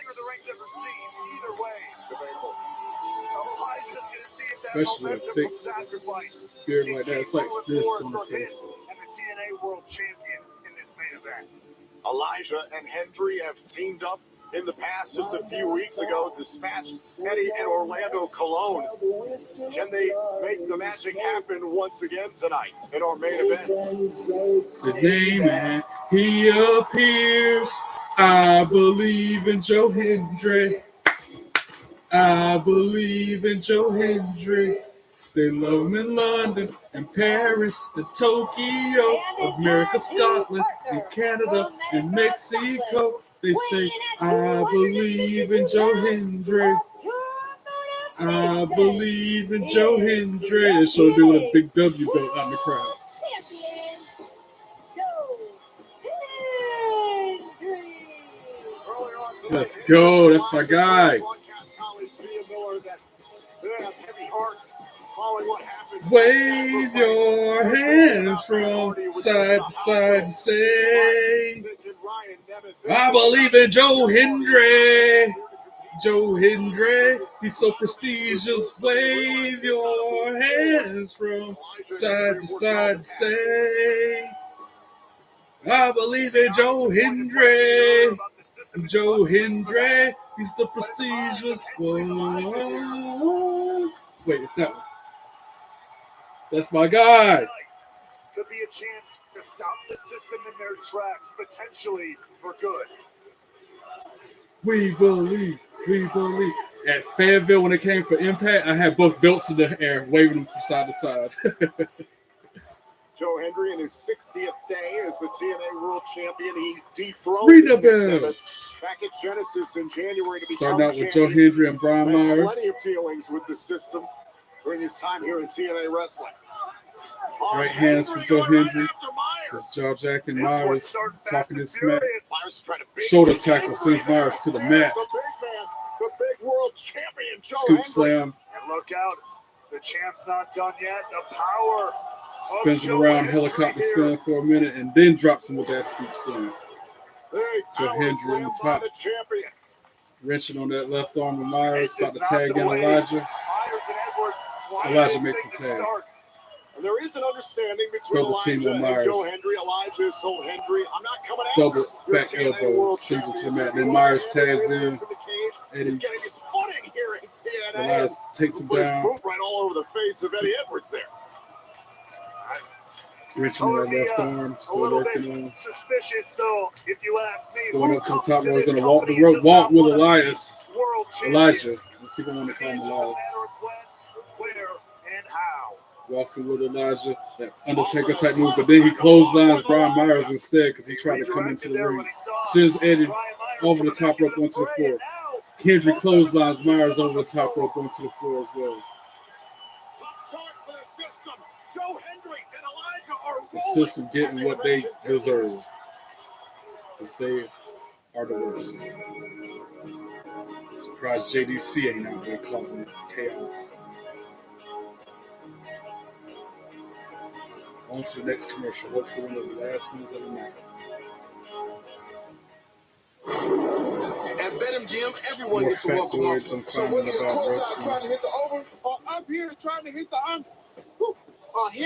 Especially a thick beard like that. It's like this on the face. And the TNA World Champion in this main event. Elijah and Hendry have teamed up in the past just a few weeks ago, dispatched Eddie and Orlando Colon. Can they make the magic happen once again tonight in our main event? Today, man, he appears. I believe in Joe Hendry. I believe in Joe Hendry. They love him in London and Paris and Tokyo, America, Scotland, and Canada and Mexico. They say, I believe in Joe Hendry. I believe in Joe Hendry. And so they with a big W belt out in the crowd. Let's go. That's my guy. Wave your hands from side to side and say, I believe in Joe Hendry. Joe Hendry, he's so prestigious. Wave your hands from side to side and say, I believe in Joe Hendry. Joe Hendry, he's the prestigious one. Wait, it's that one. That's my guy. Could be a chance to stop the system in their tracks, potentially for good. We believe, we believe. At Fayetteville, when it came for Impact, I had both belts in the air, waving them from side to side. Joe Hendry in his 60th day as the TNA World Champion. He dethroned Nick Seven back at Genesis in January to become Starting out with champion. Joe Hendry and Brian Myers. Plenty of dealings with the system during his time here in TNA Wrestling. Right hands from Joe Hendry. His jaw jack and Myers talking his smack. Shoulder tackle sends Myers to the mat. The big world champion, Joe Scoop Hendry. slam. And look out, the champ's not done yet. The power. Spins it around, helicopter spin for a minute, and then drops him with that scoop slam. Joe Hendry on the top. Wrenching on that left arm of Myers, about to tag in Elijah. Elijah makes a tag. And there is an understanding between Elijah and Joe Hendry. Elijah has told Hendry, I'm not coming out. Double back elbow, single to the mat. Then Myers tags in. Eddie. He's getting his footing here in TNA. Elias takes him down. Boot right all over the face of Eddie Edwards there. Wrenching on that left arm, still working on. Suspicious, though, if you ask me. Going up to the top rope, he's gonna walk the rope, walk with Elias. Elijah. People want to call him Elias. Walking with Elijah, that Undertaker type move, but then he clotheslines Brian Myers instead because he tried to come into the ring. Sends Eddie over the top rope onto the floor. Hendry clotheslines Myers over the top rope onto the floor as well. The system getting what they deserve because they are the worst. Surprised JDC ain't out there causing chaos. On to the next commercial. Hopefully one of the last ones of the night. At BetMGM, everyone gets a welcome offer. So whether you're courtside trying to hit the over or up here trying to hit the under,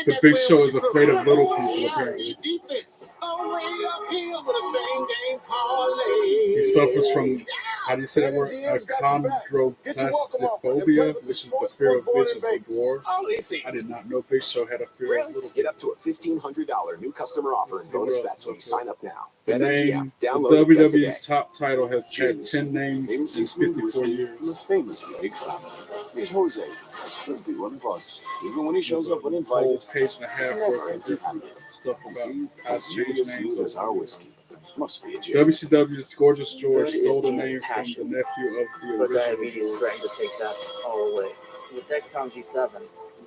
The Big Show is afraid of little people, apparently. defense. All the way uphill with the same game parlay. He suffers from How do you say that word? Chondroplastophobia, which is the fear of visions of dwarves. I did not know Big Show had a fear of little. Get up to a $1,500 new customer offer and bonus bets when you sign up now. The name, the WWE's top title has had 10 names in 54 years. The famous big family. Meet Jose. Should be one of us. Even when he shows up uninvited, Page and a half worth of empty-handed. stuff about how to change As names. smooth as our whiskey. Must be a joke. WCW's Gorgeous George Food is stole the Gina's name passion, from the nephew of the but original diabetes is George. threatened to take that all away. With Dexcom G7,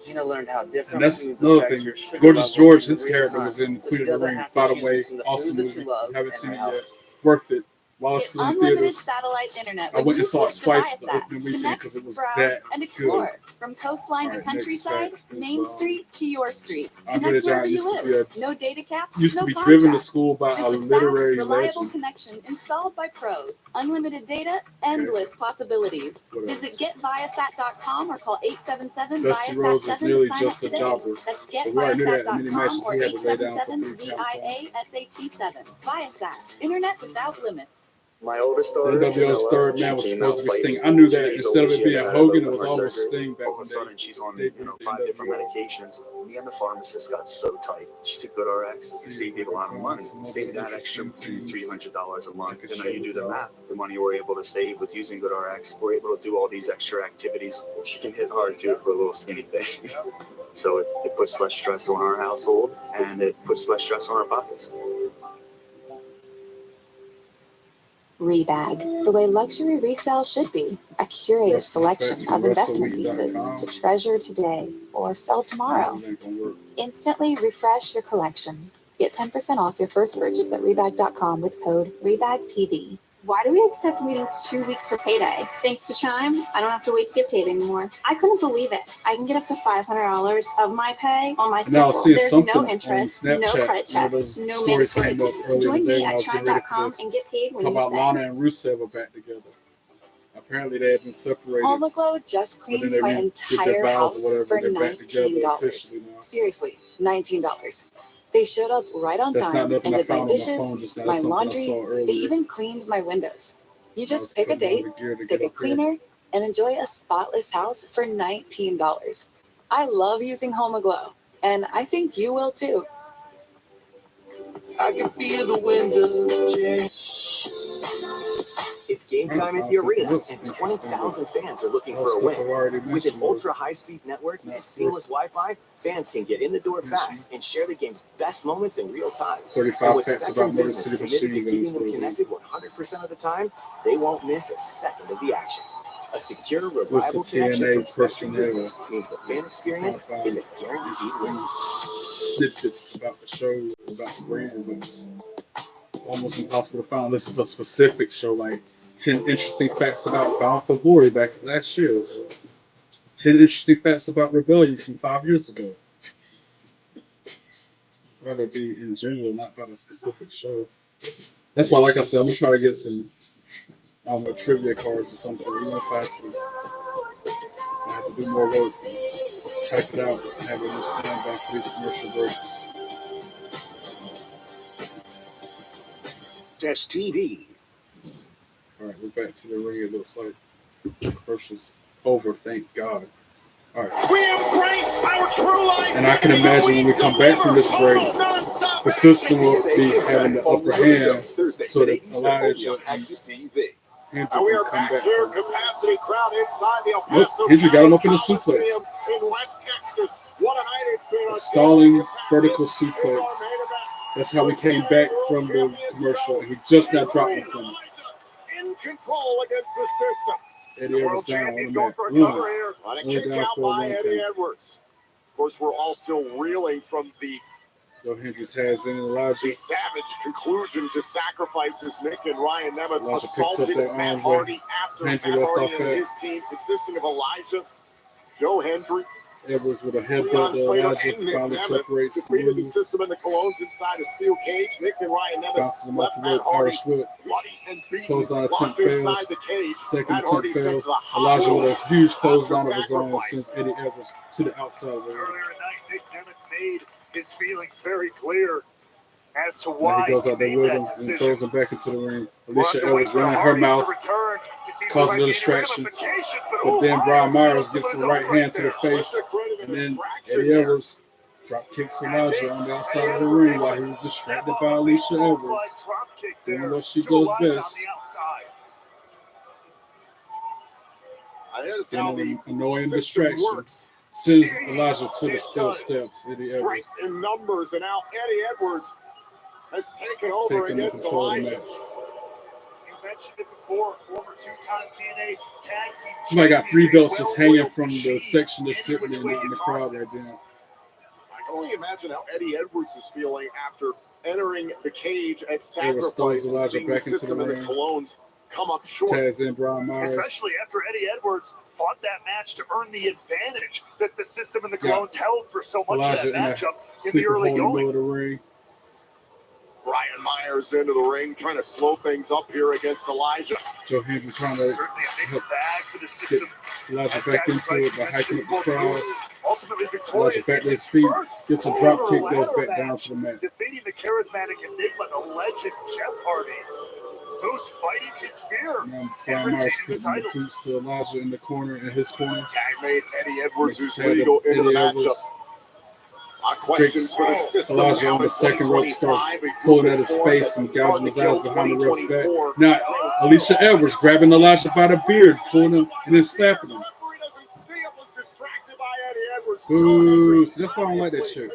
Gina learned how And different that's foods another affect thing. your sugar Gorgeous levels George, in his real character time. was in So Queen she of the doesn't Ring. have to By the choose way, between the awesome foods that movie. she loves Haven't and seen her it health. yet. Worth it. While it's Get still in unlimited theaters. satellite internet I when went you and saw it switch to twice the Viasat. opening weekend Connect, because it was browse, that and good. explore. From coastline to Alright, countryside, next fact Main is, Street to your street. Andre Connect the wherever Giant you used to live. be No data caps, used no to be driven to contracts. school by Just a a fast, literary reliable legend. connection installed by pros. Unlimited data, endless possibilities. What else? Visit getviasat.com or call 877 Dusty Viasat Rhodes was 7 to nearly sign up just a today. jobber. That's But we already knew that in many getviasat.com matches or he had to lay down for 877 3 counts on. VIASAT7. Viasat, internet without limits. My oldest daughter, NWO's third Janela, man was she came supposed out to be Sting. fighting. I knew 2 that days instead old, of it she being had Hogan, it open was heart almost surgery. Sting back All of when a sudden, she's on they 5 different medications. Me and the pharmacist got so tight. She said, "Good RX, you save you a lot of money. Save that extra $200-300 a month. And now you do the math. The money we're able to save with using Good RX, we're able to do all these extra activities. She can hit hard too for a little skinny thing. So it puts less stress on our household, and it puts less stress on our pockets." Rebag, the way luxury resale should be. A curated selection of investment pieces to treasure today or sell tomorrow. Instantly refresh your collection. Get 10% off your first purchase at Rebag.com with code REBAGTV. Why do we accept waiting 2 weeks for payday? Thanks to Chime, I don't have to wait to get paid anymore. I couldn't believe it. I can get up to $500 of my pay on my And I was schedule. seeing There's something no on interest, Snapchat. no credit One of checks, those no stories mandatory came up fees. earlier Join today me when I at was getting ready for Chime.com this. and get paid when Talk you about say. Lana and Rusev are back together. Apparently they had been separated. Home Glow just but then cleaned they my did their entire vows house or for whatever. They're back together $19. officially now. Seriously, $19. They showed up right on That's not time nothing and I did my found on my dishes, phone just now. my That's something I laundry. saw earlier. They even cleaned my windows. You I was just pick a putting on date, the gear to pick get a up there. cleaner, and enjoy a spotless house for $19. I love using Home Glow, and I think you will too. I can feel the winds of change. It's game time at the arena, and 20,000 fans are looking for a win. With an ultra-high-speed network and seamless Wi-Fi, fans can get in the door fast and share the game's best moments in real time. 35 And with facts Spectrum about Motor Business City committed to Machine keeping Guns. them connected 100% of the time, they won't miss a second of the action. A secure, reliable connection from TNA Spectrum personnel. Business means the fan experience is a guaranteed win. Snippets about the show, about the brand. It's almost impossible to find. This is a specific show, like 10 interesting facts about Bound for Glory back last year. 10 interesting facts about Rebellion from 5 years ago. Rather be in general, not about a specific show. That's why, like I said, I'm gonna try to get some, I don't know, trivia cards or something. Even if I have to do more work, type it out, and have it in stand back for these commercial breaks. Test TV. All right, we're back to the ring. It looks like the commercial's over. Thank God. All right. We embrace our true life. And I can imagine when we come back from this break, the system will be having the upper hand, so that Elijah and And we Hendrick are can come back back. here, capacity crowd inside the El Nope, Paso Hendrick got him up in the County suplex. Coliseum in West Texas. What a night it's been. A stalling vertical suplex. That's how we came back from the commercial. He just now dropped it from him. In control against the system. Eddie Edwards down on the mat. On a Only kick down out for a by long Eddie time. Edwards. Of course, we're all still reeling from the So Hendrick tags in Elijah. savage conclusion to sacrifices Nick and Ryan Nemeth Elijah picks up assaulted that Matt arm Hardy where after Hendrick Matt left Hardy off and at. his team, consisting of Elijah, Joe Hendry, Edwards with a headbutt Leon to Slater, Elijah. and Nick Finally Nemeth separates the defeated the move. system and the Colognes inside a steel cage. Nick and Ryan Nemeth Bounces him off left the Matt rope. Hardy Irish whip. bloody and beaten, Clothesline attempt locked fails. inside the cage. Second Matt Hardy attempt sent fails. to the Elijah hospital with a huge after clothesline of his own sacrifice. sends Eddie Edwards to the outside of the ring. Earlier tonight, Nick Nemeth made his feelings very clear. as to Now why he goes out there made with that him and decision. throws him back into the ring. We'll have Alicia to wait Edwards for the running her Hardys mouth, to return to see if there causing might a be any distraction. ramifications, But then Brian Myers still gets his the own right hand to the there. face. And then Eddie Edwards drop kicks Elijah on the outside of the Edwards ring while he was distracted by Alicia Edwards. Doing what she does best. And an annoying distraction sends Elijah to the steel steps. Eddie Edwards Strength in numbers, and now Eddie Edwards has taken over taking the against control of the Elijah. match. You mentioned it before, former two-time TNA tag team. Somebody got 3 belts just hanging from the section that's sitting there, not in the crowd right now. I can only imagine how Eddie Edwards is feeling after entering the cage at Edwards throws Sacrifice and Elijah seeing the back into system the and the ring. Colognes come up short. Tags in Brian Myers. Especially after Eddie Edwards fought that match to earn the advantage that the system and the Colognes held for so much Elijah of that matchup in the sleeper early hold in the middle going. of the ring. Brian Myers into the ring, trying to slow things up here against Elijah. Joe Hendry trying to Certainly a mixed bag for the system. get Elijah back into it by hiking up the crowd. Ultimately Elijah victorious back to in his feet, gets a drop kick, goes ladder back down match, to the mat. defeating the charismatic enigma, the legend Jeff Hardy, who's fighting his fear Now and Brian Myers retaining the putting the title. boots to Elijah in the corner, in his corner. Tag made Eddie Edwards, who's Tag legal of into the Eddie matchup. Edwards. Questions for the system. Elijah on the second rope starts pulling at his face and gouging his eyes behind the ref's back. Now Alicia Edwards grabbing Elijah by the beard, pulling him and then slapping him. Ooh, so that's why I don't like that shit.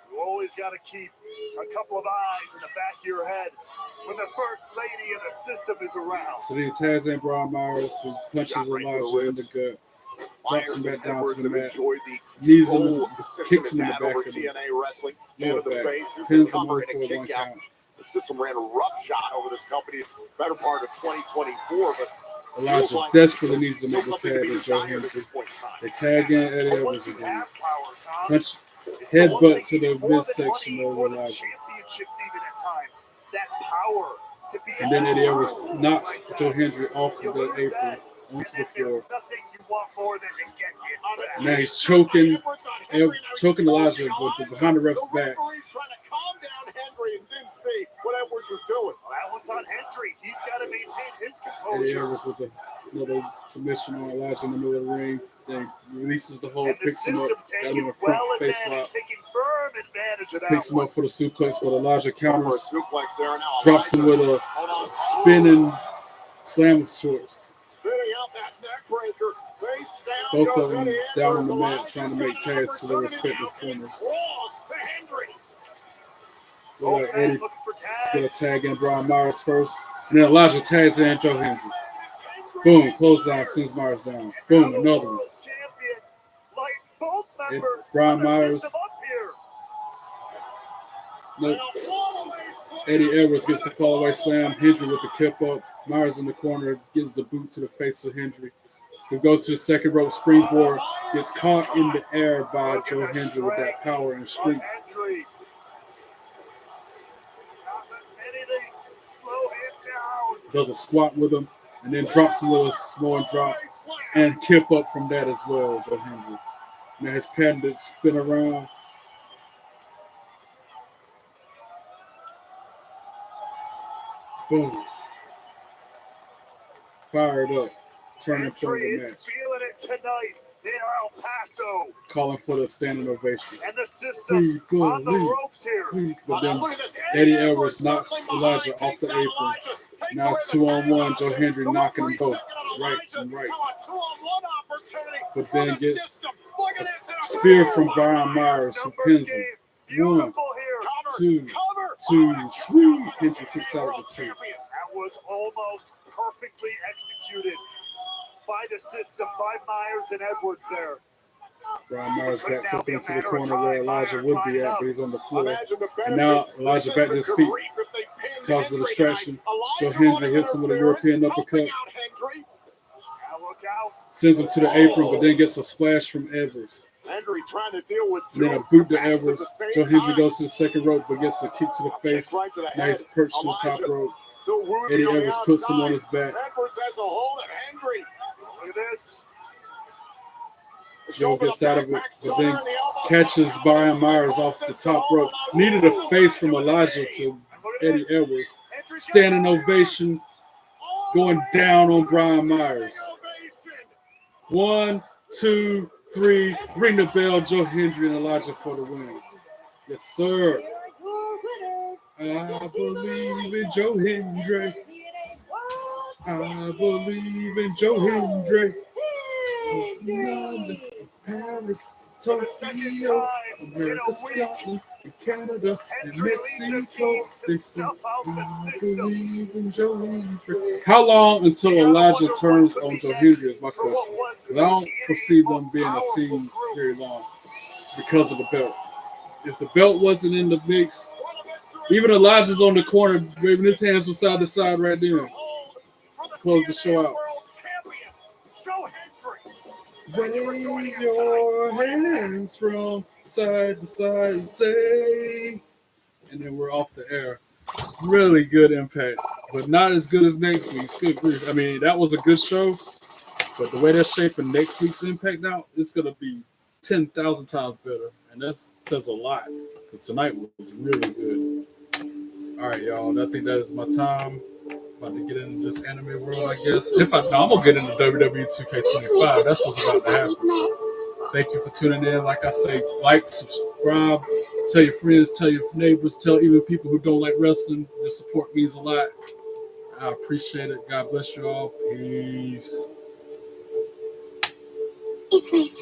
You always got to keep a couple of eyes in the back of your head when the first lady of the system is around. So then he tags in Brian Myers, who punches Elijah in the gut, drops him back down to the mat, knees him, kicks him in the back of the lower back, pins him on for a 1 count. The system ran a rough shot over this company better part of 2024, but Elijah desperately needs to make the tag with Joe Hendry. They tag in Eddie Edwards again. Punch, headbutt to the midsection of Elijah. And then Eddie Edwards knocks Joe Hendry off of the apron onto the floor. Now he's choking Elijah behind the ref's back. Henry and didn't see what Edwards was doing. Well, that one's on Henry. He's got to maintain his composure. Eddie Edwards with another submission on Elijah in the middle of the ring. Then releases the hold, picks him up, got him in a front face lock. Picks him up for the suplex, but Elijah counters. Drops him with a spinning slam shorts. Both of them down on the mat trying to make tags to their respective corners. So like Eddie's going to tag in Brian Myers first. And then Elijah tags in Joe Hendry. Boom, close down, sends Myers down. Boom, another one. And Brian Myers. Nope. Eddie Edwards gets the fall-away slam. Hendry with the kip up. Myers in the corner gives the boot to the face of Hendry, who goes to the second rope springboard, gets caught in the air by Joe Hendry with that power and strength. Does a squat with him, and then drops him with a small drop and kip up from that as well, Joe Hendry. Now his patented spin around. Boom. Fired up. Turning point of the match. Feeling it tonight in El Paso. Calling for the standing ovation. And the system on the ropes here. But then Eddie Edwards knocks Elijah off the apron. Now it's 2-on-1. Joe Hendry knocking them both. Rights and rights. But then gets a spear from Brian Myers, who pins him. 1, 2, 2, sweet. Hendry kicks out of the 2. That was almost perfectly executed by the system, by Myers and Edwards there. Brian Myers backs up into the corner where Elijah would be at, but he's on the floor. And now Elijah back to his feet. Causes a distraction. Joe Hendry hits him with a European uppercut. Sends him to the apron, but then gets a splash from Edwards. Hendry trying to deal with and then a boot to Edwards. Joe Hendry goes to the second rope, but gets a kick to the face. Now he's perched to the top rope. Eddie Edwards puts him on his back. Edwards has a hold of Hendry. Look at this. Joe gets out of it, but then catches Brian Myers off the top rope. Needed a face from Elijah to Eddie Edwards. Standing ovation going down on Brian Myers. 1, 2, 3. Ring the bell, Joe Hendry and Elijah for the win. Yes, sir. I believe in Joe Hendry. I believe in Joe Hendry. Paris, Tokyo, America, Scotland, and Canada, and Mexico. They say, I believe in Joe Hendry. How long until Elijah turns on Joe Hendry is my question. Because I don't foresee them being a team very long because of the belt. If the belt wasn't in the mix, even Elijah's on the corner, waving his hands from side to side right there. Close the show out. Wave your hands from side to side and say, and then we're off the air. Really good Impact, but not as good as next week's. Good grief. I mean, that was a good show, but the way they're shaping next week's Impact out, it's going to be 10,000 times better, and that says a lot, because tonight was really good. All right, y'all, I think that is my time. About to get into this anime world, I guess. I'm gonna get into WWE 2K25. That's what's about to happen. Thank you for tuning in. Like I say, like, subscribe, tell your friends, tell your neighbors, tell even people who don't like wrestling. Your support means a lot. I appreciate it. God bless you all. Peace. It's nice to